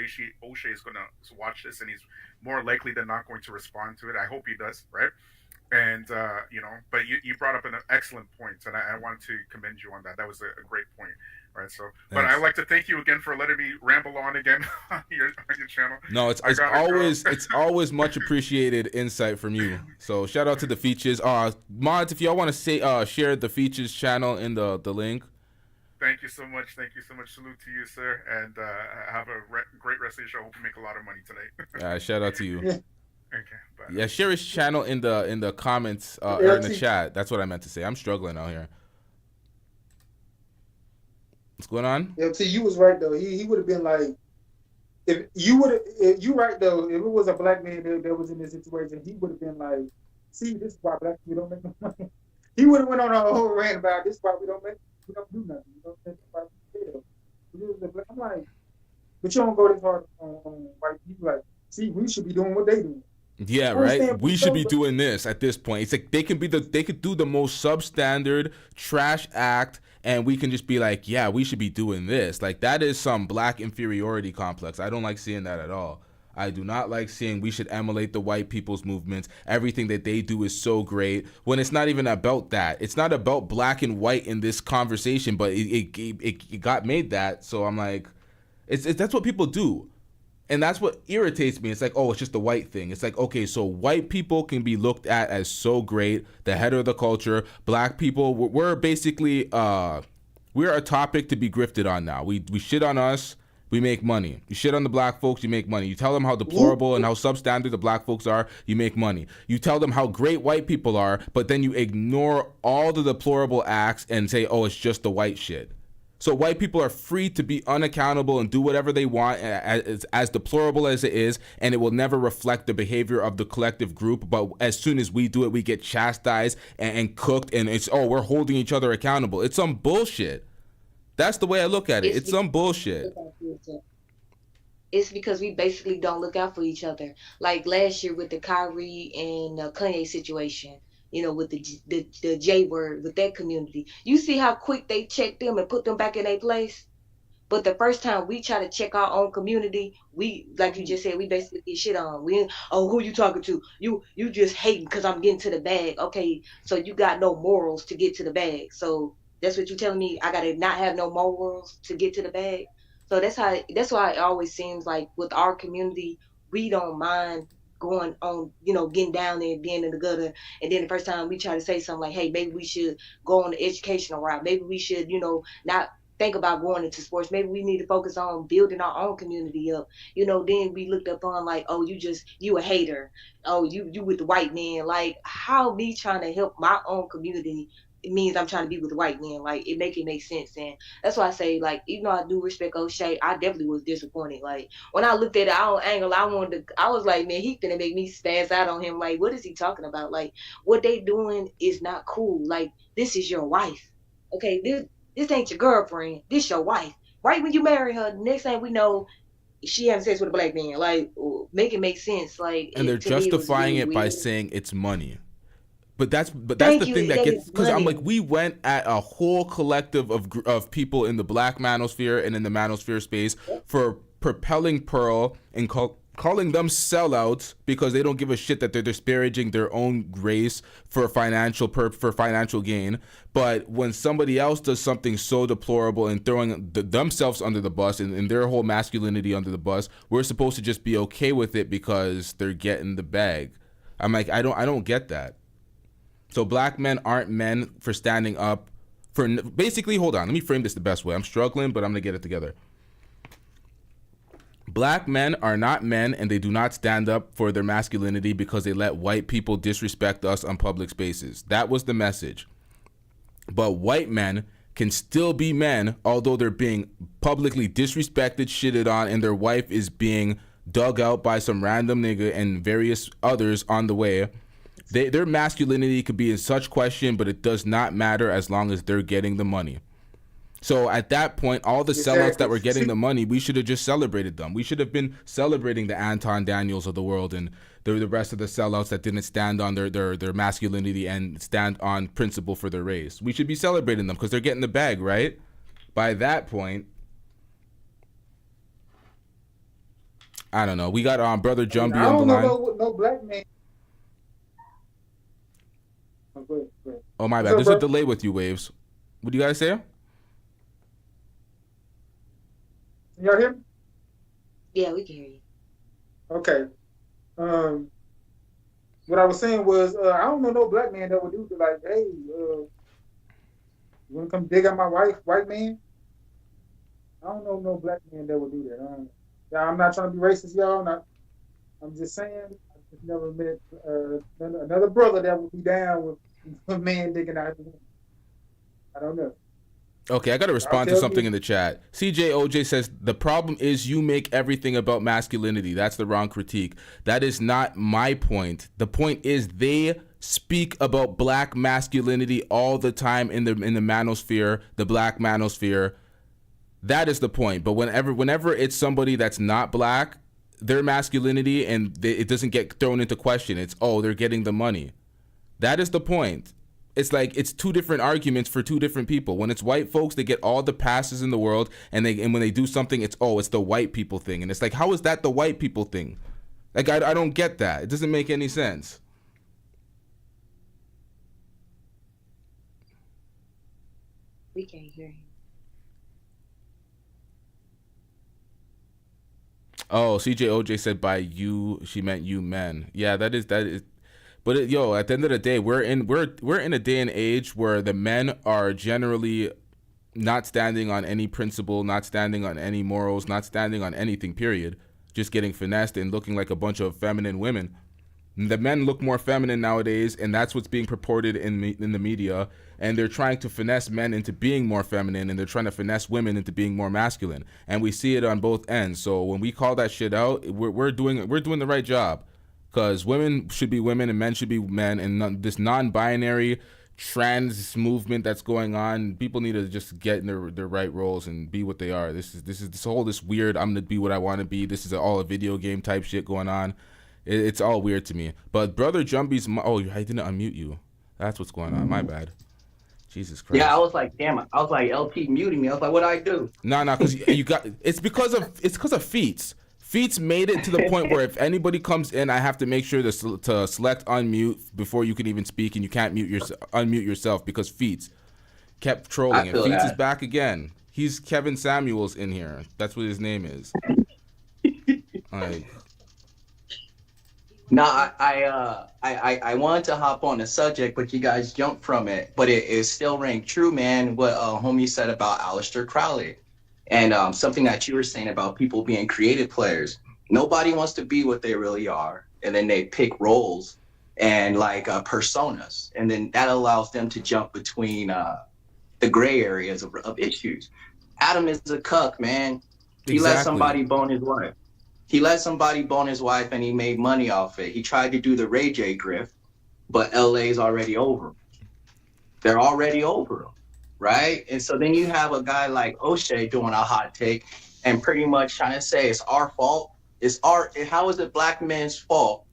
Speaker 11: O'Shea is going to watch this, and he's more likely than not going to respond to it. I hope he does, right? And, but you brought up an excellent point, and I want to commend you on that. That was a great point, right? So, but I'd like to thank you again for letting me ramble on again on your channel.
Speaker 4: No, it's always much appreciated insight from you. So shout out to the features. Mods, if y'all want to share the features channel in the link.
Speaker 11: Thank you so much. Salute to you, sir, and have a great rest of your show. Hope you make a lot of money tonight.
Speaker 4: Shout out to you.
Speaker 11: Okay, bye.
Speaker 4: Yeah, share his channel in the comments or in the chat. That's what I meant to say. I'm struggling out here. What's going on?
Speaker 12: Yeah, see, you was right though. He would have been like, if you right though. If it was a black man that was in this situation, he would have been like, see, this is why black people don't make no money. He would have went on a whole rant about this is why we don't do nothing. We don't make fail. I'm like, but you don't go this hard on white people. Like, see, we should be doing what they do.
Speaker 4: Yeah, right. We should be doing this at this point. It's like they could do the most substandard trash act, and we can just be like, yeah, we should be doing this. Like, that is some black inferiority complex. I don't like seeing that at all. I do not like seeing we should emulate the white people's movements. Everything that they do is so great, when it's not even about that. It's not about black and white in this conversation, but it got made that. So I'm like, that's what people do. And that's what irritates me. It's like, oh, it's just the white thing. It's like, okay, so white people can be looked at as so great, the head of the culture. Black people, we're basically, we're a topic to be grifted on now. We shit on us, we make money. You shit on the black folks, you make money. You tell them how deplorable and how substandard the black folks are, you make money. You tell them how great white people are, but then you ignore all the deplorable acts and say, oh, it's just the white shit. So white people are free to be unaccountable and do whatever they want, as deplorable as it is, and it will never reflect the behavior of the collective group. But as soon as we do it, we get chastised and cooked, and it's, oh, we're holding each other accountable. It's some bullshit. That's the way I look at it. It's some bullshit.
Speaker 10: It's because we basically don't look out for each other. Like last year with the Kyrie and Kanye situation. You know, with the J word, with that community. You see how quick they checked them and put them back in their place? But the first time we try to check our own community, we, like you just said, we basically get shit on. Who you talking to? You just hating because I'm getting to the bag. Okay, so you got no morals to get to the bag. So that's what you telling me? I got to not have no morals to get to the bag? So that's why it always seems like with our community, we don't mind going on, getting down there and being in the gutter. And then the first time we try to say something like, hey, maybe we should go on the educational route. Maybe we should, not think about going into sports. Maybe we need to focus on building our own community up. Then we looked up on like, oh, you a hater. Oh, you with the white man. Like, how me trying to help my own community, it means I'm trying to be with the white man. Like, it make sense. And that's why I say, like, even though I do respect O'Shea, I definitely was disappointed. Like, when I looked at it, I was like, man, he finna make me spaz out on him. Like, what is he talking about? Like, what they doing is not cool. Like, this is your wife. Okay, this ain't your girlfriend. This your wife. Right when you marry her, next thing we know, she having sex with a black man. Like, make it make sense. Like,
Speaker 4: and they're justifying it by saying it's money. But that's the thing that gets, because I'm like, we went at a whole collective of people in the black manosphere and in the manosphere space for propelling Pearl and calling them sellouts because they don't give a shit that they're disparaging their own race for financial gain. But when somebody else does something so deplorable and throwing themselves under the bus and their whole masculinity under the bus, we're supposed to just be okay with it because they're getting the bag. I'm like, I don't get that. So black men aren't men for standing up for, basically, hold on, let me frame this the best way. I'm struggling, but I'm gonna get it together. Black men are not men, and they do not stand up for their masculinity because they let white people disrespect us on public spaces. That was the message. But white men can still be men, although they're being publicly disrespected, shitted on, and their wife is being dug out by some random nigga and various others on the way. Their masculinity could be in such question, but it does not matter as long as they're getting the money. So at that point, all the sellouts that were getting the money, we should have just celebrated them. We should have been celebrating the Anton Daniels of the world and the rest of the sellouts that didn't stand on their masculinity and stand on principle for their race. We should be celebrating them because they're getting the bag, right? By that point, I don't know. We got Brother Jumbie on the line.
Speaker 12: I don't know no black man. Go ahead.
Speaker 4: Oh, my bad. There's a delay with you, Waves. What do you guys say?
Speaker 12: Can y'all hear me?
Speaker 10: Yeah, we can hear you.
Speaker 12: Okay. What I was saying was, I don't know no black man that would do like, hey, you want to come dig out my wife, white man? I don't know no black man that would do that. I'm not trying to be racist, y'all. I'm just saying, I just never met another brother that would be down with a man digging out the woman. I don't know.
Speaker 4: Okay, I got to respond to something in the chat. CJOJ says, the problem is you make everything about masculinity. That's the wrong critique. That is not my point. The point is they speak about black masculinity all the time in the manosphere, the black manosphere. That is the point. But whenever it's somebody that's not black, their masculinity and it doesn't get thrown into question. It's, oh, they're getting the money. That is the point. It's like it's two different arguments for two different people. When it's white folks, they get all the passes in the world, and when they do something, it's the white people thing. And it's like, how is that the white people thing? Like, I don't get that. It doesn't make any sense.
Speaker 10: We can't hear him.
Speaker 4: Oh, CJOJ said by you, she meant you men. Yeah, that is. But at the end of the day, we're in a day and age where the men are generally not standing on any principle, not standing on any morals, not standing on anything, period. Just getting finessed and looking like a bunch of feminine women. The men look more feminine nowadays, and that's what's being purported in the media. And they're trying to finesse men into being more feminine, and they're trying to finesse women into being more masculine. And we see it on both ends. So when we call that shit out, we're doing the right job. Because women should be women and men should be men, and this non-binary trans movement that's going on, people need to just get in their right roles and be what they are. This weird, I'm gonna be what I want to be. This is all a video game type shit going on. It's all weird to me. But Brother Jumbie's, I didn't unmute you. That's what's going on. My bad. Jesus Christ.
Speaker 9: Yeah, I was like, damn it. I was like, LT muting me. I was like, what'd I do?
Speaker 4: No, because it's because of feats. Feats made it to the point where if anybody comes in, I have to make sure to select unmute before you can even speak, and you can't unmute yourself because Feats kept trolling. And Feats is back again. He's Kevin Samuels in here. That's what his name is. Like,
Speaker 9: No, I wanted to hop on the subject, but you guys jumped from it. But it still rang true, man, what homie said about Aleister Crowley. And something that you were saying about people being creative players. Nobody wants to be what they really are. And then they pick roles and like personas. And then that allows them to jump between the gray areas of issues. Adam is a cuck, man. He let somebody bone his wife. He let somebody bone his wife and he made money off it. He tried to do the Ray J grift, but LA's already over. They're already over him, right? And so then you have a guy like O'Shea doing a hot take and pretty much trying to say it's our fault. How is it black men's fault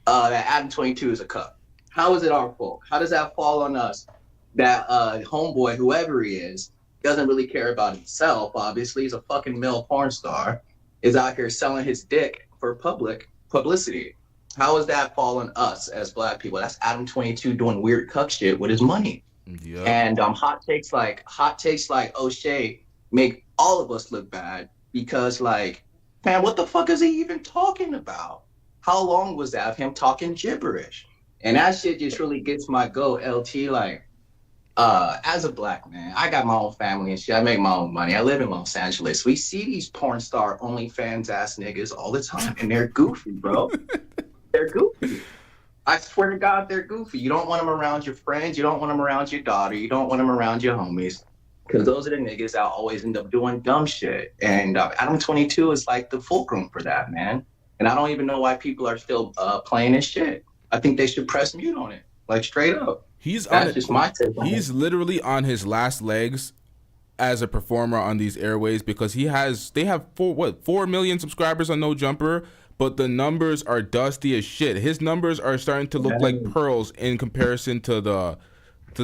Speaker 9: that Adam 22 is a cuck? How is it our fault? How does that fall on us? That homeboy, whoever he is, doesn't really care about himself. Obviously, he's a fucking male porn star. Is out here selling his dick for publicity. How is that falling us as black people? That's Adam 22 doing weird cuck shit with his money. Yep. And hot takes like O'Shea make all of us look bad because like, man, what the fuck is he even talking about? How long was that of him talking gibberish? And that shit just really gets my goat, LT. Like, as a black man, I got my own family and shit. I make my own money. I live in Los Angeles. We see these porn star OnlyFans ass niggas all the time, and they're goofy, bro. They're goofy. I swear to God, they're goofy. You don't want them around your friends. You don't want them around your daughter. You don't want them around your homies, because those are the niggas that always end up doing dumb shit. And Adam 22 is like the fulcrum for that, man. And I don't even know why people are still playing this shit. I think they should press mute on it, like straight up.
Speaker 4: He's literally on his last legs as a performer on these airways because they have 4 million subscribers on No Jumper, but the numbers are dusty as shit. His numbers are starting to look like pearls in comparison to the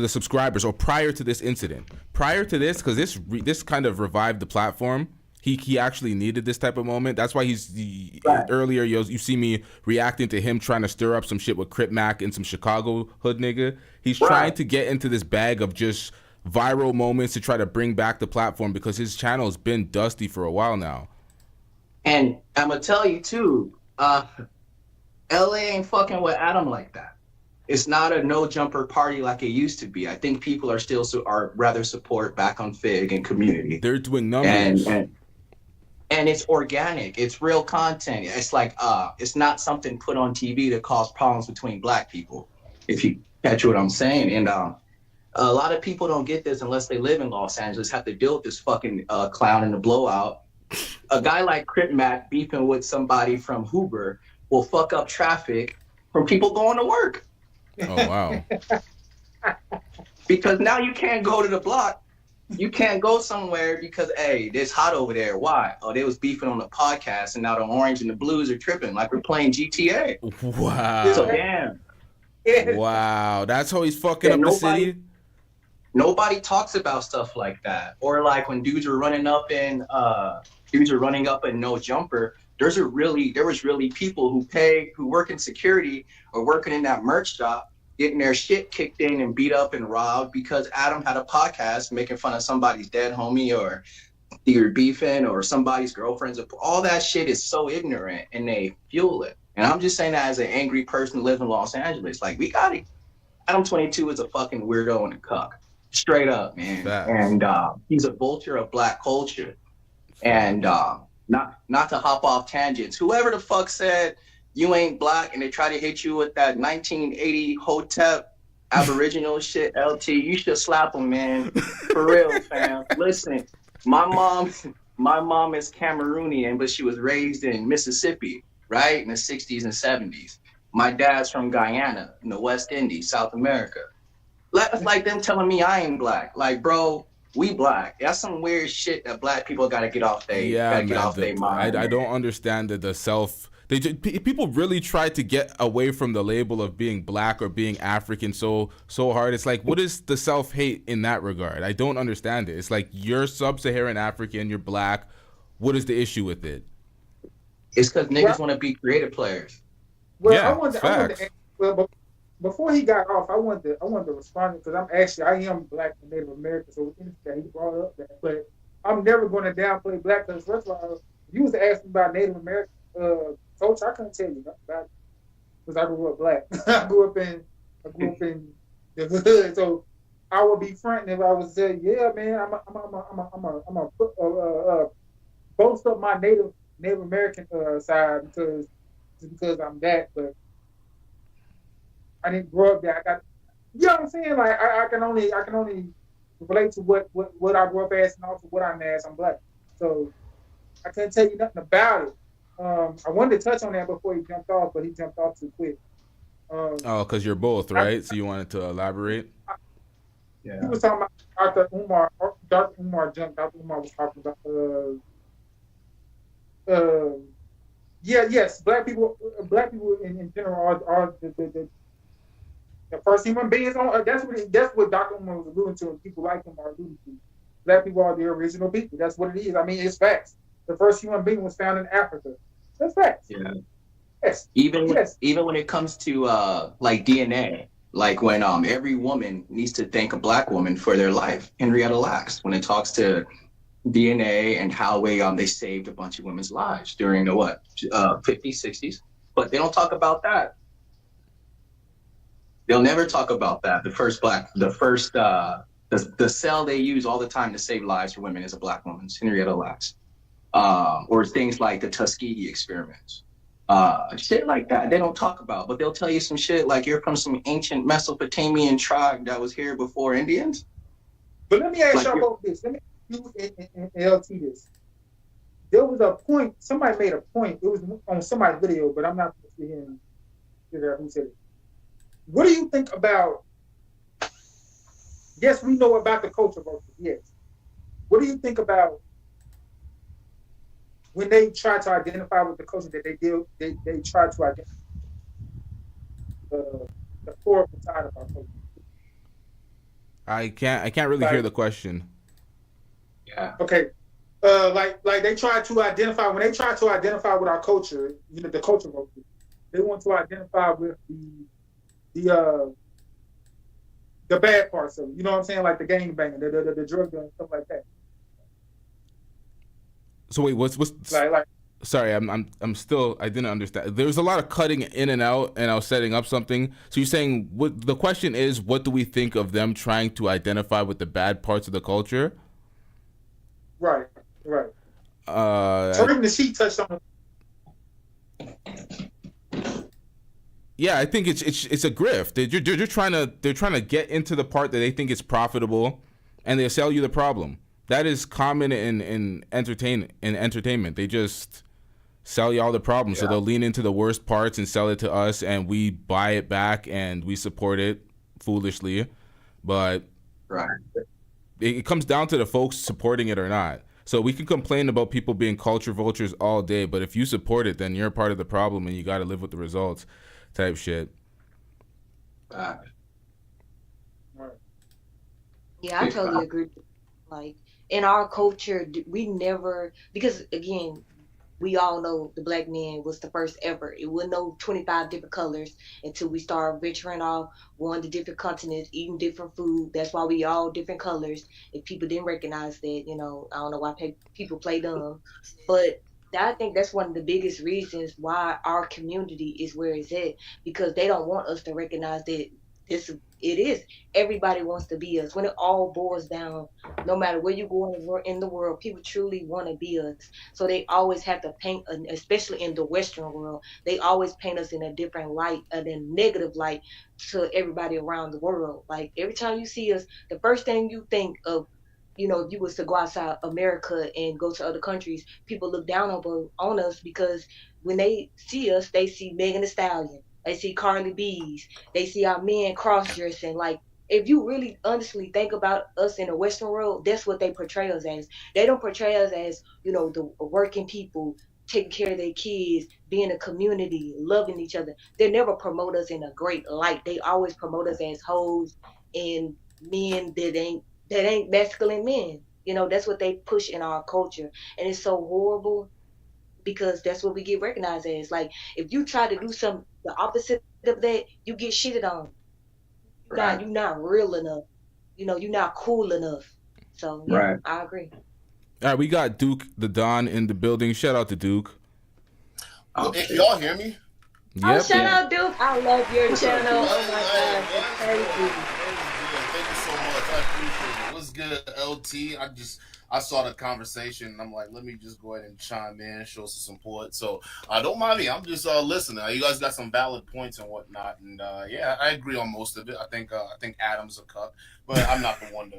Speaker 4: subscribers, or prior to this incident. Prior to this, because this kind of revived the platform. He actually needed this type of moment. That's why earlier you see me reacting to him trying to stir up some shit with Crip Mac and some Chicago hood nigga. He's trying to get into this bag of just viral moments to try to bring back the platform because his channel has been dusty for a while now.
Speaker 9: And I'm gonna tell you too, LA ain't fucking with Adam like that. It's not a No Jumper party like it used to be. I think people are rather support back on Fig and community.
Speaker 4: They're doing numbers.
Speaker 9: And it's organic. It's real content. It's like it's not something put on TV to cause problems between black people, if you catch what I'm saying. And a lot of people don't get this unless they live in Los Angeles, have to deal with this fucking clown in the blowout. A guy like Crip Mac beefing with somebody from Hoover will fuck up traffic from people going to work.
Speaker 4: Oh, wow.
Speaker 9: Because now you can't go to the block. You can't go somewhere because, hey, it's hot over there. Why? Oh, they was beefing on the podcast, and now the orange and the blues are tripping like we're playing GTA.
Speaker 4: Wow.
Speaker 9: So damn.
Speaker 4: Wow. That's how he's fucking up the city?
Speaker 9: Nobody talks about stuff like that. Or like when dudes were running up in No Jumper, there was really people who work in security or working in that merch shop, getting their shit kicked in and beat up and robbed because Adam had a podcast making fun of somebody's dead homie or either beefing or somebody's girlfriend's. All that shit is so ignorant and they fuel it. And I'm just saying that as an angry person who lives in Los Angeles. Like, we got it. Adam 22 is a fucking weirdo and a cuck. Straight up, man. Facts. And he's a vulture of black culture. And not to hop off tangents. Whoever the fuck said you ain't black and they try to hit you with that 1980 Hotep Aboriginal shit, LT, you should slap them, man. For real, fam. Listen, my mom is Cameroonian, but she was raised in Mississippi, right? In the 60s and 70s. My dad's from Guyana in the West Indies, South America. That's like them telling me I ain't black. Like, bro, we black. That's some weird shit that black people gotta get off their mind.
Speaker 4: I don't understand people really try to get away from the label of being black or being African so hard. It's like, what is the self-hate in that regard? I don't understand it. It's like, you're sub-Saharan African, you're black. What is the issue with it?
Speaker 9: It's because niggas want to be creative players.
Speaker 12: Well,
Speaker 4: yeah,
Speaker 12: I wanted to, but before he got off, I wanted to respond because I am black and Native American, so it's interesting that he brought up that. But I'm never going to downplay black because first of all, if you was to ask me about Native American culture, I couldn't tell you nothing about it. because I grew up black. I grew up in the hood, so I would be fronting if I was saying, "Yeah, man, I'm a boast up my Native American side because I'm that, but I didn't grow up there. I got, you know what I'm saying? Like I can only relate to what I grew up as and also what I'm as. I'm black, so I couldn't tell you nothing about it. I wanted to touch on that before he jumped off, but he jumped off too quick.
Speaker 4: Oh, because you're both, right? So you wanted to elaborate?
Speaker 12: Yeah. He was talking about Dr. Umar. Dr. Umar jumped. Dr. Umar was talking about yes, black people in general are the first human beings on. That's what Dr. Umar was alluding to, and people like him are alluding to. Black people are the original people. That's what it is. I mean, it's facts. The first human being was found in Africa. That's facts.
Speaker 9: Yeah.
Speaker 12: Yes.
Speaker 9: Even when it comes to like DNA, like when every woman needs to thank a black woman for their life. Henrietta Lacks, when it talks to DNA and how they saved a bunch of women's lives during the 50s, 60s, but they don't talk about that. They'll never talk about that. The cell they use all the time to save lives for women is a black woman's, Henrietta Lacks. Or things like the Tuskegee experiments. Shit like that they don't talk about, but they'll tell you some shit like you're from some ancient Mesopotamian tribe that was here before Indians.
Speaker 12: But let me ask y'all both this. Let me do in LT this. There was a point, somebody made a point, it was on somebody's video, but I'm not going to figure out who said it. What do you think about, yes, we know about the culture vote, yes. What do you think about when they try to identify with the culture that they try to identify the horrible side of our culture?
Speaker 4: I can't really hear the question.
Speaker 12: Yeah. Okay. Like they try to identify when they try to identify with our culture, you know, the culture vote, they want to identify with the bad parts of it. You know what I'm saying? Like the gang banging, the drug dealing, stuff like that.
Speaker 4: So wait, what's
Speaker 12: like
Speaker 4: sorry, I'm still, I didn't understand. There's a lot of cutting in and out, and I was setting up something. So you're saying the question is, what do we think of them trying to identify with the bad parts of the culture?
Speaker 12: Right. So even the sheet touched on.
Speaker 4: Yeah, I think it's a grift. They're trying to get into the part that they think is profitable, and they sell you the problem. That is common in entertainment. They just sell you all the problems. So they'll lean into the worst parts and sell it to us, and we buy it back and we support it foolishly. But it comes down to the folks supporting it or not. So we can complain about people being culture vultures all day, but if you support it, then you're part of the problem and you got to live with the results type shit.
Speaker 10: Yeah, I totally agree. Like, in our culture, we never, because again, we all know the black man was the first ever. It wasn't no 25 different colors until we started venturing off, going to different continents, eating different food. That's why we all different colors. If people didn't recognize that, you know, I don't know why people play dumb. But I think that's one of the biggest reasons why our community is where it's at, because they don't want us to recognize that it is. Everybody wants to be us. When it all boils down, no matter where you go in the world, people truly want to be us. So they always have to paint, especially in the Western world, they always paint us in a different light, a negative light to everybody around the world. Like every time you see us, the first thing you think of, you know, if you was to go outside America and go to other countries, people look down on us because when they see us, they see Megan Thee Stallion. They see Carly B's. They see our men cross-dressing. Like, if you really honestly think about us in the Western world, that's what they portray us as. They don't portray us as, you know, the working people, taking care of their kids, being a community, loving each other. They never promote us in a great light. They always promote us as hoes and men that ain't masculine men. You know, that's what they push in our culture. And it's so horrible because that's what we get recognized as. Like, if you try to do the opposite of that, you get shitted on. Right. You're not real enough. You know, you're not cool enough. So, yeah, right. I agree.
Speaker 4: All right, we got Duke the Don in the building. Shout out to Duke.
Speaker 16: Can y'all hear me?
Speaker 10: Oh, shout out, Duke. I love your channel. Oh my God, it's crazy.
Speaker 16: Thank you so much. I appreciate it. What's good, LT? I saw the conversation and I'm like, let me just go ahead and chime in, show some support. So don't mind me. I'm just listening. You guys got some valid points and whatnot, and yeah, I agree on most of it. I think Adam's a cuck, but I'm not the one to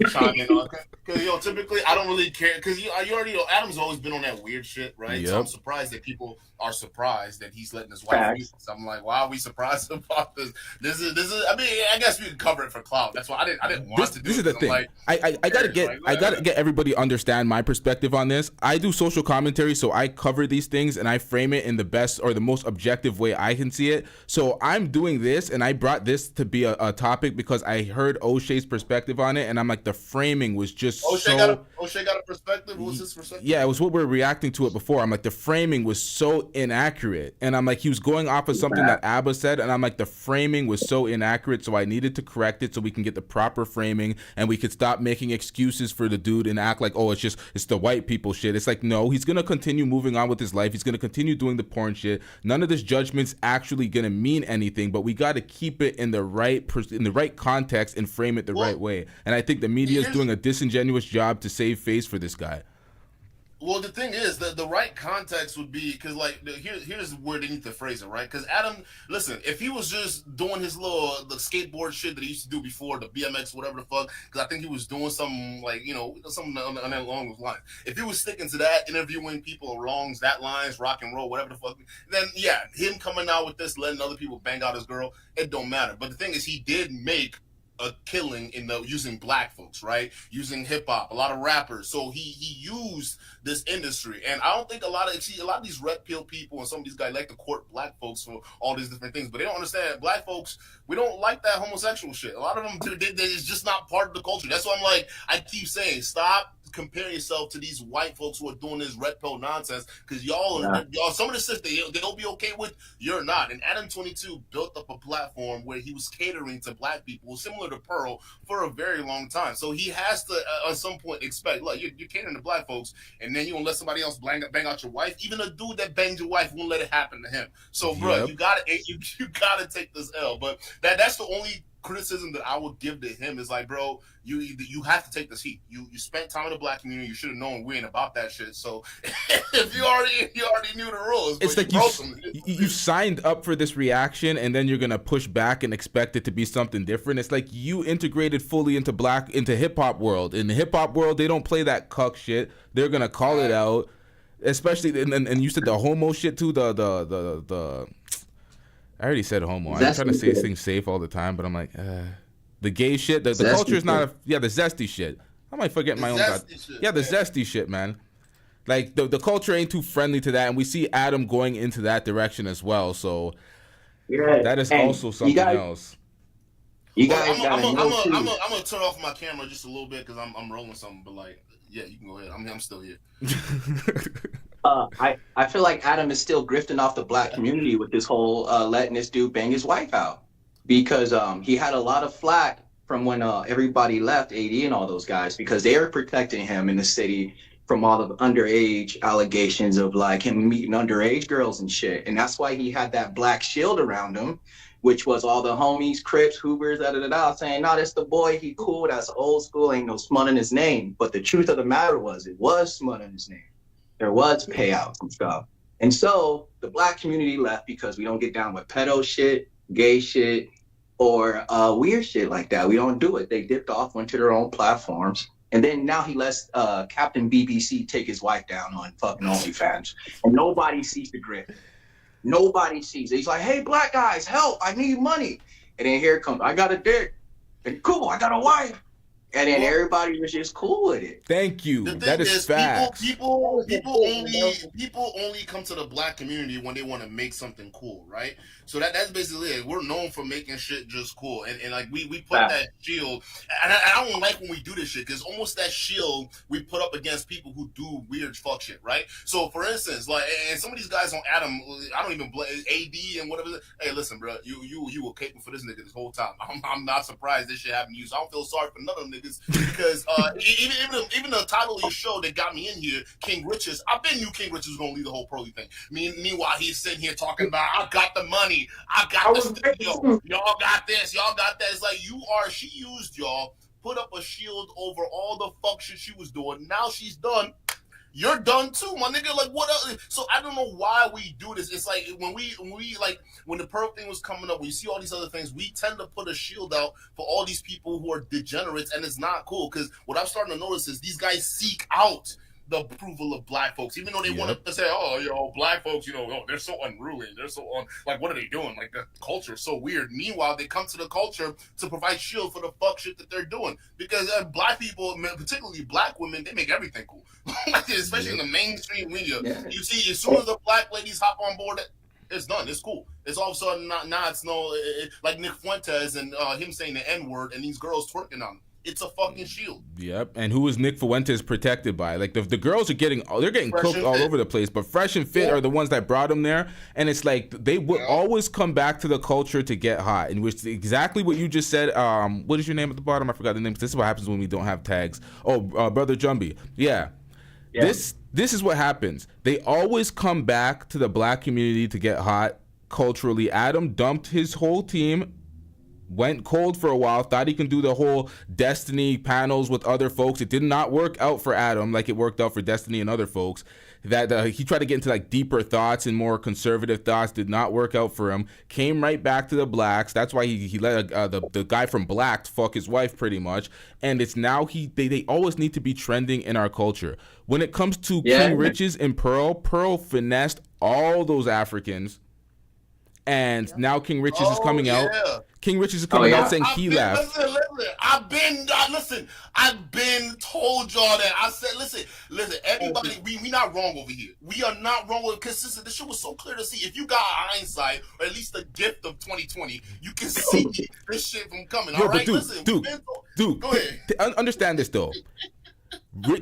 Speaker 16: chime in on because typically I don't really care because you already know Adam's always been on that weird shit, right?
Speaker 4: Yep.
Speaker 16: So I'm surprised that people are surprised that he's letting his wife use this. I'm like, why are we surprised about this? This is. I mean, I guess we can cover it for clout. That's why I didn't want to do
Speaker 4: this
Speaker 16: it.
Speaker 4: is the thing.
Speaker 16: Like,
Speaker 4: I gotta get everybody to understand my perspective on this. I do social commentary, so I cover these things and I frame it in the best or the most objective way I can see it. So I'm doing this, and I brought this to be a topic because I heard O'Shea's perspective on it, and I'm like, the framing was just
Speaker 16: O'Shea got a perspective. What was his perspective?
Speaker 4: Yeah, it was what we were reacting to it before. I'm like, the framing was so inaccurate. And I'm like, he was going off of something that Abba said. And I'm like, the framing was so inaccurate. So I needed to correct it so we can get the proper framing and we could stop making excuses for the dude and act like, oh, it's the white people shit. It's like, no, he's going to continue moving on with his life. He's going to continue doing the porn shit. None of this judgment's actually going to mean anything, but we got to keep it in the right context and frame it the right way. And I think the media is doing a disingenuous job to save face for this guy.
Speaker 16: Well, the thing is that the right context would be because, like, here's where they need to phrase it, right? Because Adam, listen, if he was just doing his the skateboard shit that he used to do before, the BMX, whatever the fuck, because I think he was doing something like, something along those lines. If he was sticking to that, interviewing people along that lines, rock and roll, whatever the fuck, then yeah, him coming out with this, letting other people bang out his girl, it don't matter. But the thing is, he did make a killing in using black folks, right? Using hip hop, a lot of rappers. So he used this industry, and I don't think a lot of these red pill people and some of these guys like to court black folks for all these different things, but they don't understand black folks. We don't like that homosexual shit. A lot of them, it's just not part of the culture. That's why I'm like, I keep saying, stop comparing yourself to these white folks who are doing this red pill nonsense, because y'all, some of the stuff they'll be okay with, you're not. And Adam 22 built up a platform where he was catering to black people, similar to Pearl, for a very long time. So he has to, at some point, expect, look, you're catering to black folks, and then you won't let somebody else bang out your wife. Even a dude that banged your wife won't let it happen to him. So, bro, you gotta take this L. But that's the only criticism that I would give to him is like, bro, you have to take this heat. You spent time in the black community. You should have known we ain't about that shit. So if you already knew the rules,
Speaker 4: it's like you signed up for this reaction and then you're gonna push back and expect it to be something different. It's like you integrated fully into hip hop world. In the hip hop world, they don't play that cuck shit. They're gonna call it out, especially and you said the homo shit too. The I already said homo. I'm trying to say things safe all the time, but I'm like, the gay shit. The culture is not the zesty shit. I might forget my own god. Yeah, the zesty shit, man. Like the culture ain't too friendly to that, and we see Adam going into that direction as well. So that is also something else.
Speaker 16: You guys, I'm gonna turn off my camera just a little bit because I'm rolling something. But like, yeah, you can go ahead. I'm still here.
Speaker 9: I feel like Adam is still grifting off the black community with this whole letting this dude bang his wife out, because he had a lot of flack from when everybody left, AD and all those guys, because they were protecting him in the city from all the underage allegations of like him meeting underage girls and shit. And that's why he had that black shield around him, which was all the homies, Crips, Hoovers, saying, no, that's the boy, he cool, that's old school, ain't no smut in his name. But the truth of the matter was, it was smut in his name. There was payouts and stuff. And so the black community left because we don't get down with pedo shit, gay shit, or weird shit like that. We don't do it. They dipped off, went to their own platforms. And then now he lets Captain BBC take his wife down on fucking OnlyFans. And nobody sees the grip. Nobody sees it. He's like, hey, black guys, help. I need money. And then here it comes, I got a dick. And cool, I got a wife. And then everybody was just cool with it.
Speaker 4: Thank you. That is facts.
Speaker 16: People only come to the black community when they want to make something cool, right? So that's basically it. We're known for making shit just cool, and like we put that shield. And I don't like when we do this shit because almost that shield we put up against people who do weird fuck shit, right? So for instance, like, and some of these guys on Adam, I don't even blame AD and whatever. Hey, listen, bro, you were caping for this nigga this whole time. I'm not surprised this shit happened to you. So I don't feel sorry for none of them niggas. niggas because even the title of your show that got me in here, King Richez. I bet knew King Richez was gonna lead the whole Pearly thing. Meanwhile, he's sitting here talking about I got the money, I got the studio, y'all got this, y'all got that. It's like she used y'all, put up a shield over all the fuck shit she was doing. Now she's done. You're done too, my nigga. Like, what else? So I don't know why we do this. It's like when the Pearl thing was coming up, when you see all these other things, we tend to put a shield out for all these people who are degenerates, and it's not cool. Because what I'm starting to notice is these guys seek out the approval of black folks, even though they want to say, oh, black folks, they're so unruly, they're so like, what are they doing? Like, the culture is so weird. Meanwhile, they come to the culture to provide shield for the fuck shit that they're doing, because black people, particularly black women, they make everything cool. Especially in the mainstream media. You see, as soon as the black ladies hop on board, it's done. It's cool. It's all of a sudden now it's like Nick Fuentes and him saying the N-word and these girls twerking on him. It's a fucking shield.
Speaker 4: Yep. And who is Nick Fuentes protected by? Like, the girls are getting cooked all over the place, but Fresh and Fit are the ones that brought him there. And it's like they would always come back to the culture to get hot, and which exactly what you just said. What is your name at the bottom? I forgot the name. This is what happens when we don't have tags. Brother Jumby. Yeah. This is what happens. They always come back to the black community to get hot culturally. Adam dumped his whole team, went cold for a while, thought he can do the whole Destiny panels with other folks. It did not work out for Adam like it worked out for Destiny and other folks. That he tried to get into like deeper thoughts and more conservative thoughts, did not work out for him. Came right back to the blacks. That's why he let the guy from Black fuck his wife pretty much. And it's now they always need to be trending in our culture. When it comes to King Richez and Pearl finessed all those Africans. And now King Richez is coming out. King Richez is coming out saying he left.
Speaker 16: Listen, I've been told y'all that. I said, listen, everybody, we not wrong over here. We are not wrong with, because this shit was so clear to see. If you got hindsight, or at least the gift of 2020, you can see this shit from coming. All right,
Speaker 4: dude, go ahead. Understand this though.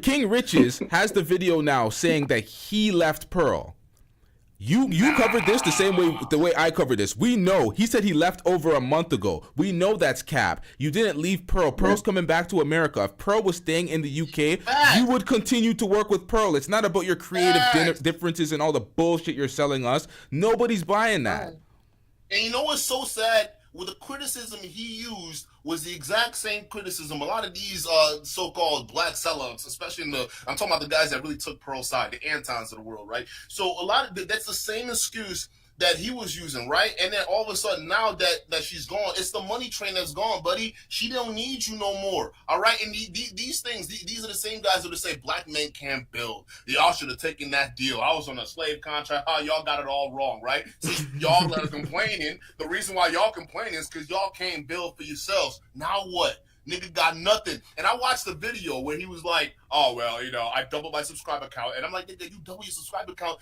Speaker 4: King Richez has the video now saying that he left Pearl. You covered this the way I covered this. We know he said he left over a month ago. We know that's cap. You didn't leave Pearl. Pearl's coming back to America. If Pearl was staying in the UK, you would continue to work with Pearl. It's not about your creative differences and all the bullshit you're selling us. Nobody's buying that.
Speaker 16: And you know what's so sad? Well, the criticism he used was the exact same criticism. A lot of these so-called black sellouts, especially I'm talking about the guys that really took Pearl's side, the Antons of the world, right? So a lot of that's the same excuse that he was using, right? And then all of a sudden, now that she's gone, it's the money train that's gone, buddy. She don't need you no more, all right? And these things, these are the same guys that say black men can't build. Y'all should have taken that deal. I was on a slave contract. Y'all got it all wrong, right? See, y'all that are complaining, the reason why y'all complaining is because y'all can't build for yourselves. Now what? Nigga got nothing. And I watched the video where he was like, oh, well, I doubled my subscriber count. And I'm like, nigga, you double your subscriber count.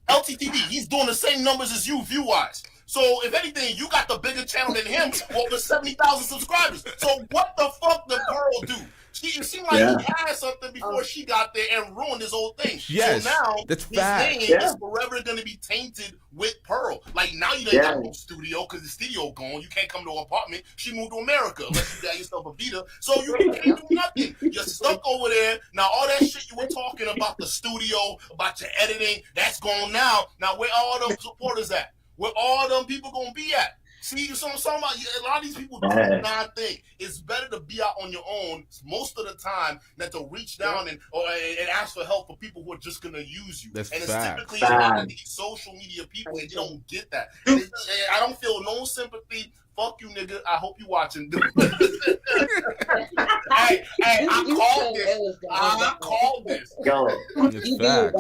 Speaker 16: LTTV, he's doing the same numbers as you view-wise. So if anything, you got the bigger channel than him with 70,000 subscribers. So what the fuck did Pearl do? It seemed like he had something before she got there and ruined his whole thing.
Speaker 4: Yes,
Speaker 16: so now
Speaker 4: that's
Speaker 16: his name is forever going to be tainted with Pearl. Like now you ain't got no studio because the studio gone. You can't come to an apartment. She moved to America unless you got yourself a Vita. So you can't do nothing. You're stuck over there. Now all that shit you were talking about, the studio, about your editing, that's gone now. Now where all them supporters at? Where all them people going to be at? See, so I'm talking about, a lot of these people do not think it's better to be out on your own most of the time than to reach down and ask for help for people who are just going to use you.
Speaker 4: That's
Speaker 16: and it's
Speaker 4: fact.
Speaker 16: typically a lot of these social media people, and you don't get that. I don't feel no sympathy. Fuck you, nigga. I hope you watching. hey, I called this.
Speaker 21: Go.
Speaker 4: It's fact.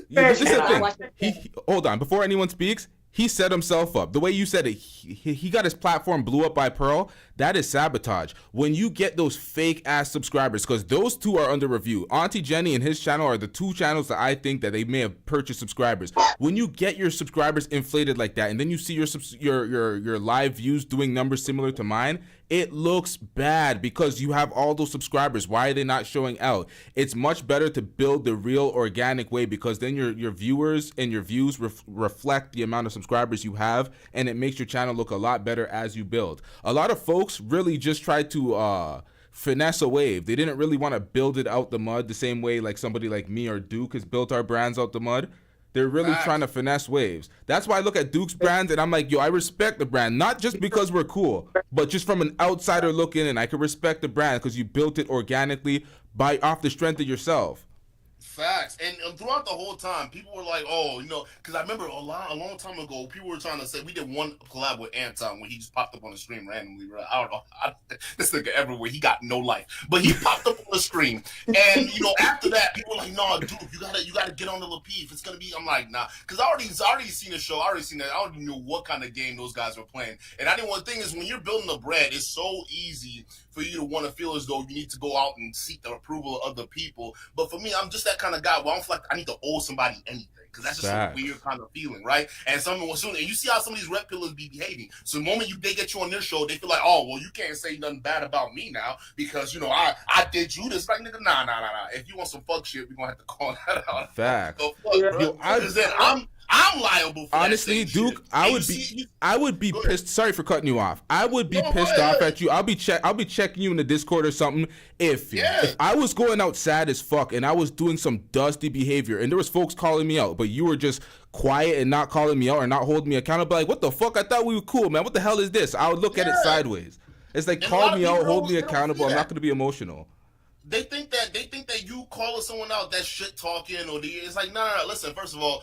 Speaker 4: This is the thing. Hold on. Before anyone speaks, he set himself up. The way you said it, he got his platform blew up by Pearl. That is sabotage. When you get those fake ass subscribers, because those two are under review. Auntie Jenny and his channel are the two channels that I think that they may have purchased subscribers. When you get your subscribers inflated like that, and then you see your live views doing numbers similar to mine, it looks bad because you have all those subscribers. Why are they not showing out? It's much better to build the real organic way, because then your viewers and your views reflect the amount of subscribers you have, and it makes your channel look a lot better as you build. A lot of folks really just try to finesse a wave. They didn't really want to build it out the mud the same way like somebody like me or Duke has built our brands out the mud. They're really trying to finesse waves. That's why I look at Duke's brand and I'm like, yo, I respect the brand. Not just because we're cool, but just from an outsider looking in, I can respect the brand because you built it organically off the strength of yourself.
Speaker 16: Facts. And throughout the whole time, people were like, oh, you know, because I remember a long time ago, people were trying to say, we did one collab with Anton when he just popped up on the screen randomly, right? I don't know. This nigga everywhere, he got no life. But he popped up on the screen. And, you know, after that, people were like, no, dude, you gotta get on the Lapeef. It's going to be, I'm like, nah. Because I already seen the show. I already seen that. I already knew what kind of game those guys were playing. And I think one thing is when you're building a brand, it's so easy for you to want to feel as though you need to go out and seek the approval of other people. But for me, I'm just that kind of guy where I don't feel like I need to owe somebody anything. Because that's just a weird kind of feeling, right? And and you see how some of these rep pillars be behaving. So the moment they get you on their show, they feel like, oh, well, you can't say nothing bad about me now because, you know, I did you this. Like, nigga, nah. If you want some fuck shit, we're going to have to call that out.
Speaker 4: Fact.
Speaker 16: So, fuck, I'm liable for
Speaker 4: honestly,
Speaker 16: that
Speaker 4: Duke,
Speaker 16: shit.
Speaker 4: I would be pissed. Sorry for cutting you off. I would be pissed off at you. I'll be checking you in the Discord or something if I was going out sad as fuck and I was doing some dusty behavior and there was folks calling me out, but you were just quiet and not calling me out or not holding me accountable. Like, what the fuck? I thought we were cool, man. What the hell is this? I would look at it sideways. It's like, call me out, hold me accountable. I'm not going to be emotional.
Speaker 16: They think that you calling someone out, that shit talking, or it's like, no. Listen, first of all,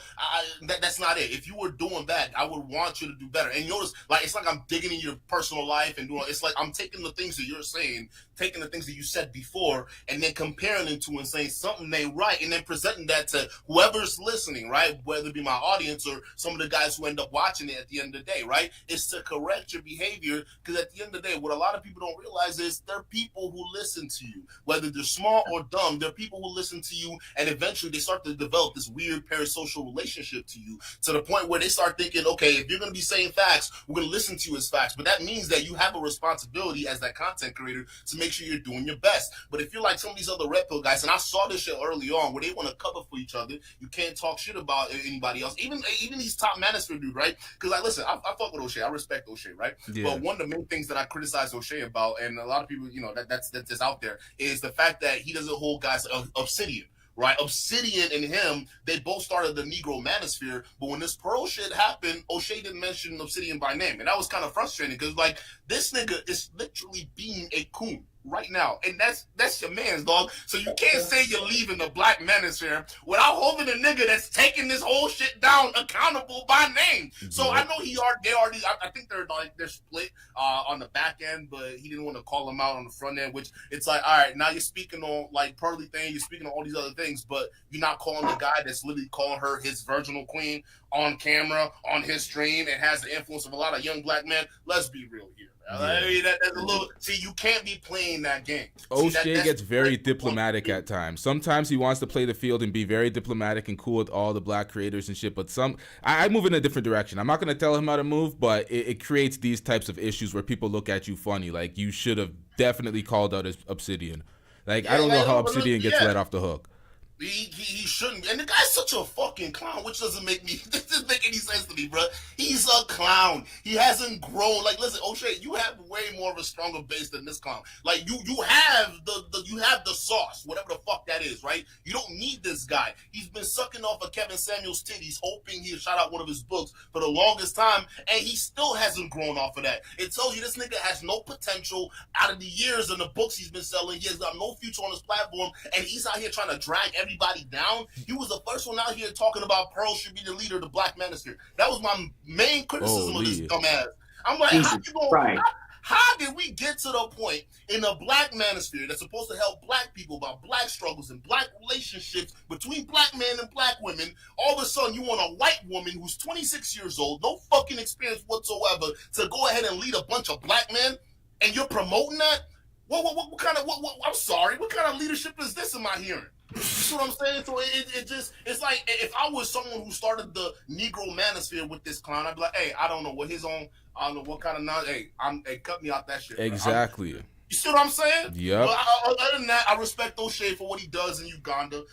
Speaker 16: that's not it. If you were doing that, I would want you to do better. And you notice, like, it's like I'm digging in your personal life and doing. It's like I'm taking the things that you're saying, taking the things that you said before, and then comparing them to and saying something they right, and then presenting that to whoever's listening, right? Whether it be my audience or some of the guys who end up watching it at the end of the day, right? It's to correct your behavior, because at the end of the day, what a lot of people don't realize is there are people who listen to you, whether they're small or dumb. There are people who listen to you, and eventually they start to develop this weird parasocial relationship to you, to the point where they start thinking, okay, if you're going to be saying facts, we're going to listen to you as facts. But that means that you have a responsibility as that content creator to make sure you're doing your best. But if you're like some of these other red pill guys, and I saw this shit early on, where they want to cover for each other, you can't talk shit about anybody else, even these top manosphere dude, right? Because like, listen, I fuck with O'Shea, I respect O'Shea, right?
Speaker 4: Yeah.
Speaker 16: But one of the main things that I criticize O'Shea about, and a lot of people, you know, that's just out there, is the fact that he doesn't hold guys Obsidian. Right, Obsidian and him, they both started the Negro Manosphere, but when this Pearl shit happened, O'Shea didn't mention Obsidian by name, and that was kind of frustrating because, like, this nigga is literally being a coon right now, and that's your man's, dog. So you can't say you're leaving the Black Manosphere without holding a nigga that's taking this whole shit down accountable by name. So I know they already. I think they're split on the back end, but he didn't want to call him out on the front end. Which it's like, all right, now you're speaking on like Pearly thing, you're speaking on all these other things, but you're not calling the guy that's literally calling her his virginal queen on camera on his stream and has the influence of a lot of young black men. Let's be real here. I mean, that's a little. See, you can't be playing that game.
Speaker 4: O'Shea gets very diplomatic at times. Sometimes he wants to play the field and be very diplomatic and cool with all the black creators and shit. But I move in a different direction. I'm not gonna tell him how to move, but it creates these types of issues where people look at you funny. Like, you should have definitely called out as Obsidian. Like, I don't know how Obsidian gets let off the hook.
Speaker 16: He shouldn't. And the guy's such a fucking clown, which doesn't make any sense to me, bro. He's a clown. He hasn't grown. Like, listen, O'Shea, you have way more of a stronger base than this clown. Like, you have the sauce, whatever the fuck that is, right? You don't need this guy. He's been sucking off of Kevin Samuel's titties, hoping he'll shout out one of his books for the longest time, and he still hasn't grown off of that. It tells you this nigga has no potential out of the years and the books he's been selling. He has got no future on his platform, and he's out here trying to drag everybody down. He was the first one out here talking about Pearl should be the leader of the Black Manosphere. That was my main criticism of this dumbass. I'm like, how did we get to the point in the Black Manosphere that's supposed to help black people about black struggles and black relationships between black men and black women? All of a sudden, you want a white woman who's 26 years old, no fucking experience whatsoever, to go ahead and lead a bunch of black men, and you're promoting that? What kind of, I'm sorry, what kind of leadership is this am I hearing? You see what I'm saying? So it's like, if I was someone who started the Negro Manosphere with this clown, I'd be like, hey, I don't know what his own, I don't know what kind of hey, cut me out that shit.
Speaker 4: Exactly.
Speaker 16: You see what I'm saying?
Speaker 4: Yep.
Speaker 16: Other than that, I respect O'Shea for what he does in Uganda.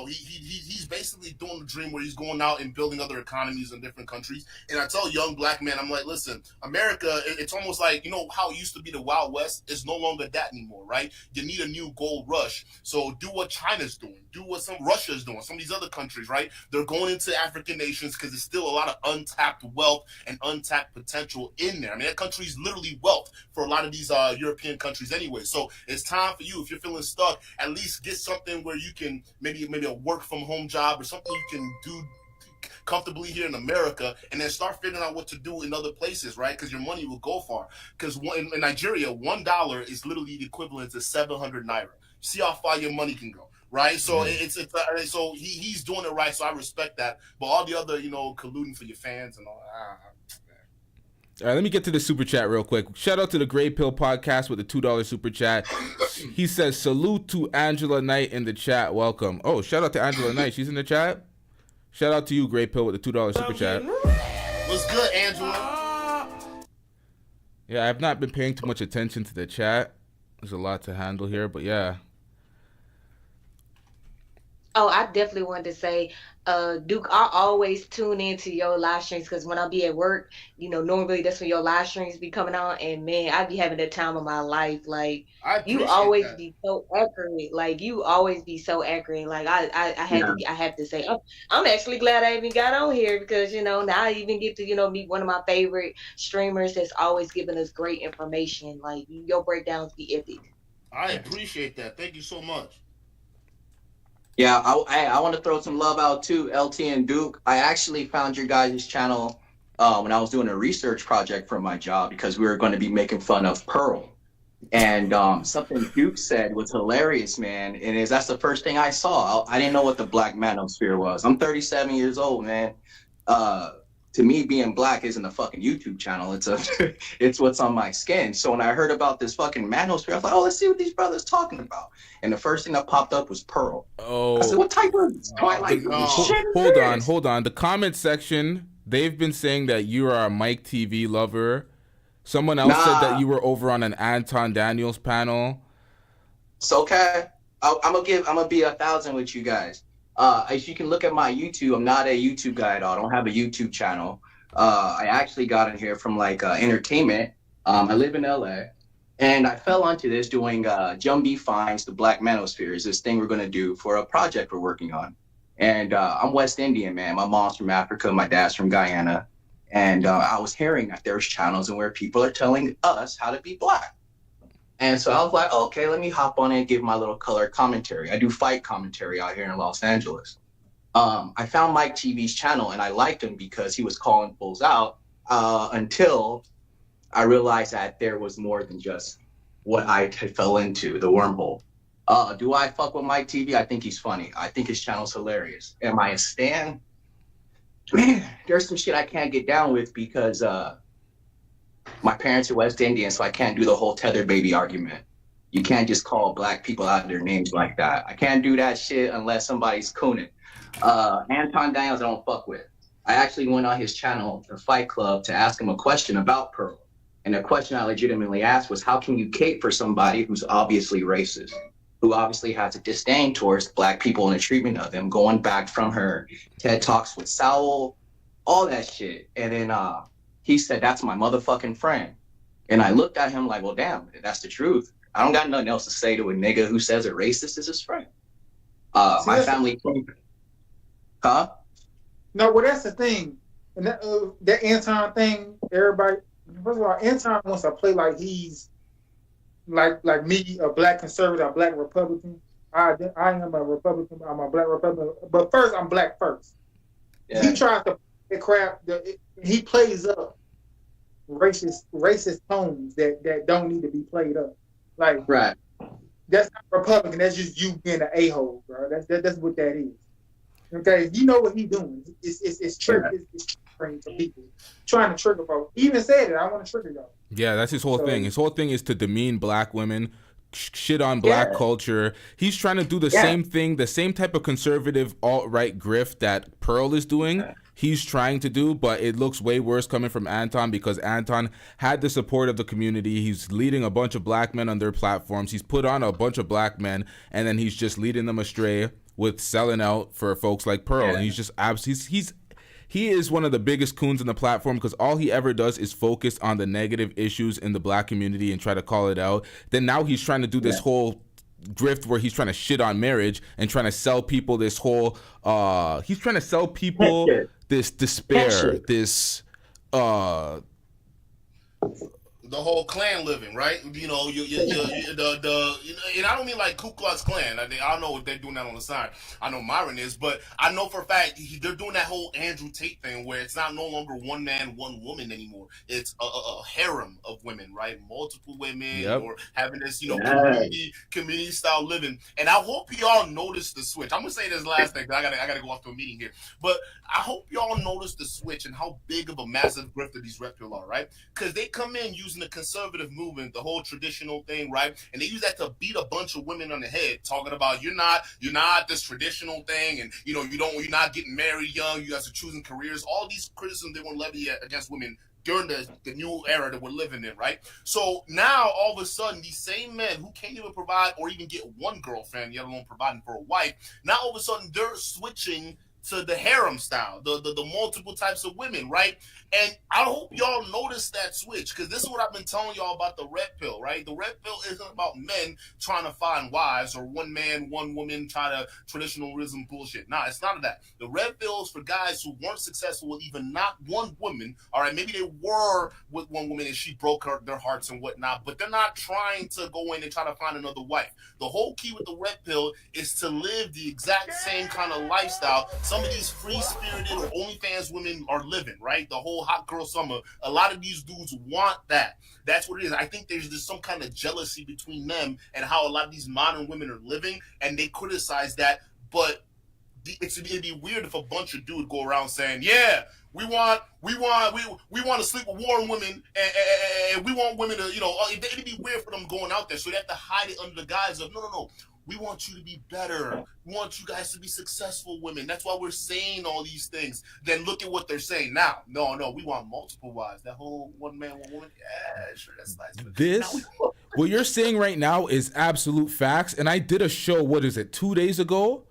Speaker 16: He's basically doing the dream where he's going out and building other economies in different countries. And I tell young black men, I'm like, listen, America, it's almost like, how it used to be the Wild West is no longer that anymore, right? You need a new gold rush. So do what China's doing. Do what Russia's doing. Some of these other countries, right? They're going into African nations because there's still a lot of untapped wealth and untapped potential in there. I mean, that country is literally wealth for a lot of these European countries anyway. So it's time for you, if you're feeling stuck, at least get something where you can maybe a work from home job or something you can do comfortably here in America, and then start figuring out what to do in other places, right? Because your money will go far. Because in Nigeria, $1 is literally the equivalent to 700 naira. See how far your money can go, right? So so he's doing it right. So I respect that. But all the other, colluding for your fans and all.
Speaker 4: All right, let me get to the super chat real quick. Shout out to the Gray Pill Podcast with the $2 super chat. He says, salute to Angela Knight in the chat. Welcome. Oh, shout out to Angela Knight. She's in the chat. Shout out to you, Gray Pill, with the $2 super chat.
Speaker 16: What's good, Angela?
Speaker 4: Yeah, I've not been paying too much attention to the chat. There's a lot to handle here, but yeah.
Speaker 10: Oh, I definitely wanted to say, Duke, I always tune into your live streams because when I be at work, normally that's when your live streams be coming on, and man, I be having the time of my life. Like, you always be so accurate. Like, you always be so accurate. Like, I have to say, I'm actually glad I even got on here because now I even get to meet one of my favorite streamers that's always giving us great information. Like, your breakdowns be epic.
Speaker 16: I appreciate that. Thank you so much.
Speaker 9: Yeah, I want to throw some love out to LT and Duke. I actually found your guys' channel when I was doing a research project for my job because we were going to be making fun of Pearl. And something Duke said was hilarious, man. And that's the first thing I saw. I didn't know what the black manosphere was. I'm 37 years old, man. To me, being black isn't a fucking YouTube channel. It's what's on my skin. So when I heard about this fucking manosphere, I was like, let's see what these brothers talking about. And the first thing that popped up was Pearl.
Speaker 4: Oh,
Speaker 9: I said, what type of Twilight shit is this?
Speaker 4: Hold on. The comment section, they've been saying that you are a Mike TV lover. Someone else said that you were over on an Anton Daniels panel.
Speaker 9: It's okay. I'm gonna be 1,000 with you guys. As you can look at my YouTube, I'm not a YouTube guy at all. I don't have a YouTube channel. I actually got in here from entertainment. I live in LA, and I fell onto this doing Jumby Finds the Black Manosphere is this thing we're gonna do for a project we're working on. And I'm West Indian, man. My mom's from Africa, my dad's from Guyana, and I was hearing that there's channels and where people are telling us how to be black. And so I was like, okay, let me hop on and give my little color commentary. I do fight commentary out here in Los Angeles. I found Mike TV's channel and I liked him because he was calling fools out until I realized that there was more than just what I fell into, the wormhole. Do I fuck with Mike TV? I think he's funny. I think his channel's hilarious. Am I a stan? Man, there's some shit I can't get down with because my parents are West Indian, so I can't do the whole tether baby argument. You can't just call black people out their names like that. I can't do that shit unless somebody's cooning. Anton Daniels I don't fuck with. I actually went on his channel, the Fight Club, to ask him a question about Pearl. And the question I legitimately asked was, how can you cape for somebody who's obviously racist, who obviously has a disdain towards black people and the treatment of them, going back from her TED Talks with Sowell, all that shit. And then he said, that's my motherfucking friend. And I looked at him like, well, damn, that's the truth. I don't got nothing else to say to a nigga who says a racist is his friend. My family... Huh?
Speaker 12: No, well, that's the thing. And that Anton thing, everybody... First of all, Anton wants to play like he's like me, a black conservative, a black Republican. I am a Republican. I'm a black Republican. But first, I'm black first. Yeah. He tries to crap. He plays up racist tones that don't need to be played up. Like,
Speaker 9: right.
Speaker 12: That's not Republican. That's just you being an a-hole, bro. That's what that is. Okay, you know what he's doing. It's triggering to people, trying to trigger folks. He even said it. I want to trigger y'all.
Speaker 4: Yeah, that's his whole thing. His whole thing is to demean black women, shit on black culture. He's trying to do the same thing, the same type of conservative alt-right grift that Pearl is doing. he's trying to do, but it looks way worse coming from Anton because Anton had the support of the community. He's leading a bunch of black men on their platforms. He's put on a bunch of black men, and then he's just leading them astray with selling out for folks like Pearl. Yeah. And he's just he is one of the biggest coons on the platform because all he ever does is focus on the negative issues in the black community and try to call it out. Then now he's trying to do this whole drift where he's trying to shit on marriage and trying to sell people this whole he's trying to sell people this despair, this
Speaker 16: the whole clan living, right? You know, and I don't mean like Ku Klux Klan. I don't know if they're doing that on the side. I know Myron is, but I know for a fact they're doing that whole Andrew Tate thing where it's not no longer one man, one woman anymore. It's a harem of women, right? Multiple women, or having this, community style living. And I hope y'all notice the switch. I'm gonna say this last thing. I gotta go off to a meeting here, but I hope y'all notice the switch and how big of a massive grifter these rep people are, right? Because they come in using the conservative movement, the whole traditional thing, right? And they use that to beat a bunch of women on the head, talking about you're not this traditional thing, and you're not getting married young, you guys are choosing careers, all these criticisms they want to levy against women during the new era that we're living in, right? So now all of a sudden these same men who can't even provide or even get one girlfriend, let alone providing for a wife, now all of a sudden they're switching to the harem style, the multiple types of women, right? And I hope y'all notice that switch, because this is what I've been telling y'all about the red pill, right? The red pill isn't about men trying to find wives or one man, one woman, try to traditionalism bullshit. Nah, it's none of that. The red pill is for guys who weren't successful with even not one woman. All right, maybe they were with one woman and she broke their hearts and whatnot, but they're not trying to go in and try to find another wife. The whole key with the red pill is to live the exact same kind of lifestyle some of these free-spirited or OnlyFans women are living, right? The whole hot girl summer. A lot of these dudes want that. That's what it is. I think there's just some kind of jealousy between them and how a lot of these modern women are living, and they criticize that. But it'd be weird if a bunch of dudes go around saying, "Yeah, we want to sleep with warm women, and we want women to, it'd be weird for them going out there. So they have to hide it under the guise of no. We want you to be better. We want you guys to be successful women. That's why we're saying all these things. Then look at what they're saying now. No, we want multiple wives. That whole one man, one woman. Yeah, sure, that's nice.
Speaker 4: What you're saying right now is absolute facts. And I did a show, 2 days ago?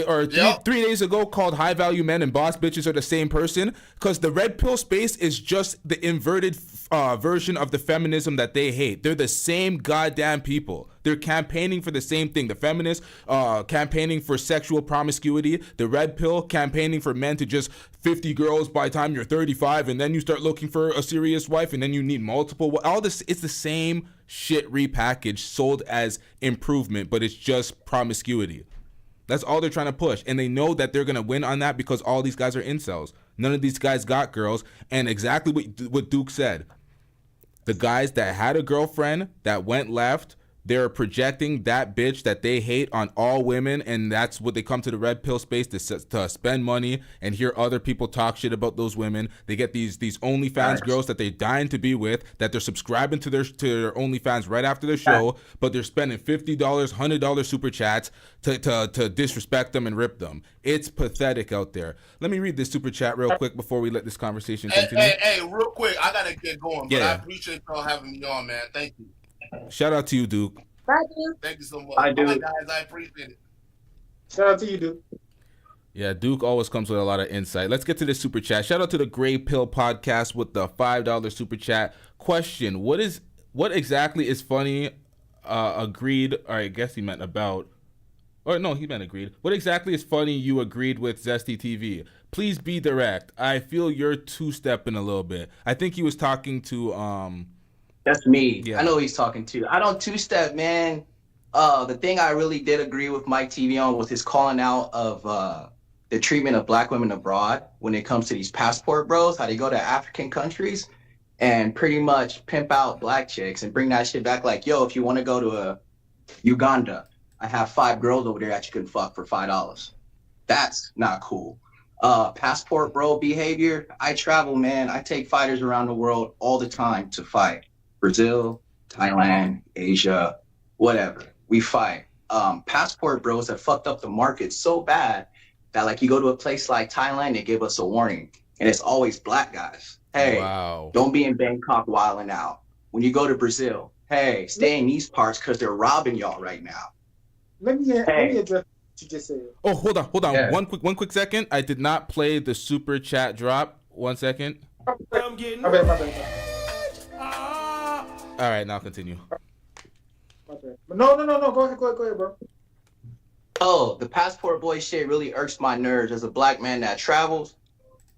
Speaker 4: Or 3 days ago, called High Value Men and Boss Bitches Are the Same Person, because the red pill space is just the inverted version of the feminism that they hate. They're the same goddamn people. They're campaigning for the same thing. The feminists campaigning for sexual promiscuity. The red pill campaigning for men to just 50 girls by the time you're 35, and then you start looking for a serious wife, and then you need multiple. All this, it's the same shit repackaged, sold as improvement, but it's just promiscuity. That's all they're trying to push. And they know that they're going to win on that because all these guys are incels. None of these guys got girls. And exactly what Duke said. The guys that had a girlfriend that went left, they're projecting that bitch that they hate on all women, and that's what they come to the red pill space to spend money and hear other people talk shit about those women. They get these OnlyFans girls that they're dying to be with, that they're subscribing to their OnlyFans right after the show, but they're spending $50, $100 super chats to disrespect them and rip them. It's pathetic out there. Let me read this super chat real quick before we let this conversation continue.
Speaker 16: Hey, real quick, I gotta get going, but I appreciate y'all having me on, man. Thank you.
Speaker 4: Shout out to you, Duke.
Speaker 10: Bye, Duke.
Speaker 16: Thank you so much.
Speaker 9: Bye, Duke.
Speaker 16: Bye, guys. I appreciate it.
Speaker 12: Shout out to you, Duke.
Speaker 4: Yeah, Duke always comes with a lot of insight. Let's get to the super chat. Shout out to the Gray Pill Podcast with the $5 super chat. Question: What exactly is funny? Agreed. Or I guess he meant about. Or no, he meant agreed. What exactly is funny you agreed with Zesty TV? Please be direct. I feel you're two-stepping a little bit. I think he was talking to
Speaker 9: That's me.
Speaker 4: Yeah.
Speaker 9: I know who he's talking to. I don't two-step, man. The thing I really did agree with Mike TV on was his calling out of the treatment of black women abroad when it comes to these passport bros, how they go to African countries and pretty much pimp out black chicks and bring that shit back like, yo, if you want to go to Uganda, I have 5 girls over there that you can fuck for $5. That's not cool. Passport bro behavior. I travel, man. I take fighters around the world all the time to fight. Brazil, Thailand, Asia, whatever. We fight. Passport bros have fucked up the market so bad that like you go to a place like Thailand, they give us a warning, and it's always black guys. Hey, don't be in Bangkok wilding out. When you go to Brazil, hey, stay in these parts because they're robbing y'all right now.
Speaker 12: Let me address what you just said.
Speaker 4: Oh, hold on.
Speaker 9: Yeah.
Speaker 4: One quick second. I did not play the super chat drop. 1 second.
Speaker 6: I'm getting
Speaker 12: My bad.
Speaker 4: All right, now continue.
Speaker 12: No. Go ahead, bro.
Speaker 9: Oh, the passport boy shit really irks my nerves as a black man that travels.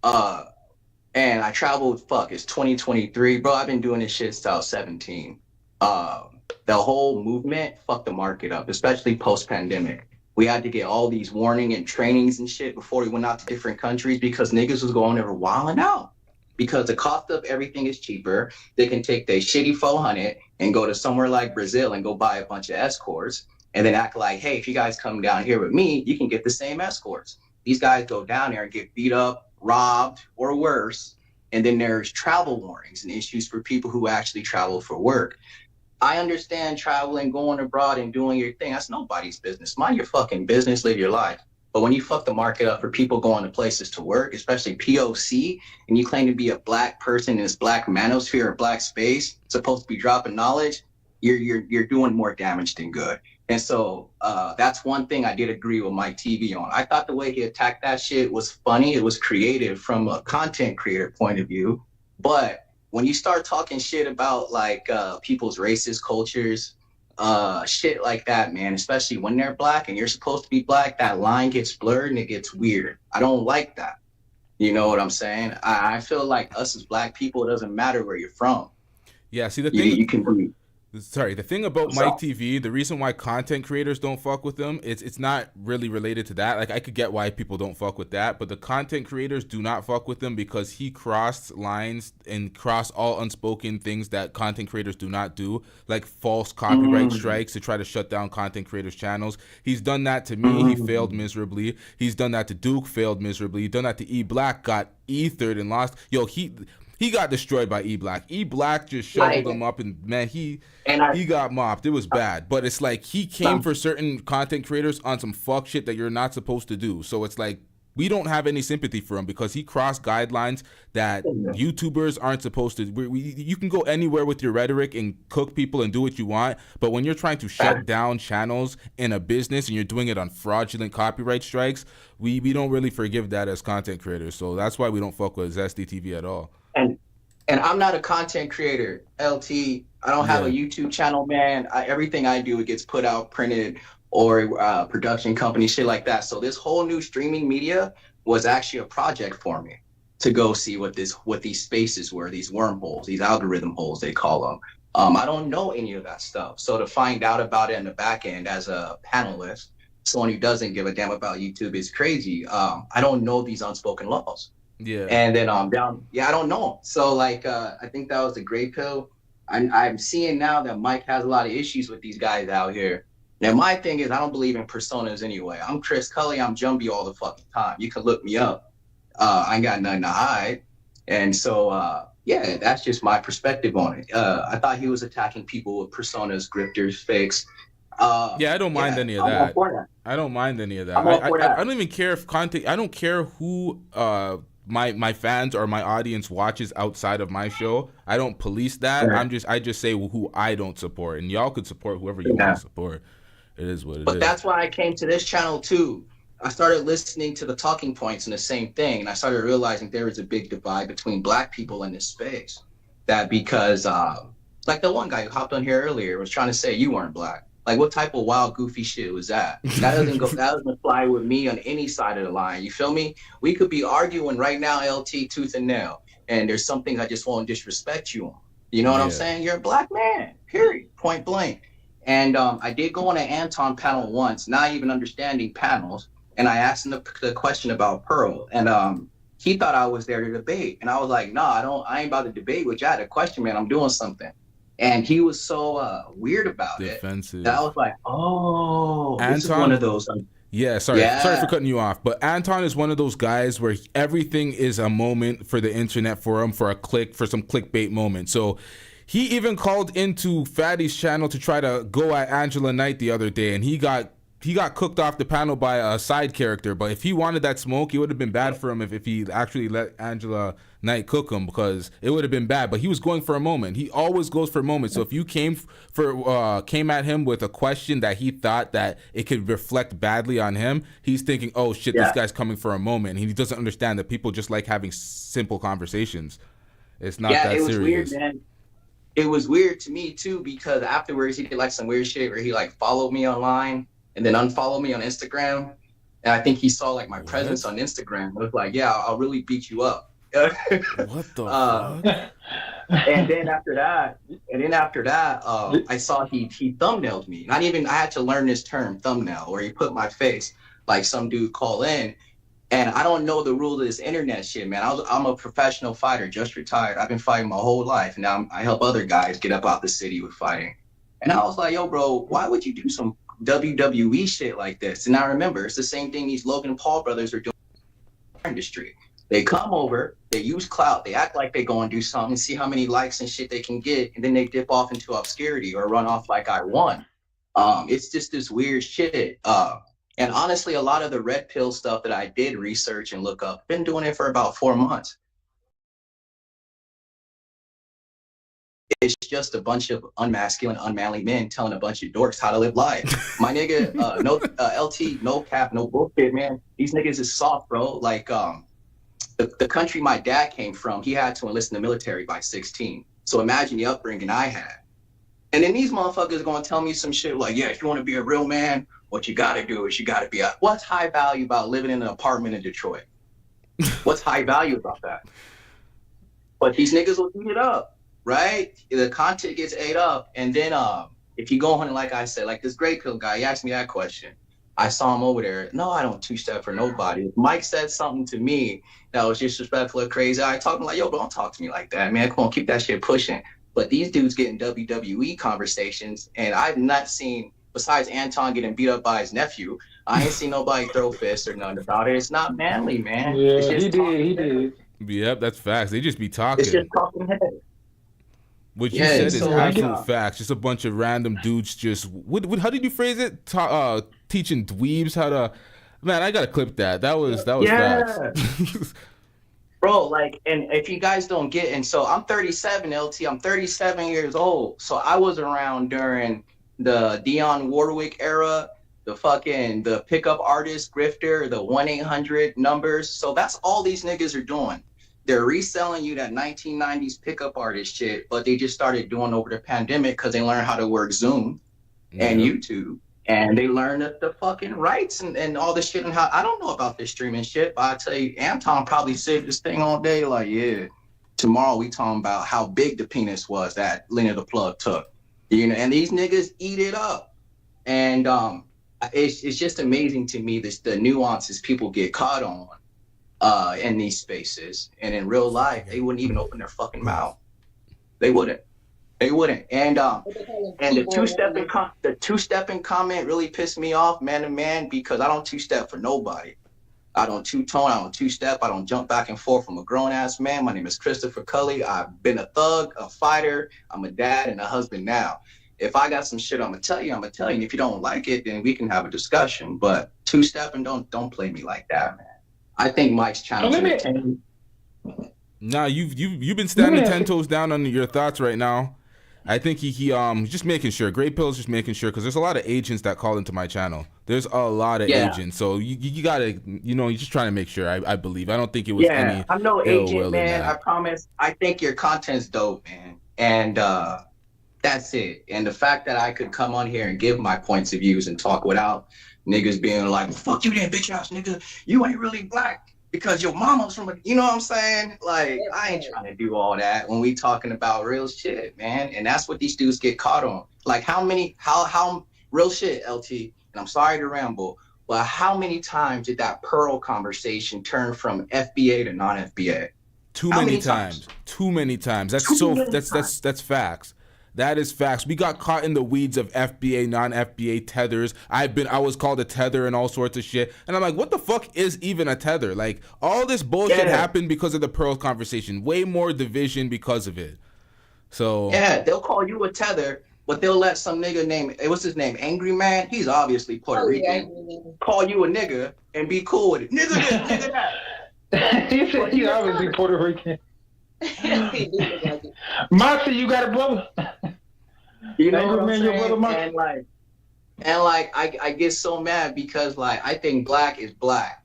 Speaker 9: And I traveled, it's 2023, bro. I've been doing this shit since I was 17. The whole movement fucked the market up, especially post-pandemic. We had to get all these warning and trainings and shit before we went out to different countries because niggas was going over wilding out. Because the cost of everything is cheaper. They can take their shitty 400 and go to somewhere like Brazil and go buy a bunch of escorts and then act like, hey, if you guys come down here with me, you can get the same escorts. These guys go down there and get beat up, robbed, or worse. And then there's travel warnings and issues for people who actually travel for work. I understand traveling, going abroad and doing your thing. That's nobody's business. Mind your fucking business, live your life. But when you fuck the market up for people going to places to work, especially POC, and you claim to be a black person in this black manosphere or black space, supposed to be dropping knowledge, you're doing more damage than good. And so that's one thing I did agree with Mike TV on. I thought the way he attacked that shit was funny. It was creative from a content creator point of view. But when you start talking shit about like people's racist cultures, shit like that, man, especially when they're black and you're supposed to be black, that line gets blurred and it gets weird. I don't like that. You know what I'm saying? I feel like us as black people, it doesn't matter where you're from.
Speaker 4: Yeah, see the thing.
Speaker 9: You can be.
Speaker 4: Sorry, the thing about Mike TV, the reason why content creators don't fuck with them, it's not really related to that. Like, I could get why people don't fuck with that, but the content creators do not fuck with them because he crossed lines and crossed all unspoken things that content creators do not do, like false copyright strikes to try to shut down content creators' channels. He's done that to me. He failed miserably. He's done that to Duke, failed miserably. He's done that to E Black, got ethered and lost. Yo, he got destroyed by E Black. E Black just shoveled him up, and man, he got mopped. It was bad. But it's like he came for certain content creators on some fuck shit that you're not supposed to do. So it's like we don't have any sympathy for him because he crossed guidelines that YouTubers aren't supposed to. You can go anywhere with your rhetoric and cook people and do what you want, but when you're trying to shut down channels in a business and you're doing it on fraudulent copyright strikes, we don't really forgive that as content creators. So that's why we don't fuck with LTTV at all.
Speaker 9: And I'm not a content creator, LT. I don't have a YouTube channel, man. Everything I do, it gets put out, printed, or production company, shit like that. So this whole new streaming media was actually a project for me to go see what these spaces were, these wormholes, these algorithm holes, they call them. I don't know any of that stuff. So to find out about it in the back end as a panelist, someone who doesn't give a damn about YouTube is crazy. I don't know these unspoken laws.
Speaker 4: Yeah.
Speaker 9: And then I don't know. So like I think that was a great pill. I'm seeing now that Mike has a lot of issues with these guys out here. Now my thing is I don't believe in personas anyway. I'm Chris Cully, I'm Jumbie all the fucking time. You can look me up. I ain't got nothing to hide. And so yeah, that's just my perspective on it. I thought he was attacking people with personas, grifters, fakes.
Speaker 4: I don't mind any of that. I don't mind any of that. I don't even care if content. I don't care who my fans or my audience watches outside of my show. I don't police that.
Speaker 9: Right.
Speaker 4: I just say who I don't support, and y'all could support whoever you want to support. It is what it is.
Speaker 9: But that's why I came to this channel too. I started listening to the talking points and the same thing, and I started realizing there is a big divide between black people in this space. That because like the one guy who hopped on here earlier was trying to say you weren't black. Like, what type of wild, goofy shit was that? That doesn't fly with me on any side of the line. You feel me? We could be arguing right now, LT, tooth and nail, and there's some things I just won't disrespect you on. You know what I'm saying? You're a black man, period, point blank. And I did go on an Anton panel once, not even understanding panels, and I asked him the question about Pearl, and he thought I was there to debate, and I was like, nah, I ain't about to debate with you. I had a question, man. I'm doing something. And he was so weird about
Speaker 4: defensive.
Speaker 9: It that I was like, oh, this is one of those.
Speaker 4: Sorry for cutting you off, but Anton is one of those guys where everything is a moment for the internet for him, for a click, for some clickbait moment. So he even called into Fatty's channel to try to go at Angela Knight the other day, and he got he got cooked off the panel by a side character. But if he wanted that smoke, it would have been bad for him if he actually let Angela Knight cook him, because it would have been bad. But he was going for a moment. He always goes for a moment. So if you came at him with a question that he thought that it could reflect badly on him, he's thinking, oh shit, this guy's coming for a moment. And he doesn't understand that people just like having simple conversations. It's not that serious. Yeah, it was weird, man.
Speaker 9: It was weird to me too, because afterwards he did like some weird shit where he like followed me online and then unfollowed me on Instagram. And I think he saw like my presence on Instagram. It was like, yeah, I'll really beat you up.
Speaker 4: What the fuck?
Speaker 9: And then after that, I saw he thumbnailed me. I had to learn this term, thumbnail, where he put my face, like some dude call in. And I don't know the rule of this internet shit, man. I'm a professional fighter, just retired. I've been fighting my whole life. And now I help other guys get up out the city with fighting. And I was like, yo, bro, why would you do some WWE shit like this? And I remember it's the same thing these Logan Paul brothers are doing in the industry. They come over, they use clout, they act like they go and do something, see how many likes and shit they can get, and then they dip off into obscurity or run off like I won. It's just this weird shit. And honestly, a lot of the red pill stuff that I did research and look up, been doing it for about 4 months. It's just a bunch of unmasculine, unmanly men telling a bunch of dorks how to live life. My nigga, LT, no cap, no bullshit, man. These niggas is soft, bro. Like, the country my dad came from, he had to enlist in the military by 16. So imagine the upbringing I had. And then these motherfuckers are gonna tell me some shit like, yeah, if you want to be a real man, what you gotta do is you gotta be what's high value about living in an apartment in Detroit? What's high value about that? But these niggas will eat it up, right? The content gets ate up. And then if you go on, like I said, like this Great Pill guy, he asked me that question. I saw him over there. No, I don't two-step for nobody. If Mike said something to me that was disrespectful or crazy, I talk to him like, yo, bro, don't talk to me like that, man. Come on, keep that shit pushing. But these dudes getting WWE conversations, and I've not seen, besides Anton getting beat up by his nephew, I ain't seen nobody throw fists or nothing about it. It's not manly, man.
Speaker 12: Yeah,
Speaker 9: it's just
Speaker 12: he did.
Speaker 4: Yep, that's facts. They just be talking.
Speaker 9: It's just talking head.
Speaker 4: What you said is absolute facts. Just a bunch of random dudes just... how did you phrase it? Teaching dweebs how to... Man, I gotta clip that. That was facts.
Speaker 9: Bro, like, and if you guys don't get... And so I'm 37, LT. I'm 37 years old. So I was around during the Dionne Warwick era, the pickup artist, grifter, the 1-800 numbers. So that's all these niggas are doing. They're reselling you that 1990s pickup artist shit, but they just started doing over the pandemic because they learned how to work Zoom and YouTube. And they learned the fucking rights and all this shit and how... I don't know about this streaming shit, but I tell you, Anton probably said this thing all day like, yeah, tomorrow we talking about how big the penis was that Lena the Plug took. You know, and these niggas eat it up. And it's just amazing to me, the nuances people get caught on. In these spaces, and in real life, they wouldn't even open their fucking mouth. They wouldn't. And the two-stepping comment really pissed me off, man to man, because I don't two-step for nobody. I don't two-tone. I don't two-step. I don't jump back and forth from a grown-ass man. My name is Christopher Cully. I've been a thug, a fighter. I'm a dad and a husband now. If I got some shit, I'm gonna tell you. And if you don't like it, then we can have a discussion. But two-stepping, don't play me like that, man. I think Mike's challenging.
Speaker 4: Nah, you've been standing 10 toes down on your thoughts right now. I think he's just making sure. Great Pill's just making sure, because there's a lot of agents that call into my channel. There's a lot of agents, so you gotta, you're just trying to make sure. I believe. I don't think it was any.
Speaker 9: I'm no agent, man. I promise. I think your content's dope, man, and that's it. And the fact that I could come on here and give my points of views and talk without niggas being like, fuck you then, bitch ass nigga, you ain't really black because your mama's from a, you know what I'm saying? Like, I ain't trying to do all that when we talking about real shit, man. And that's what these dudes get caught on. Like, how real shit, LT, and I'm sorry to ramble, but how many times did that Pearl conversation turn from FBA to non-FBA?
Speaker 4: Too many times. That's facts. That is facts. We got caught in the weeds of FBA, non-FBA tethers. I was called a tether and all sorts of shit. And I'm like, what the fuck is even a tether? Like, all this bullshit happened because of the Pearl conversation. Way more division because of it. So
Speaker 9: yeah, they'll call you a tether, but they'll let some nigga named, what's his name, Angry Man? He's obviously Puerto Rican. Call you a nigga and be cool with it. Nigga this, nigga that.
Speaker 12: He said he's obviously Puerto Rican. Monty, you got a brother?
Speaker 9: You know what I'm
Speaker 12: Man,
Speaker 9: saying?
Speaker 12: your brother Monty?
Speaker 9: And I get so mad because like I think black is black.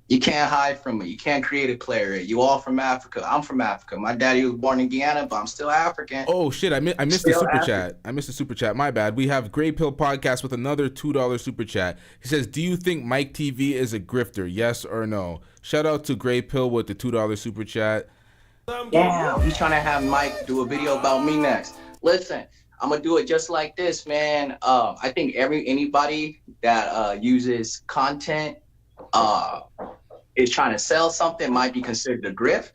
Speaker 9: You can't hide from it. You can't create a player. You all from Africa. I'm from Africa. My daddy was born in Guyana, but I'm still African.
Speaker 4: Oh shit! I missed the super chat. I missed the super chat. My bad. We have Gray Pill Podcast with another $2 super chat. He says, "Do you think Mike TV is a grifter? Yes or no?" Shout out to Gray Pill with the $2 super chat.
Speaker 9: Damn, he's trying to have Mike do a video about me next. Listen, I'm gonna do it just like this, man. I think anybody that uses content is trying to sell something might be considered a grift.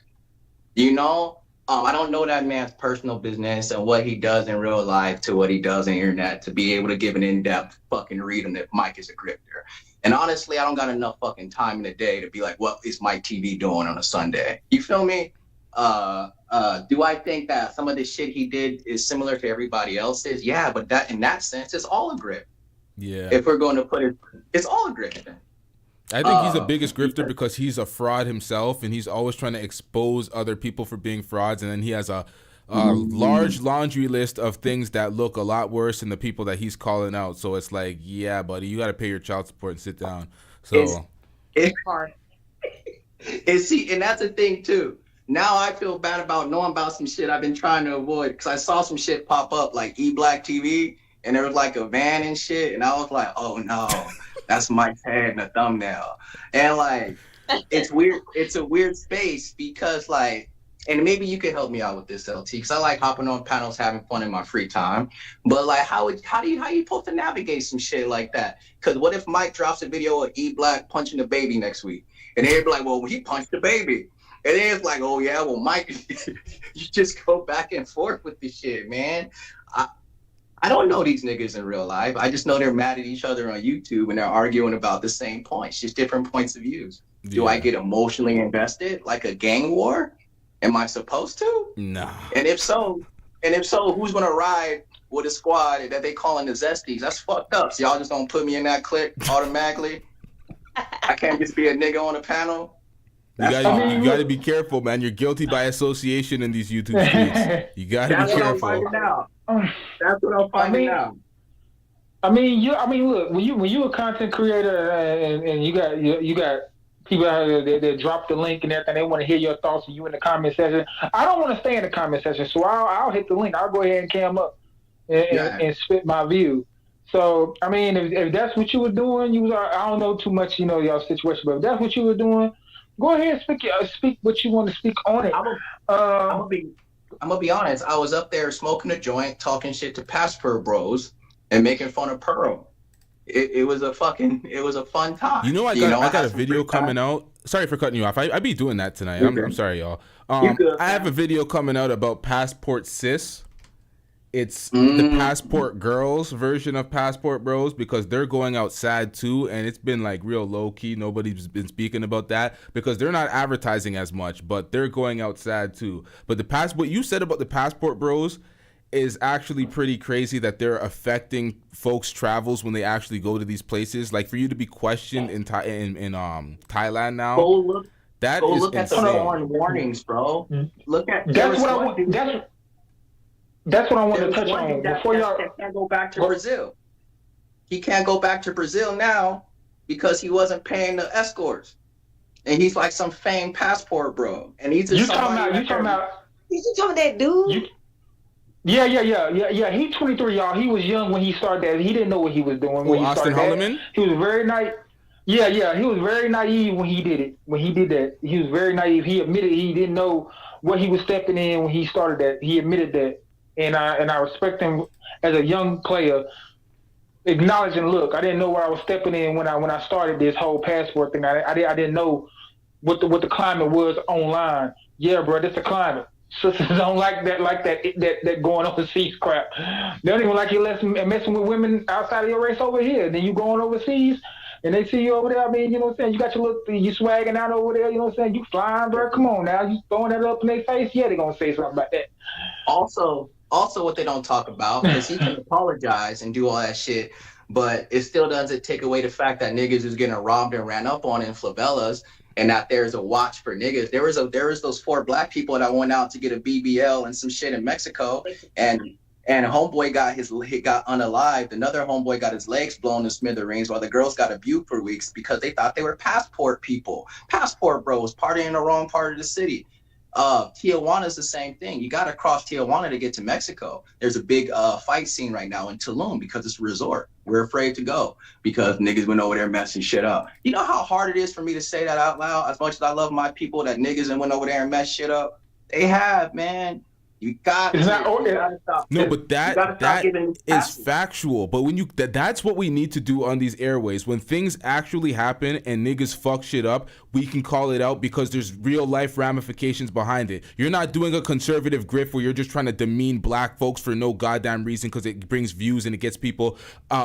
Speaker 9: You know, I don't know that man's personal business and what he does in real life to what he does on the internet to be able to give an in-depth fucking read on if Mike is a grifter. And honestly, I don't got enough fucking time in the day to be like, what is Mike TV doing on a Sunday? You feel me? Do I think that some of the shit he did is similar to everybody else's? Yeah, but that in that sense, it's all a grift.
Speaker 4: Yeah.
Speaker 9: If we're going to put it, it's all a grift.
Speaker 4: I think he's the biggest grifter because he's a fraud himself, and he's always trying to expose other people for being frauds. And then he has a large laundry list of things that look a lot worse than the people that he's calling out. So it's like, yeah, buddy, you got to pay your child support and sit down. So
Speaker 9: it's hard. And see, and that's the thing too. Now I feel bad about knowing about some shit I've been trying to avoid because I saw some shit pop up like E-Black TV, and there was like a van and shit, and I was like, oh no. That's Mike's head in the thumbnail. And like, it's weird. It's a weird space because like, and maybe you can help me out with this, LT, because I like hopping on panels, having fun in my free time. But like, how you supposed to navigate some shit like that? Because what if Mike drops a video of E-Black punching the baby next week? And they'd be like, well, he punched the baby. And then it's like, oh yeah, well, Mike, you just go back and forth with this shit, man. I don't know these niggas in real life. I just know they're mad at each other on YouTube and they're arguing about the same points, just different points of views. Yeah. Do I get emotionally invested like a gang war? Am I supposed to?
Speaker 4: No.
Speaker 9: And if so, who's gonna ride with a squad that they calling the Zesties? That's fucked up. So y'all just don't put me in that clique automatically. I can't just be a nigga on a panel.
Speaker 4: You gotta be careful, man. You're guilty by association in these YouTube streets. You gotta be careful.
Speaker 9: That's what I'm finding out.
Speaker 12: I mean, look, when you a content creator and you got people out there that drop the link and everything, they want to hear your thoughts and you in the comment section. I don't want to stay in the comment section, so I'll hit the link. I'll go ahead and cam up and spit my view. So I mean, if that's what you were doing, I don't know too much, y'all situation, but if that's what you were doing, go ahead and speak what you want to speak on it.
Speaker 9: I'm gonna be honest. I was up there smoking a joint, talking shit to Passport Bros, and making fun of Pearl. It was a fun time.
Speaker 4: You know, I got a video coming out. Sorry for cutting you off. I be doing that tonight. I'm sorry, y'all. I have a video coming out about Passport Sis. It's the Passport Girls version of Passport Bros because they're going out sad too, and it's been like real low key. Nobody's been speaking about that because they're not advertising as much, but they're going out sad too. But what you said about the Passport Bros is actually pretty crazy that they're affecting folks' travels when they actually go to these places. Like for you to be questioned in Thailand now. Look at
Speaker 9: the foreign warnings, bro. Look at
Speaker 12: That's what I want to touch on. Before y'all
Speaker 9: can't go back to Brazil. He can't go back to Brazil now because he wasn't paying the escorts, and he's like some famed passport bro. And he's just
Speaker 10: You talking about that dude?
Speaker 12: Yeah. He's 23, y'all. He was young when he started that. He didn't know what he was doing when he
Speaker 4: Austin
Speaker 12: started
Speaker 4: Holloman?
Speaker 12: that. He was very naive. Yeah. He was very naive when he did it. When he did that, he was very naive. He admitted he didn't know what he was stepping in when he started that. He admitted that. And I respect him as a young player, acknowledging, look, I didn't know where I was stepping in when I started this whole passport thing. I didn't know what the climate was online. Yeah, bro, that's the climate. Sisters don't like that going overseas crap. They don't even like you messing with women outside of your race over here. Then you going overseas and they see you over there. I mean, you know what I'm saying? You got your look, you swagging out over there. You know what I'm saying? You flying, bro. Come on now, you throwing that up in their face. Yeah, they gonna say something about that.
Speaker 9: Also, what they don't talk about, because he can apologize and do all that shit, but it still doesn't take away the fact that niggas is getting robbed and ran up on in favelas, and that there's a watch for niggas. There was those 4 black people that went out to get a BBL and some shit in Mexico, and homeboy got unalived. Another homeboy got his legs blown to smithereens, while the girls got abused for weeks because they thought they were passport people, passport bros, partying in the wrong part of the city. Tijuana is the same thing. You got to cross Tijuana to get to Mexico. There's a big fight scene right now in Tulum because it's a resort. We're afraid to go because niggas went over there messing shit up. You know how hard it is for me to say that out loud? As much as I love my people, that niggas and went over there and messed shit up. They have, man. You got to stop.
Speaker 4: No, but that is factual. But when that's what we need to do on these airways. When things actually happen and niggas fuck shit up, we can call it out because there's real life ramifications behind it. You're not doing a conservative grift where you're just trying to demean black folks for no goddamn reason because it brings views and it gets people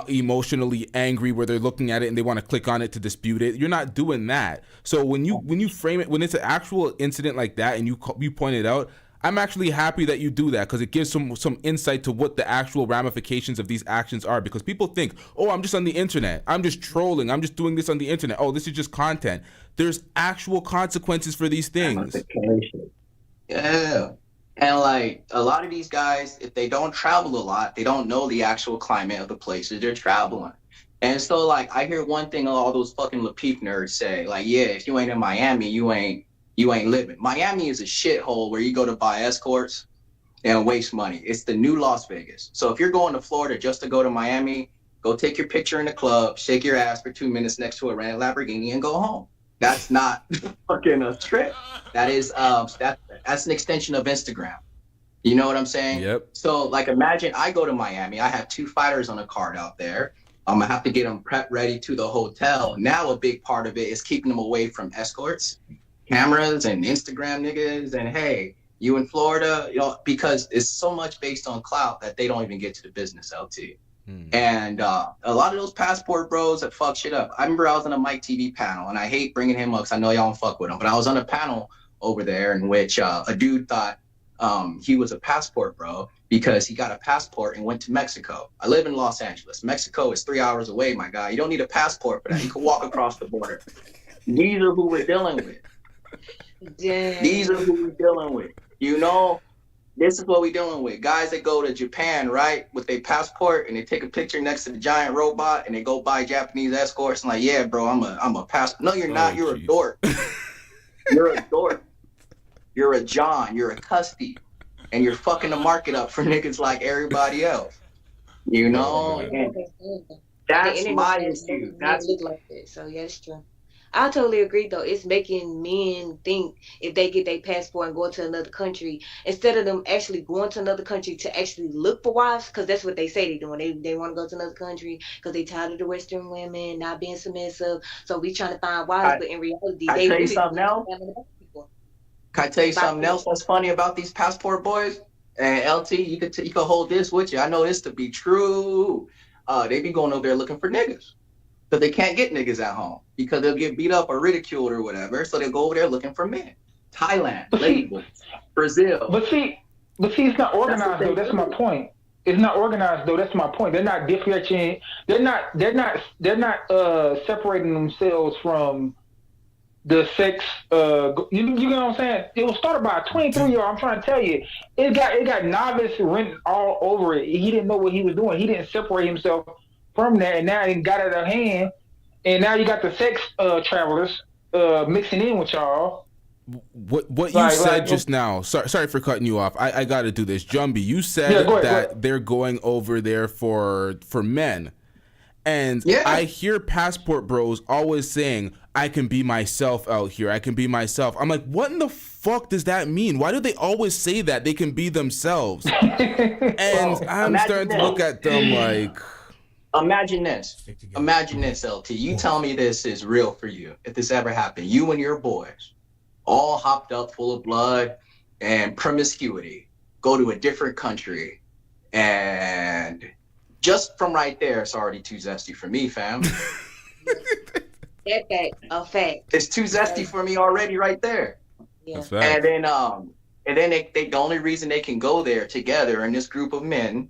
Speaker 4: emotionally angry where they're looking at it and they want to click on it to dispute it. You're not doing that. So when you frame it, when it's an actual incident like that and you point it out, I'm actually happy that you do that because it gives some insight to what the actual ramifications of these actions are, because people think, oh, I'm just on the internet. I'm just trolling. I'm just doing this on the internet. Oh, this is just content. There's actual consequences for these things.
Speaker 9: Yeah. And like a lot of these guys, if they don't travel a lot, they don't know the actual climate of the places they're traveling. And so like I hear one thing all those fucking LaPeep nerds say, like, yeah, if you ain't in Miami, you ain't living. Miami is a shithole where you go to buy escorts and waste money. It's the new Las Vegas. So if you're going to Florida just to go to Miami, go take your picture in the club, shake your ass for 2 minutes next to a rented Lamborghini and go home. That's not fucking a trip. That is that's an extension of Instagram. You know what I'm saying?
Speaker 4: Yep.
Speaker 9: So like imagine I go to Miami. I have 2 fighters on a card out there. I'm gonna have to get them prepped ready to the hotel. Now a big part of it is keeping them away from escorts, cameras and Instagram niggas, and hey, you in Florida, you know, because it's so much based on clout that they don't even get to the business, LT. And a lot of those passport bros that fuck shit up. I remember I was on a Mike TV panel, and I hate bringing him up because I know y'all don't fuck with him, but I was on a panel over there in which a dude thought he was a passport bro because he got a passport and went to Mexico. I live in Los Angeles. Mexico is 3 hours away, my guy. You don't need a passport for that. You can walk across the border. These are who we're dealing with.
Speaker 10: Damn.
Speaker 9: These are who we're dealing with. You know, this is what we're dealing with. Guys that go to Japan, right, with their passport and they take a picture next to the giant robot and they go buy Japanese escorts and like, yeah, bro, I'm a passport. No, you're not. You're a dork. You're a dork. You're a John. You're a Custy. And you're fucking the market up for niggas like everybody else. You know? And that's my issue. That's
Speaker 10: look like that. So yeah, it's true. I totally agree though. It's making men think if they get their passport and go to another country, instead of them actually going to another country to actually look for wives, because that's what they say they're doing. They want to go to another country because they tired of the Western women not being submissive. So we trying to find wives, but in reality,
Speaker 9: Can I tell you something else? Can I tell you something else that's funny about these passport boys? And LT, you could hold this with you. I know this to be true. They be going over there looking for niggas. Because they can't get niggas at home because they'll get beat up or ridiculed or whatever. So they'll go over there looking for men. Thailand, Ladyboys, Brazil.
Speaker 12: But see, it's not organized though. That's my point. It's not organized though. That's my point. They're not differentiating. They're not separating themselves from the sex. You know what I'm saying? It was started by a 23-year-old. I'm trying to tell you, it got novice written all over it. He didn't know what he was doing. He didn't separate himself from that, and now it got out of hand, and now you got the sex travelers mixing in with y'all.
Speaker 4: What you said just now, sorry for cutting you off. I got to do this. Jumby, you said that they're going over there for men. And I hear passport bros always saying, I can be myself out here. I can be myself. I'm like, what in the fuck does that mean? Why do they always say that they can be themselves? And I'm starting to look at them like...
Speaker 9: Imagine this, LT. You tell me this is real for you. If this ever happened, you and your boys, all hopped up, full of blood and promiscuity, go to a different country, and just from right there, it's already too zesty for me, fam.
Speaker 10: That fact, a fact.
Speaker 9: It's too zesty for me already, right there.
Speaker 10: Yeah.
Speaker 9: And then And then the only reason they can go there together in this group of men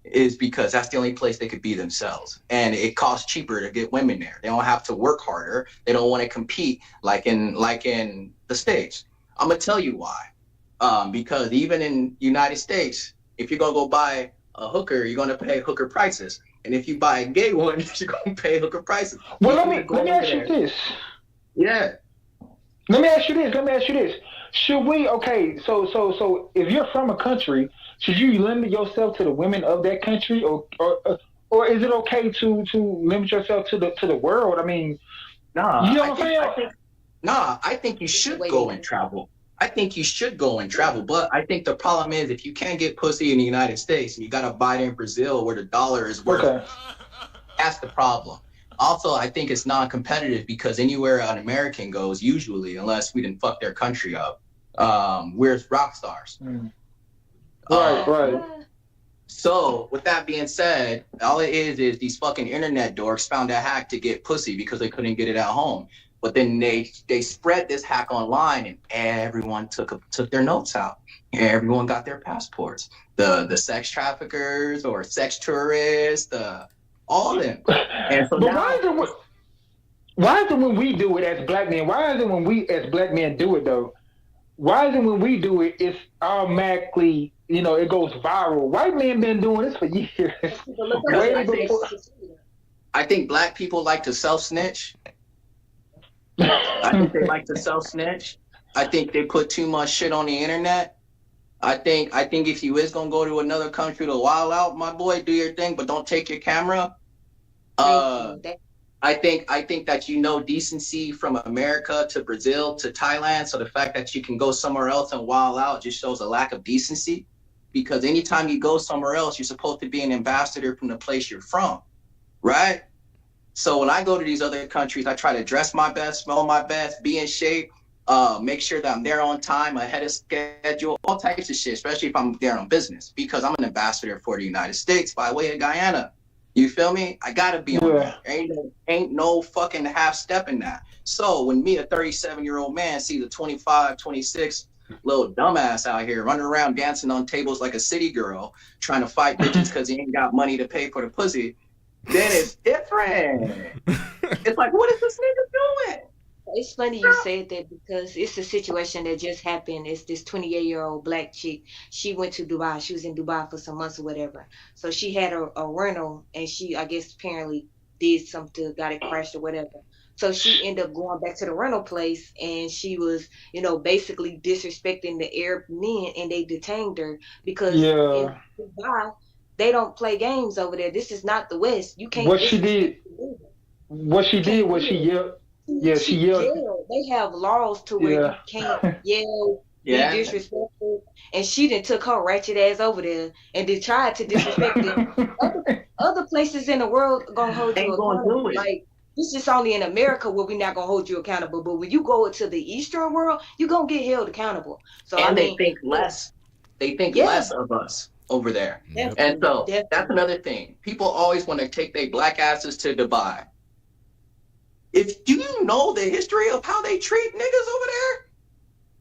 Speaker 9: is because that's the only place they could be themselves. And it costs cheaper to get women there. They don't have to work harder. They don't want to compete like in the States. I'm going to tell you why. Because even in United States, if you're going to go buy a hooker, you're going to pay hooker prices. And if you buy a gay one, you're going to pay hooker prices.
Speaker 17: Well, let me ask you this.
Speaker 9: Yeah.
Speaker 17: Let me ask you this. Should we, so if you're from a country, should you limit yourself to the women of that country, or is it okay to limit yourself to the world? I mean,
Speaker 9: nah,
Speaker 17: you know what I'm saying?
Speaker 9: I think you should go and travel. But I think the problem is if you can't get pussy in the United States and you got to buy it in Brazil where the dollar is worth, that's the problem. Also, I think it's non-competitive because anywhere an American goes, usually, unless we didn't fuck their country up, we're rock stars.
Speaker 17: Right.
Speaker 9: So, with that being said, all it is these fucking internet dorks found a hack to get pussy because they couldn't get it at home. But then they spread this hack online, and everyone took their notes out. Everyone got their passports. The sex traffickers or sex tourists, all of them. And so
Speaker 17: but
Speaker 9: now,
Speaker 17: why is it when we do it as black men? Why is it when we as black men do it though? Why is it when we do it, it's automatically, it goes viral? White men been doing this for years.
Speaker 9: I think black people like to self-snitch. I think they like to self-snitch. I think they put too much shit on the internet. I think if you is gonna go to another country to wild out, my boy, do your thing, but don't take your camera. I think that decency from America to Brazil to Thailand. So the fact that you can go somewhere else and wild out just shows a lack of decency. Because anytime you go somewhere else, you're supposed to be an ambassador from the place you're from, right? So when I go to these other countries, I try to dress my best, smell my best, be in shape, make sure that I'm there on time, ahead of schedule, all types of shit, especially if I'm there on business, because I'm an ambassador for the United States by way of Guyana. You feel me? I gotta be on that. Ain't no fucking half step in that. So when me, a 37-year-old man, sees a 25, 26 little dumbass out here running around dancing on tables like a city girl, trying to fight bitches because he ain't got money to pay for the pussy, then it's different. It's like, what is this nigga doing?
Speaker 10: It's funny you said that because it's a situation that just happened. It's this 28-year-old black chick. She went to Dubai. She was in Dubai for some months or whatever. So she had a rental, and she, I guess, apparently did something, got it crashed or whatever. So she ended up going back to the rental place, and she was, basically disrespecting the Arab men, and they detained her because in Dubai, they don't play games over there. This is not the West. You can't.
Speaker 17: What she did was she yelled. Yeah, she yelled.
Speaker 10: They have laws to where you can't yell, be disrespectful, and she done took her ratchet ass over there and they tried to disrespect them. Other places in the world gonna hold you accountable. Like, this is only in America where we're not gonna hold you accountable. But when you go to the Eastern world, you're gonna get held accountable. So
Speaker 9: they think less. They think less of us over there. And so that's another thing. People always want to take their black asses to Dubai. Do you know the history of how they treat niggas over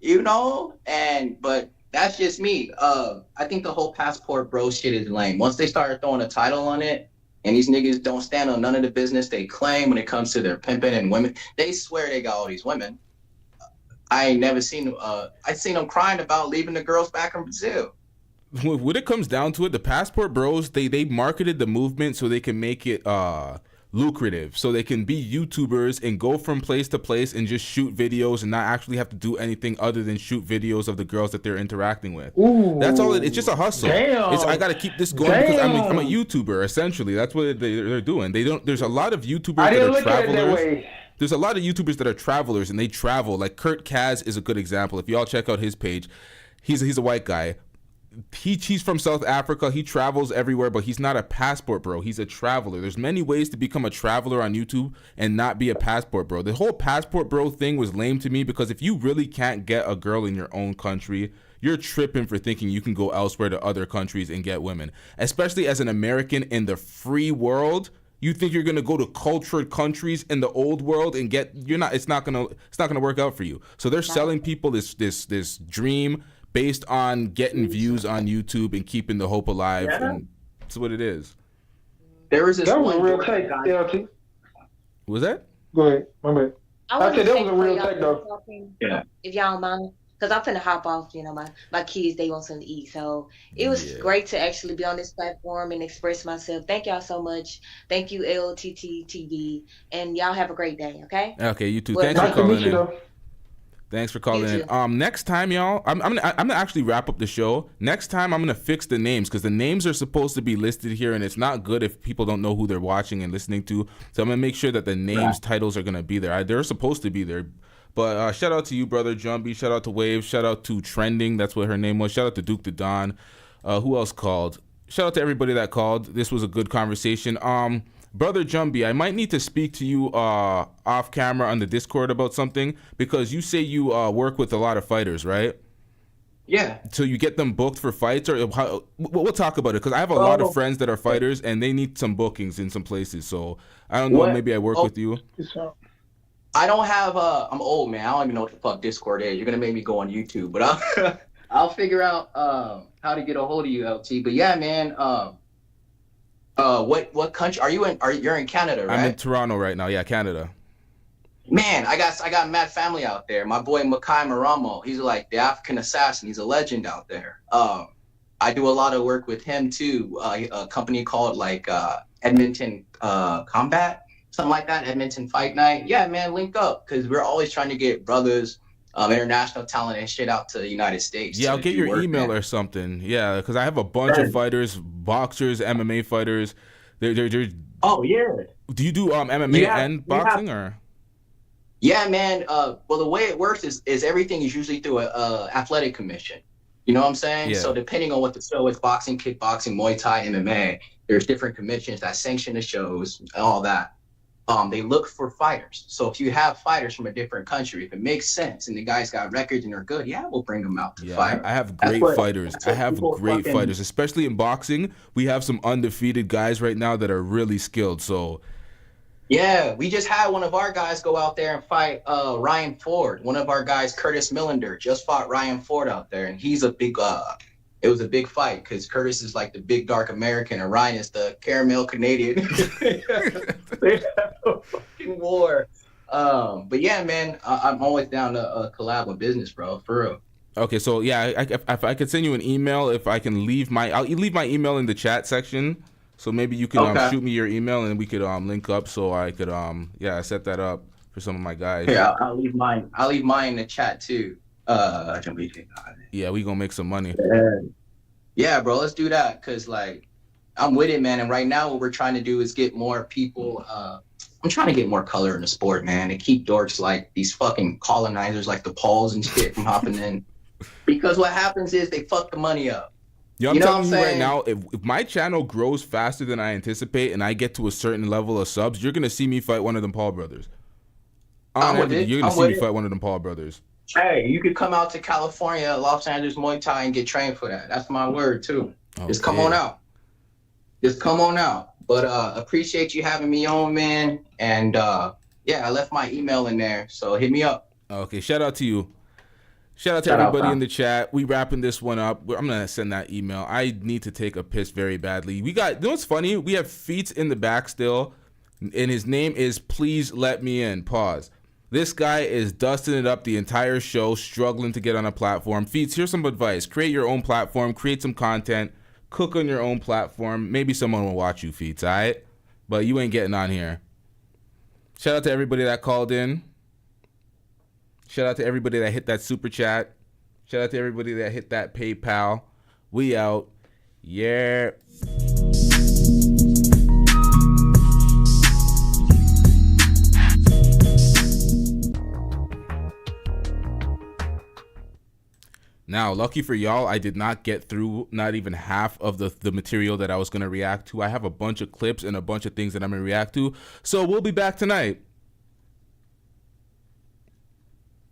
Speaker 9: there? But that's just me. I think the whole passport bro shit is lame. Once they start throwing a title on it, and these niggas don't stand on none of the business they claim when it comes to their pimping and women, they swear they got all these women. I ain't never seen I seen them crying about leaving the girls back in Brazil.
Speaker 4: When it comes down to it, the passport bros, they marketed the movement so they can make it lucrative, so they can be YouTubers and go from place to place and just shoot videos and not actually have to do anything other than shoot videos of the girls that they're interacting with.
Speaker 17: Ooh,
Speaker 4: that's all. It's just a hustle. I got to keep this going because I'm a YouTuber. Essentially, that's what they're doing. There's a lot of YouTubers that are travelers. There's a lot of YouTubers that are travelers and they travel. Like Kurt Kaz is a good example. If y'all check out his page, he's a white guy. He's from South Africa. He travels everywhere, but he's not a passport bro. He's a traveler. There's many ways to become a traveler on YouTube and not be a passport bro. The whole passport bro thing was lame to me because if you really can't get a girl in your own country, you're tripping for thinking you can go elsewhere to other countries and get women. Especially as an American in the free world, you think you're gonna go to cultured countries in the old world and it's not gonna work out for you. So they're selling people this dream, based on getting views on YouTube and keeping the hope alive.
Speaker 9: Yeah.
Speaker 4: And that's what it is.
Speaker 9: There was this
Speaker 17: That was a
Speaker 9: one
Speaker 17: real
Speaker 9: Georgia
Speaker 17: take,
Speaker 9: guy.
Speaker 17: LT.
Speaker 4: Was that?
Speaker 17: Go ahead. My bad. I said that was a real
Speaker 10: y'all
Speaker 17: take, though.
Speaker 10: talking,
Speaker 9: Yeah.
Speaker 10: if y'all don't mind, because I'm finna hop off. You know, my kids, they want something to eat, so it was great to actually be on this platform and express myself. Thank y'all so much. Thank you, LTTV, and y'all have a great day. Okay.
Speaker 4: Okay, you too.
Speaker 10: Well,
Speaker 4: Thanks for
Speaker 10: nice to
Speaker 4: calling
Speaker 10: meet you,
Speaker 4: in.
Speaker 10: though.
Speaker 4: Thanks for calling
Speaker 10: You
Speaker 4: in. Next time, y'all, I'm gonna actually wrap up the show. Next time, I'm gonna fix the names because the names are supposed to be listed here, and it's not good if people don't know who they're watching and listening to. So I'm gonna make sure that the names, titles are gonna be there. They're supposed to be there. But shout out to you, brother Jumbie. Shout out to Waves. Shout out to Trending. That's what her name was. Shout out to Duke the Don. Who else called? Shout out to everybody that called. This was a good conversation. Brother Jumbie, I might need to speak to you off camera on the Discord about something because you say you work with a lot of fighters, right?
Speaker 9: Yeah.
Speaker 4: So you get them booked for fights, or we'll talk about it because I have a lot of friends that are fighters and they need some bookings in some places. So I don't know,
Speaker 9: What?
Speaker 4: maybe I work with you.
Speaker 9: I don't have I'm old, man. I don't even know what the fuck Discord is. You're gonna make me go on YouTube, but I'll figure out how to get a hold of you, LT. But yeah, man. What country are you in? You're in Canada, right?
Speaker 4: I'm in Toronto right now. Yeah, Canada.
Speaker 9: Man, I got mad family out there. My boy Makai Maramo, he's like the African assassin. He's a legend out there. I do a lot of work with him too. A company called like Edmonton Combat, something like that. Edmonton Fight Night. Yeah, man, link up because we're always trying to get brothers, international talent and shit out to the United States.
Speaker 4: Yeah, I'll get your
Speaker 9: work,
Speaker 4: email
Speaker 9: man.
Speaker 4: or something. Yeah, because I have a bunch of fighters, boxers, MMA fighters. They're.
Speaker 9: Oh yeah.
Speaker 4: Do you do MMA and boxing or?
Speaker 9: Yeah, man. Well, the way it works is everything is usually through a athletic commission. You know what I'm saying?
Speaker 4: Yeah.
Speaker 9: So depending on what the show is, boxing, kickboxing, Muay Thai, MMA, there's different commissions that sanction the shows and all that. They look for fighters. So if you have fighters from a different country, if it makes sense and the guys got records and they're good, yeah, we'll bring them out to fight.
Speaker 4: I have great fighters. I have great fighters, especially in boxing. We have some undefeated guys right now that are really skilled. So.
Speaker 9: Yeah, we just had one of our guys go out there and fight Ryan Ford. One of our guys, Curtis Millender, just fought Ryan Ford out there, and he's a big. It was a big fight because Curtis is like the big dark American, and Ryan is the caramel Canadian. They have a fucking war. But yeah, man, I'm always down to collab with business, bro, for real.
Speaker 4: Okay, so yeah, if I could send you an email, if I can I'll leave my email in the chat section. So maybe you can shoot me your email and we could link up so I could set that up for some of my guys.
Speaker 9: Yeah, I'll leave mine. I'll leave mine in the chat too.
Speaker 4: Yeah, we gonna make some money.
Speaker 9: Yeah, bro, let's do that because like I'm with it, man. And right now what we're trying to do is get more people. I'm trying to get more color in the sport, man, and keep dorks like these fucking colonizers like the Pauls and shit from hopping in. Because what happens is they fuck the money up.
Speaker 4: Yo, I'm telling you right now, if my channel grows faster than I anticipate and I get to a certain level of subs, you're gonna see me fight one of them Paul brothers. You're gonna see me fight one of them Paul brothers.
Speaker 9: Hey, you could come out to California, Los Angeles, Muay Thai, and get trained for that. That's my word too.
Speaker 4: Okay.
Speaker 9: Just come on out. Just come on out. But appreciate you having me on, man. And yeah, I left my email in there, so hit me up.
Speaker 4: Okay, shout out to you. Shout out to everybody in the chat. We wrapping this one up. I'm gonna send that email. I need to take a piss very badly. You know what's funny? We have Feats in the back still, and his name is Please Let Me In. Pause. This guy is dusting it up the entire show, struggling to get on a platform. Feats, here's some advice. Create your own platform. Create some content. Cook on your own platform. Maybe someone will watch you, Feats, all right? But you ain't getting on here. Shout out to everybody that called in. Shout out to everybody that hit that super chat. Shout out to everybody that hit that PayPal. We out. Yeah. Now, lucky for y'all, I did not get through not even half of the material that I was going to react to. I have a bunch of clips and a bunch of things that I'm going to react to. So we'll be back tonight.